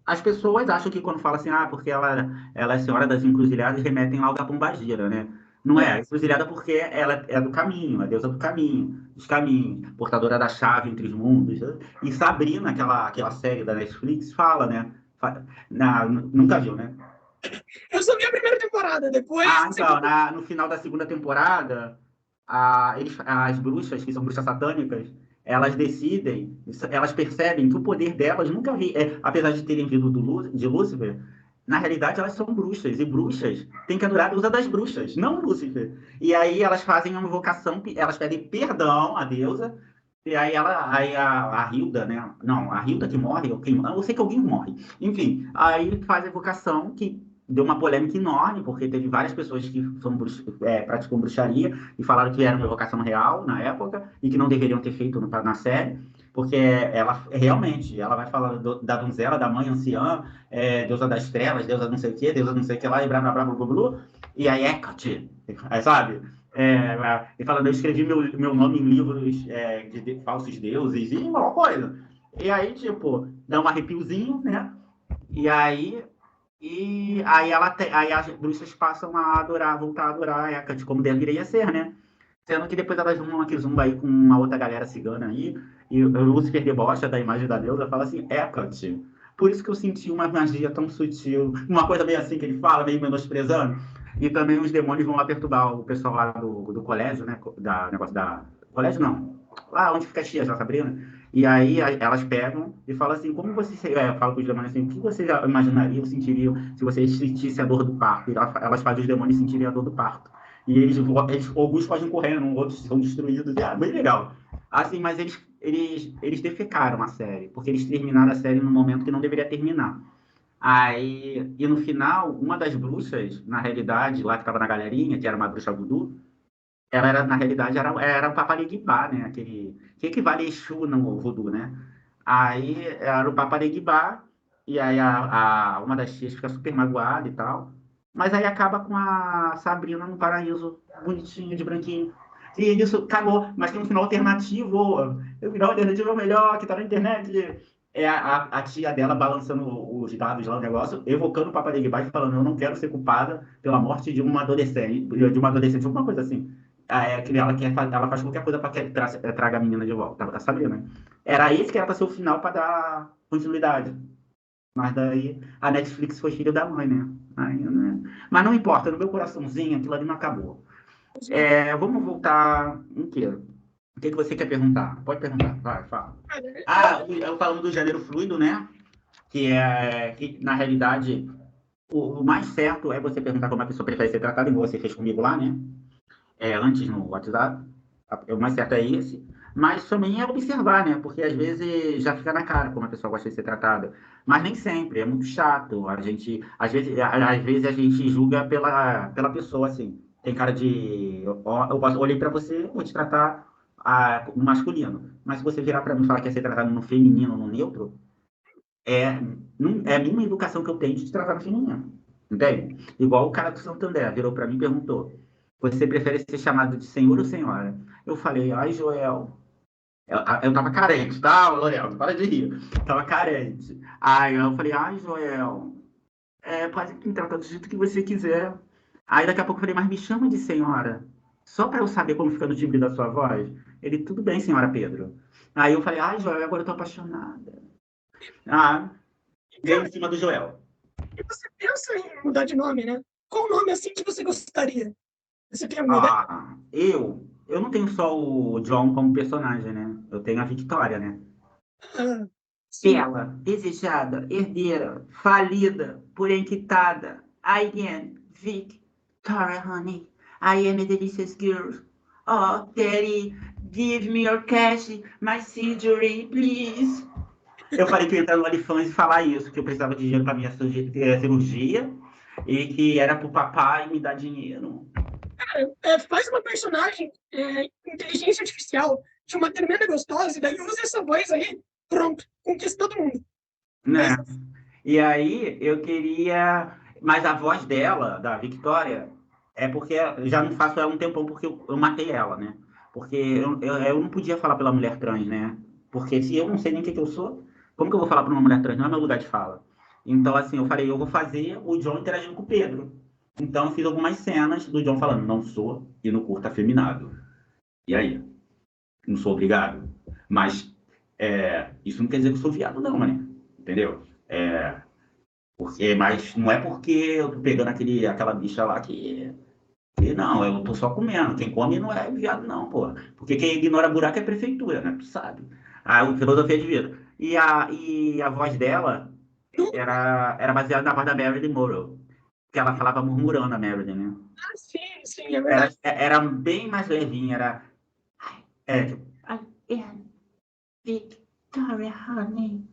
A: as pessoas acham que quando fala assim, porque ela é senhora das encruzilhadas, remetem logo à pombagira, né? Não é, a encruzilhada porque ela é do caminho, a deusa do caminho, dos caminhos, portadora da chave entre os mundos. Né? E Sabrina, aquela série da Netflix, fala, né? Nunca viu, né?
B: Eu só vi a primeira temporada, depois.
A: Então, no final da segunda temporada, as bruxas, que são bruxas satânicas, elas decidem, elas percebem que o poder delas nunca vi, apesar de terem vindo de Lúcifer, na realidade elas são bruxas, e bruxas têm que adorar a deusa das bruxas, não Lúcifer. E aí elas fazem uma invocação, elas pedem perdão à deusa, e aí a Hilda, né? Não, a Hilda que morre, eu sei que alguém morre. Enfim, aí faz a invocação que deu uma polêmica enorme, porque teve várias pessoas que praticam bruxaria e falaram que era uma evocação real na época e que não deveriam ter feito na série, porque ela realmente ela vai falar da donzela, da mãe anciã, deusa das trevas, deusa não sei o que, deusa não sei o que lá, e blá blá blá blá blá, blá e aí Hecate, sabe? E falando, eu escrevi meu nome em livros de falsos deuses e uma coisa. E aí, tipo, dá um arrepiozinho, né? E aí as bruxas passam a adorar, voltar a adorar a Hecate, como deveria ser, né? Sendo que depois elas vão aqui zumba aí com uma outra galera cigana aí, e o Lúcifer debocha da imagem da deusa, fala assim, Hecate. Por isso que eu senti uma magia tão sutil, uma coisa meio assim que ele fala, meio menosprezando. E também os demônios vão lá perturbar o pessoal lá do colégio, né? Negócio da. Colégio não. Lá onde fica a tia, já, Sabrina. E aí elas pegam e falam assim, como você. Fala com os demônios assim, o que você já imaginaria ou sentiria se você sentisse a dor do parto? E elas fazem os demônios sentirem a dor do parto. E alguns fogem correndo, outros são destruídos. Bem legal. Assim, mas eles defecaram a série, porque eles terminaram a série num momento que não deveria terminar. Aí, e no final, uma das bruxas, na realidade, lá que estava na galerinha, que era uma bruxa voodoo, ela era, na realidade, era o Papa Legba, né? Que equivale a Exu no voodoo, né? Aí era o Papa Legba, e aí uma das tias fica super magoada e tal. Mas aí acaba com a Sabrina no paraíso, bonitinha, de branquinho. E isso acabou, mas tem um final alternativo. O final alternativo é o melhor, que tá na internet. É a tia dela balançando os dados lá, o negócio, evocando o Papa Legba e falando: eu não quero ser culpada pela morte de uma adolescente, alguma coisa assim. Que ela faz qualquer coisa para que traga a menina de volta, tá sabendo, né? Era esse que era para ser o final para dar continuidade. Mas daí a Netflix foi filho da mãe, né? Aí, né? Mas não importa, no meu coraçãozinho aquilo ali não acabou. Vamos voltar em quê? O que você quer perguntar? Pode perguntar, vai, fala. Eu falando do gênero fluido, né? Que na realidade o mais certo é você perguntar como a pessoa prefere ser tratada, igual você fez comigo lá, né? Antes no WhatsApp. O mais certo é esse. Mas também é observar, né? Porque às vezes já fica na cara como a pessoa gosta de ser tratada. Mas nem sempre, é muito chato. Às vezes a gente julga pela pessoa, assim. Tem cara de. Olhei pra você, vou te tratar no masculino. Mas se você virar pra mim e falar que quer ser tratado no feminino, no neutro, é, é a mínima educação que eu tenho de te tratar no feminino. Entende? Igual o cara do Santander virou pra mim e perguntou: você prefere ser chamado de senhor ou senhora? Eu falei: ai, Joel. Eu tava carente, tá, L'Oréal? Para de rir. Tava carente. Aí eu falei: ai, Joel, pode me tratar do jeito que você quiser. Aí daqui a pouco eu falei: mas me chama de senhora. Só pra eu saber como fica no timbre da sua voz. Ele: tudo bem, senhora Pedro. Aí eu falei: ai, Joel, agora eu tô apaixonada. Ah, dei em
B: Cara,
A: cima do Joel.
B: e você pensa em mudar de nome, né? Qual nome assim que você gostaria? Você tem alguma ideia?
A: Eu não tenho só o John como personagem, né? Eu tenho a Victoria, né?
B: Ah, sim.
A: Bela, desejada, herdeira, falida, porém quitada. I am Victoria, honey. I am a delicious girl. Oh, daddy, give me your cash, my surgery, please. Eu falei que eu ia entrar no OnlyFans e falar isso, que eu precisava de dinheiro para minha cirurgia e que era pro papai me dar dinheiro.
B: Faz uma personagem inteligência artificial de uma tremenda gostosa e daí usa essa voz aí, pronto, conquista todo mundo.
A: Né?
B: Mas,
A: E aí eu queria. Mas a voz dela, da Victoria, é porque eu já não faço ela um tempão porque eu matei ela, né? Porque eu não podia falar pela mulher trans, né? Porque se eu não sei nem o que, que eu sou, como que eu vou falar para uma mulher trans? Não é meu lugar de fala. Então, assim, eu falei: eu vou fazer o John interagindo com o Pedro. Então, eu fiz algumas cenas do John falando: não sou e não curto afeminado. E aí? Não sou obrigado. Mas isso não quer dizer que eu sou viado, não, né? Entendeu? Mas não é porque eu tô pegando aquela bicha lá que não, eu tô só comendo. Quem come não é viado, não, pô. Porque quem ignora buraco é prefeitura, né? Tu sabe. A filosofia de vida. E a voz dela era baseada na voz da Marilyn Monroe. Que ela falava murmurando a Marilyn, né?
B: sim, sim, é
A: Era,
B: verdade.
A: era bem mais levinha, tipo, I am Victoria, honey.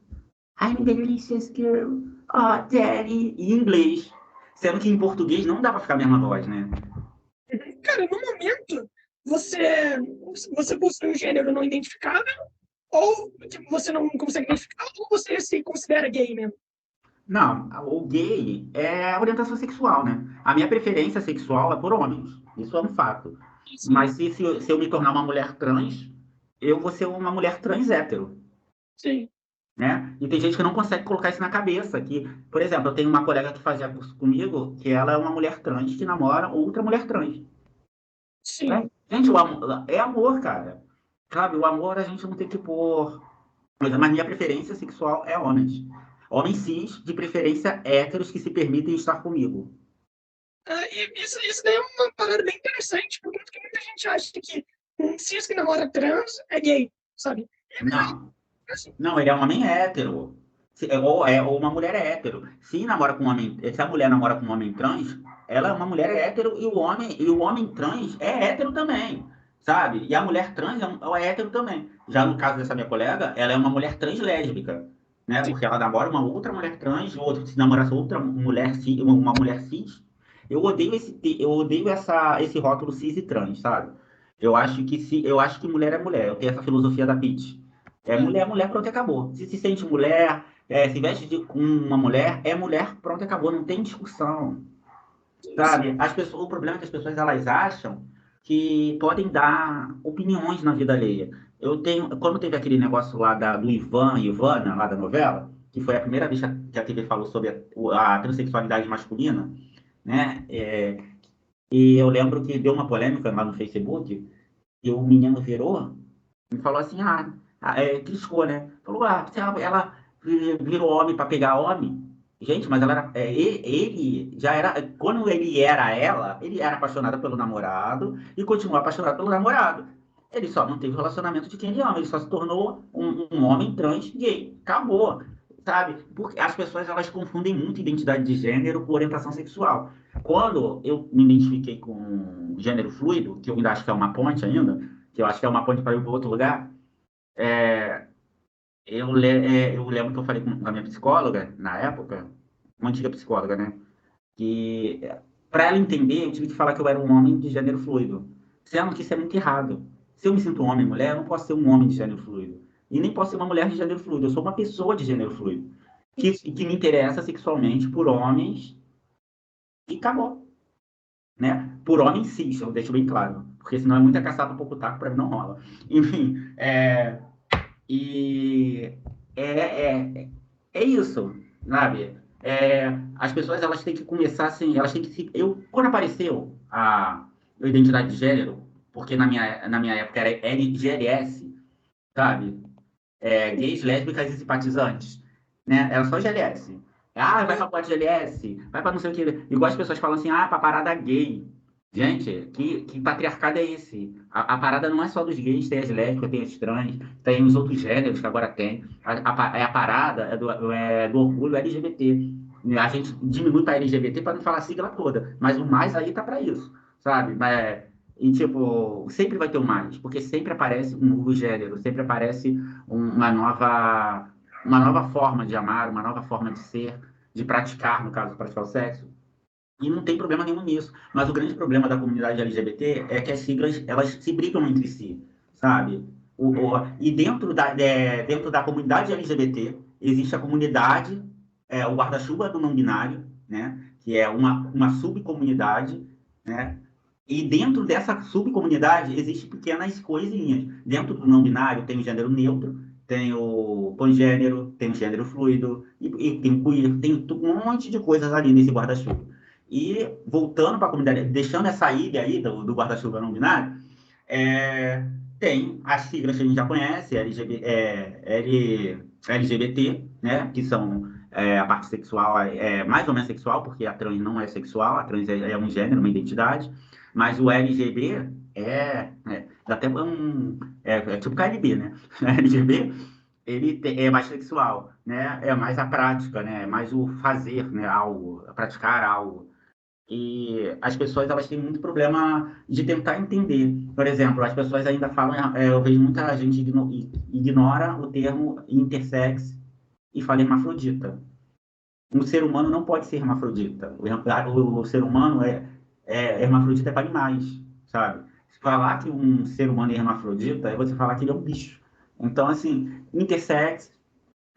A: I'm the delicious girl. Oh, daddy. Em inglês. Sendo que em português não dá pra ficar a mesma voz, né?
B: Cara, no momento, você, você possui um gênero não identificável, ou tipo, você não consegue identificar, ou você se considera gay mesmo.
A: Não, o gay é a orientação sexual, né? A minha preferência sexual é por homens. Isso é um fato.
B: Sim,
A: Mas se eu me tornar uma mulher trans, eu vou ser uma mulher trans hétero,
B: sim,
A: né? E tem gente que não consegue colocar isso na cabeça. Que, por exemplo, eu tenho uma colega que fazia curso comigo, que ela é uma mulher trans que namora outra mulher trans. Né?
B: sim.
A: Gente, o amor, é amor, cara. Sabe, o amor a gente não tem que pôr coisa, mas minha preferência sexual é homens. Homens cis, de preferência héteros que se permitem estar comigo.
B: Isso daí é uma parada bem interessante, porque muita gente acha que um cis que namora trans é gay, sabe?
A: Não,
B: Assim,
A: não, ele é um homem hétero. Ou uma mulher é hétero. Se a mulher namora com um homem trans, ela é uma mulher hétero e o homem trans é hétero também, sabe? E a mulher trans é hétero também. Já no caso dessa minha colega, ela é uma mulher trans lésbica, né?
B: sim,
A: Porque ela namora uma outra mulher trans, ou se namorasse outra mulher cis, uma mulher cis. Eu odeio esse rótulo cis e trans, sabe? Eu acho que mulher é mulher. Eu tenho essa filosofia da Pitty. Mulher, mulher, pronto, acabou. Se sente mulher, se veste com uma mulher, é mulher, pronto, acabou. Não tem discussão,
B: sim, sim.
A: sabe? O problema é que as pessoas elas acham
C: que podem dar opiniões na vida alheia. Quando teve aquele negócio lá do Ivan e Ivana, lá da novela, que foi a primeira vez que a TV falou sobre a transexualidade masculina, né? E eu lembro que deu uma polêmica lá no Facebook, e o menino virou e falou assim, criticou, né? Falou, ela virou homem para pegar homem. Gente, mas ela era, ele já era, quando ele era ela, ele era apaixonado pelo namorado e continua apaixonado pelo namorado. Ele só não teve relacionamento de quem ele ama, ele só se tornou um homem trans gay. Acabou, sabe? Porque as pessoas, elas confundem muito identidade de gênero com orientação sexual. Quando eu me identifiquei com gênero fluido, que eu ainda acho que é uma ponte ainda, que eu acho que é uma ponte para ir para outro lugar, eu lembro que eu falei com a minha psicóloga, na época, uma antiga psicóloga, né? Que para ela entender, eu tive que falar que eu era um homem de gênero fluido. Sendo que isso é muito errado. Se eu me sinto homem e mulher, eu não posso ser um homem de gênero fluido. E nem posso ser uma mulher de gênero fluido. Eu sou uma pessoa de gênero fluido. Que me interessa sexualmente por homens e acabou. Né? Por homem cis, eu deixo bem claro. Porque senão é muita caçada um pouco taco, para mim não rola. Enfim, e é isso, sabe? As pessoas, elas têm que começar assim, elas têm que se... quando apareceu a identidade de gênero, porque na minha época era LGLS, sabe? Gays, lésbicas e simpatizantes, né? Era só GLS. Vai pra boate GLS, vai pra não sei o que. Igual as pessoas falam assim, pra parada gay. Gente, que patriarcado é esse? A parada não é só dos gays, tem as lésbicas, tem as trans, tem os outros gêneros que agora tem. A parada é do orgulho LGBT. A gente diminui para LGBT para não falar a sigla toda, mas o mais aí tá para isso, sabe? E, tipo, sempre vai ter o mais, porque sempre aparece um novo gênero, sempre aparece uma nova forma de amar, uma nova forma de ser, de praticar, no caso, praticar o sexo. E não tem problema nenhum nisso. Mas o grande problema da comunidade LGBT é que as siglas, elas se brigam entre si, sabe? E dentro da comunidade LGBT, existe a comunidade, o guarda-chuva do não binário, né? Que é uma subcomunidade, né? E dentro dessa subcomunidade, existem pequenas coisinhas. Dentro do não binário tem o gênero neutro, tem o pangênero, tem o gênero fluido, e tem o queer, tem um monte de coisas ali nesse guarda-chuva. E voltando para a comunidade, deixando essa ilha aí do guarda-chuva não binário, tem as siglas que a gente já conhece, LGBT, né, que são a parte sexual, mais ou menos sexual, porque a trans não é sexual, a trans é um gênero, uma identidade, mas o LGB dá até tipo KLB, né? LGB, ele é mais sexual, né? É mais a prática, né? É mais o fazer, né? Algo, praticar algo. E as pessoas, elas têm muito problema de tentar entender. Por exemplo, as pessoas ainda falam, eu vejo muita gente ignora o termo intersex e fala hermafrodita. Um ser humano não pode ser hermafrodita. O ser humano hermafrodita é para animais, sabe? Se falar que um ser humano é hermafrodita, é você falar que ele é um bicho. Então, assim, intersex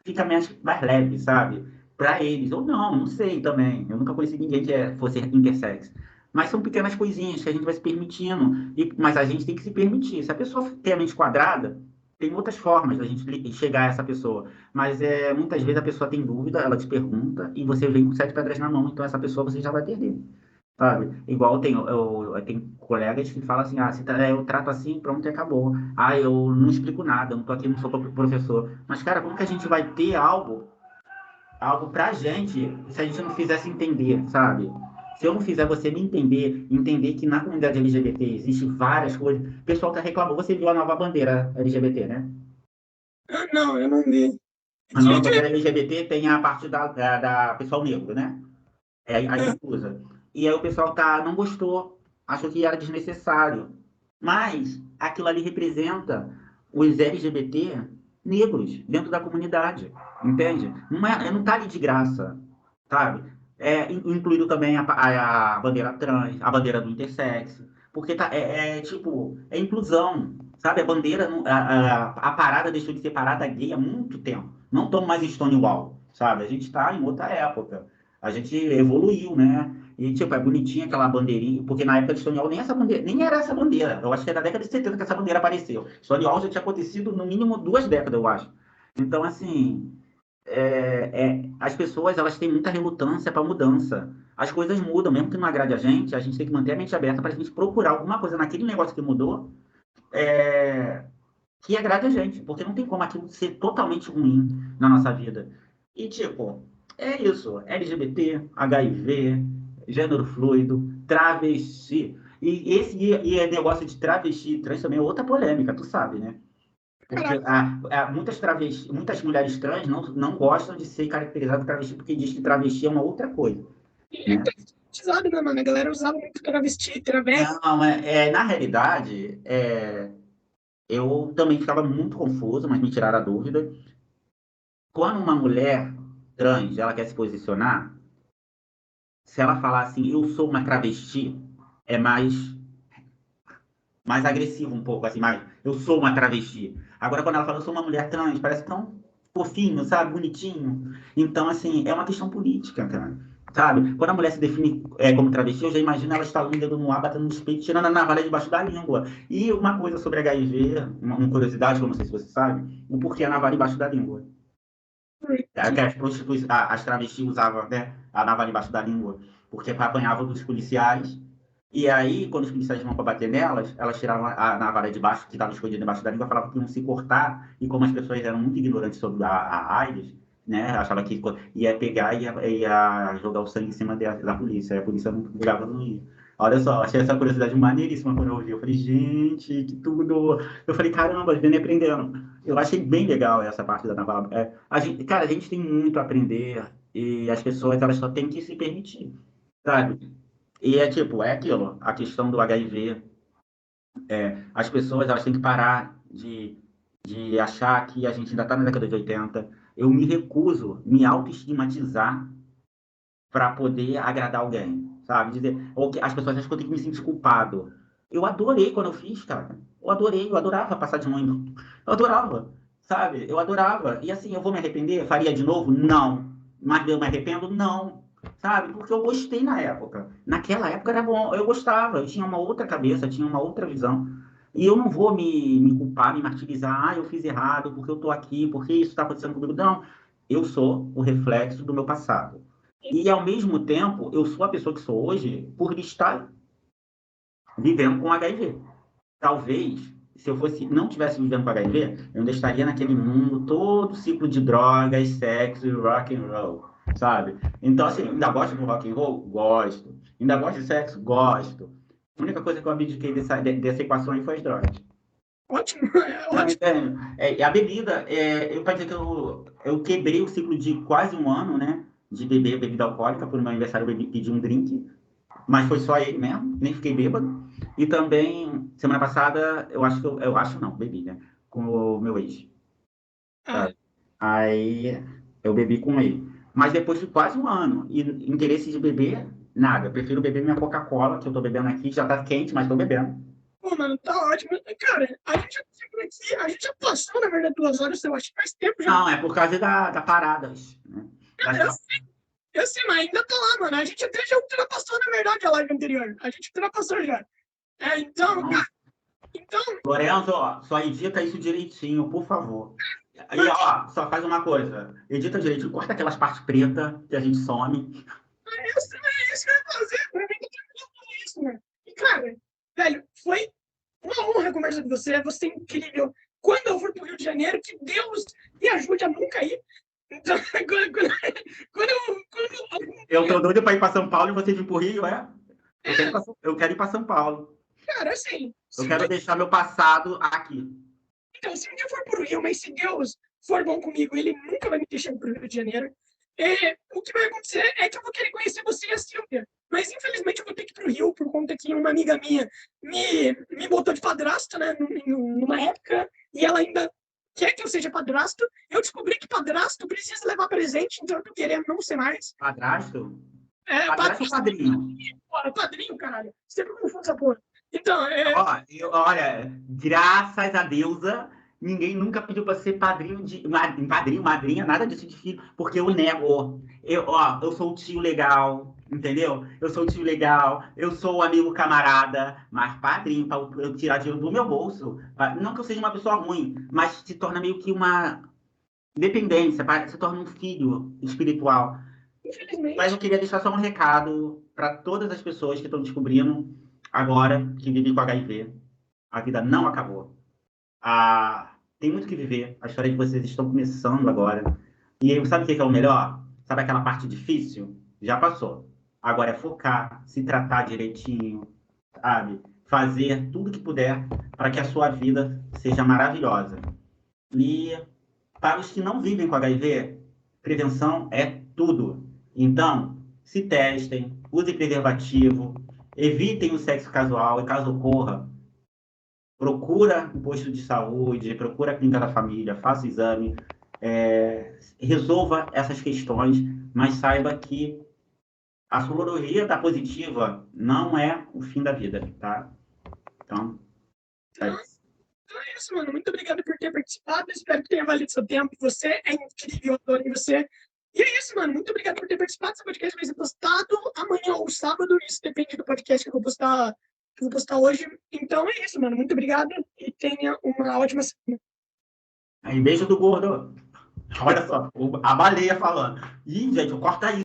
C: fica mais leve, sabe? Para eles. Ou não sei também. Eu nunca conheci ninguém que fosse intersex. Mas são pequenas coisinhas que a gente vai se permitindo. Mas a gente tem que se permitir. Se a pessoa tem a mente quadrada, tem outras formas da gente chegar a essa pessoa. Mas muitas vezes a pessoa tem dúvida, ela te pergunta, e você vem com 7 pedras na mão, então essa pessoa você já vai perder. Sabe? Igual tem colegas que falam assim, eu trato assim, pronto, e acabou. Eu não explico nada, eu não tô aqui, não sou professor. Mas, cara, como que a gente vai ter algo pra gente se a gente não fizesse entender, sabe? Se eu não fizer você me entender que na comunidade LGBT existe várias coisas. O pessoal tá reclamando, você viu a nova bandeira LGBT, né?
B: Não, eu não vi.
C: A nova bandeira LGBT tem a parte da pessoal negro, né? A gente usa. E aí o pessoal não gostou, achou que era desnecessário. Mas aquilo ali representa os LGBT negros dentro da comunidade, entende? Não tá ali de graça, sabe? Incluído também a bandeira trans, a bandeira do intersexo, porque tipo, é inclusão, sabe? A bandeira, a parada deixou de ser parada gay há muito tempo. Não estamos mais em Stonewall, sabe? A gente está em outra época. A gente evoluiu, né? E, tipo, é bonitinha aquela bandeirinha, porque na época de Stonewall nem essa bandeira, nem era essa bandeira. Eu acho que é da década de 70 que essa bandeira apareceu. Stonewall já tinha acontecido no mínimo 2 décadas, eu acho. Então, assim, as pessoas elas têm muita relutância para mudança. As coisas mudam, mesmo que não agrade a gente tem que manter a mente aberta para a gente procurar alguma coisa naquele negócio que mudou, que agrade a gente, porque não tem como aquilo ser totalmente ruim na nossa vida. E, tipo, é isso. LGBT, HIV, gênero fluido, travesti. E negócio de travesti e trans também é outra polêmica, tu sabe, né? Porque muitas mulheres trans não gostam de ser caracterizadas travesti porque diz que travesti é uma outra coisa,
B: É
C: né?
B: pesquisado, né, mano? A galera usava muito travesti, traveco.
C: Não, na realidade, eu também ficava muito confuso, mas me tiraram a dúvida. Quando uma mulher trans, ela quer se posicionar, se ela falar assim, eu sou uma travesti, é mais agressivo um pouco, assim, mais, eu sou uma travesti. Agora, quando ela fala, eu sou uma mulher trans, parece tão fofinho, sabe, bonitinho. Então, assim, é uma questão política, cara. Sabe? Quando a mulher se define como travesti, eu já imagino ela estalando o dedo no ar, batendo no peito, tirando a navalha debaixo da língua. E uma coisa sobre HIV, uma curiosidade, que eu não sei se você sabe, o porquê a navalha debaixo da língua. Que as travestis usavam, né, a navalha embaixo da língua, porque apanhavam dos policiais. E aí, quando os policiais vão para bater nelas, elas tiravam a navalha de baixo, que estava escondida debaixo da língua, falavam que iam se cortar. E como as pessoas eram muito ignorantes sobre a AIDS, né, achavam que ia pegar e ia jogar o sangue em cima da polícia. Aí a polícia não pegava, não ia. Olha só, achei essa curiosidade maneiríssima quando eu ouvi. Eu falei, gente, que tudo! Eu falei, caramba, vem aprendendo. Eu achei bem legal essa parte da naval. Cara, a gente tem muito a aprender e as pessoas elas só têm que se permitir, sabe? E tipo, é aquilo, a questão do HIV. As pessoas elas têm que parar de achar que a gente ainda está na década de 80. Eu me recuso me autoestigmatizar para poder agradar alguém, sabe? Dizer, ou que as pessoas acham que eu tenho que me sentir culpado. Eu adorei quando eu fiz, cara. Eu adorava passar de mão. Eu adorava, sabe? Eu adorava. E assim, eu vou me arrepender? Faria de novo? Não. Mas eu me arrependo? Não. Sabe? Porque eu gostei na época. Naquela época era bom, eu gostava. Eu tinha uma outra cabeça, tinha uma outra visão. E eu não vou me culpar, me martirizar. Ah, eu fiz errado, porque eu tô aqui, porque isso está acontecendo comigo. Não. Eu sou o reflexo do meu passado. E, ao mesmo tempo, eu sou a pessoa que sou hoje por estar vivendo com HIV. Talvez, se eu não tivesse vivendo com HIV, eu ainda estaria naquele mundo todo ciclo de drogas, sexo e rock and roll, sabe? Então, assim, ainda gosto do rock and roll? Gosto. Ainda gosto de sexo? Gosto. A única coisa que eu abdiquei dessa equação aí foi as drogas.
B: Ótimo, é
C: Não,
B: ótimo.
C: a bebida, eu para dizer que eu quebrei o ciclo de quase um ano, né? De beber bebida alcoólica. Por meu aniversário, eu pedi um drink, mas foi só ele mesmo, nem fiquei bêbado. E também, semana passada, eu acho não, bebi, né? Com o meu ex,
B: Ah,
C: sabe? Aí eu bebi com ele. Mas depois de quase um ano, e interesse de beber, nada. Eu prefiro beber minha Coca-Cola, que eu tô bebendo aqui, já tá quente, mas tô bebendo.
B: pô, mano, tá ótimo. Cara, a gente já chegou aqui, a gente já passou, na verdade, 2 horas, eu acho que faz tempo já.
C: Não, é por causa da paradas, né?
B: Cara, eu sei, mas ainda tô lá, mano. A gente até já ultrapassou, na verdade, a live anterior. A gente ultrapassou já. Então,
C: Então,
B: cara, então,
C: Lorenzo, ó, só edita isso direitinho, por favor. E,
B: mano,
C: ó, só faz uma coisa. Edita direitinho, corta aquelas partes pretas que a gente some.
B: é isso que eu ia fazer. Pra mim, tá tranquilo fazer isso, mano. E, cara, velho, foi uma honra conversar com você. Você é incrível. Quando eu for pro Rio de Janeiro, que Deus me ajude a nunca ir. Então,
C: Eu tô doido pra ir pra São Paulo e você vir pro Rio, é? Eu quero ir pra São Paulo.
B: cara, assim,
C: Eu quero deixar meu passado aqui.
B: então, se um dia eu for pro Rio, mas se Deus for bom comigo, ele nunca vai me deixar ir pro Rio de Janeiro. O que vai acontecer é que eu vou querer conhecer você e a Silvia. Mas, infelizmente, eu vou ter que ir pro Rio por conta que uma amiga minha me botou de padrasto, né, numa época, e ela ainda quer que eu seja padrasto. Eu descobri que padrasto precisa levar presente, então eu tô querendo não ser mais.
C: Padrasto? Padrasto ou
B: Padrasto,
C: padrinho?
B: porra, padrinho, caralho. Sempre confundo essa porra. Então,
C: Ó, olha, graças a deusa Ninguém nunca pediu para ser padrinho, madrinha, nada disso de filho, porque eu nego. Eu sou o tio legal, entendeu? Eu sou o tio legal, eu sou o amigo camarada, mas padrinho, para eu tirar dinheiro do meu bolso. Não que eu seja uma pessoa ruim, mas se torna meio que uma dependência, se torna um filho espiritual. Mas eu queria deixar só um recado para todas as pessoas que estão descobrindo agora que vivem com HIV. A vida não acabou. Tem muito que viver. A história de vocês estão começando agora. E aí, sabe o que é o melhor? Sabe aquela parte difícil? Já passou. Agora é focar, se tratar direitinho, sabe? Fazer tudo que puder para que a sua vida seja maravilhosa. E para os que não vivem com HIV, prevenção é tudo. Então, se testem, usem preservativo, evitem o sexo casual e caso ocorra, procura o posto de saúde, procura a clínica da família, faça o exame, resolva essas questões, mas saiba que a sorologia da positiva não é o fim da vida, tá? Então, é isso.
B: Então é isso, mano. Muito obrigado por ter participado. Espero que tenha valido seu tempo. Você é incrível, adoro você. E é isso, mano. Muito obrigado por ter participado. Esse podcast vai ser postado amanhã ou sábado. Isso depende do podcast que eu vou postar hoje. Então é isso, mano. Muito obrigado e tenha uma ótima semana.
C: Aí, beijo do gordo. Olha só, a baleia falando. Ih, gente, corta isso.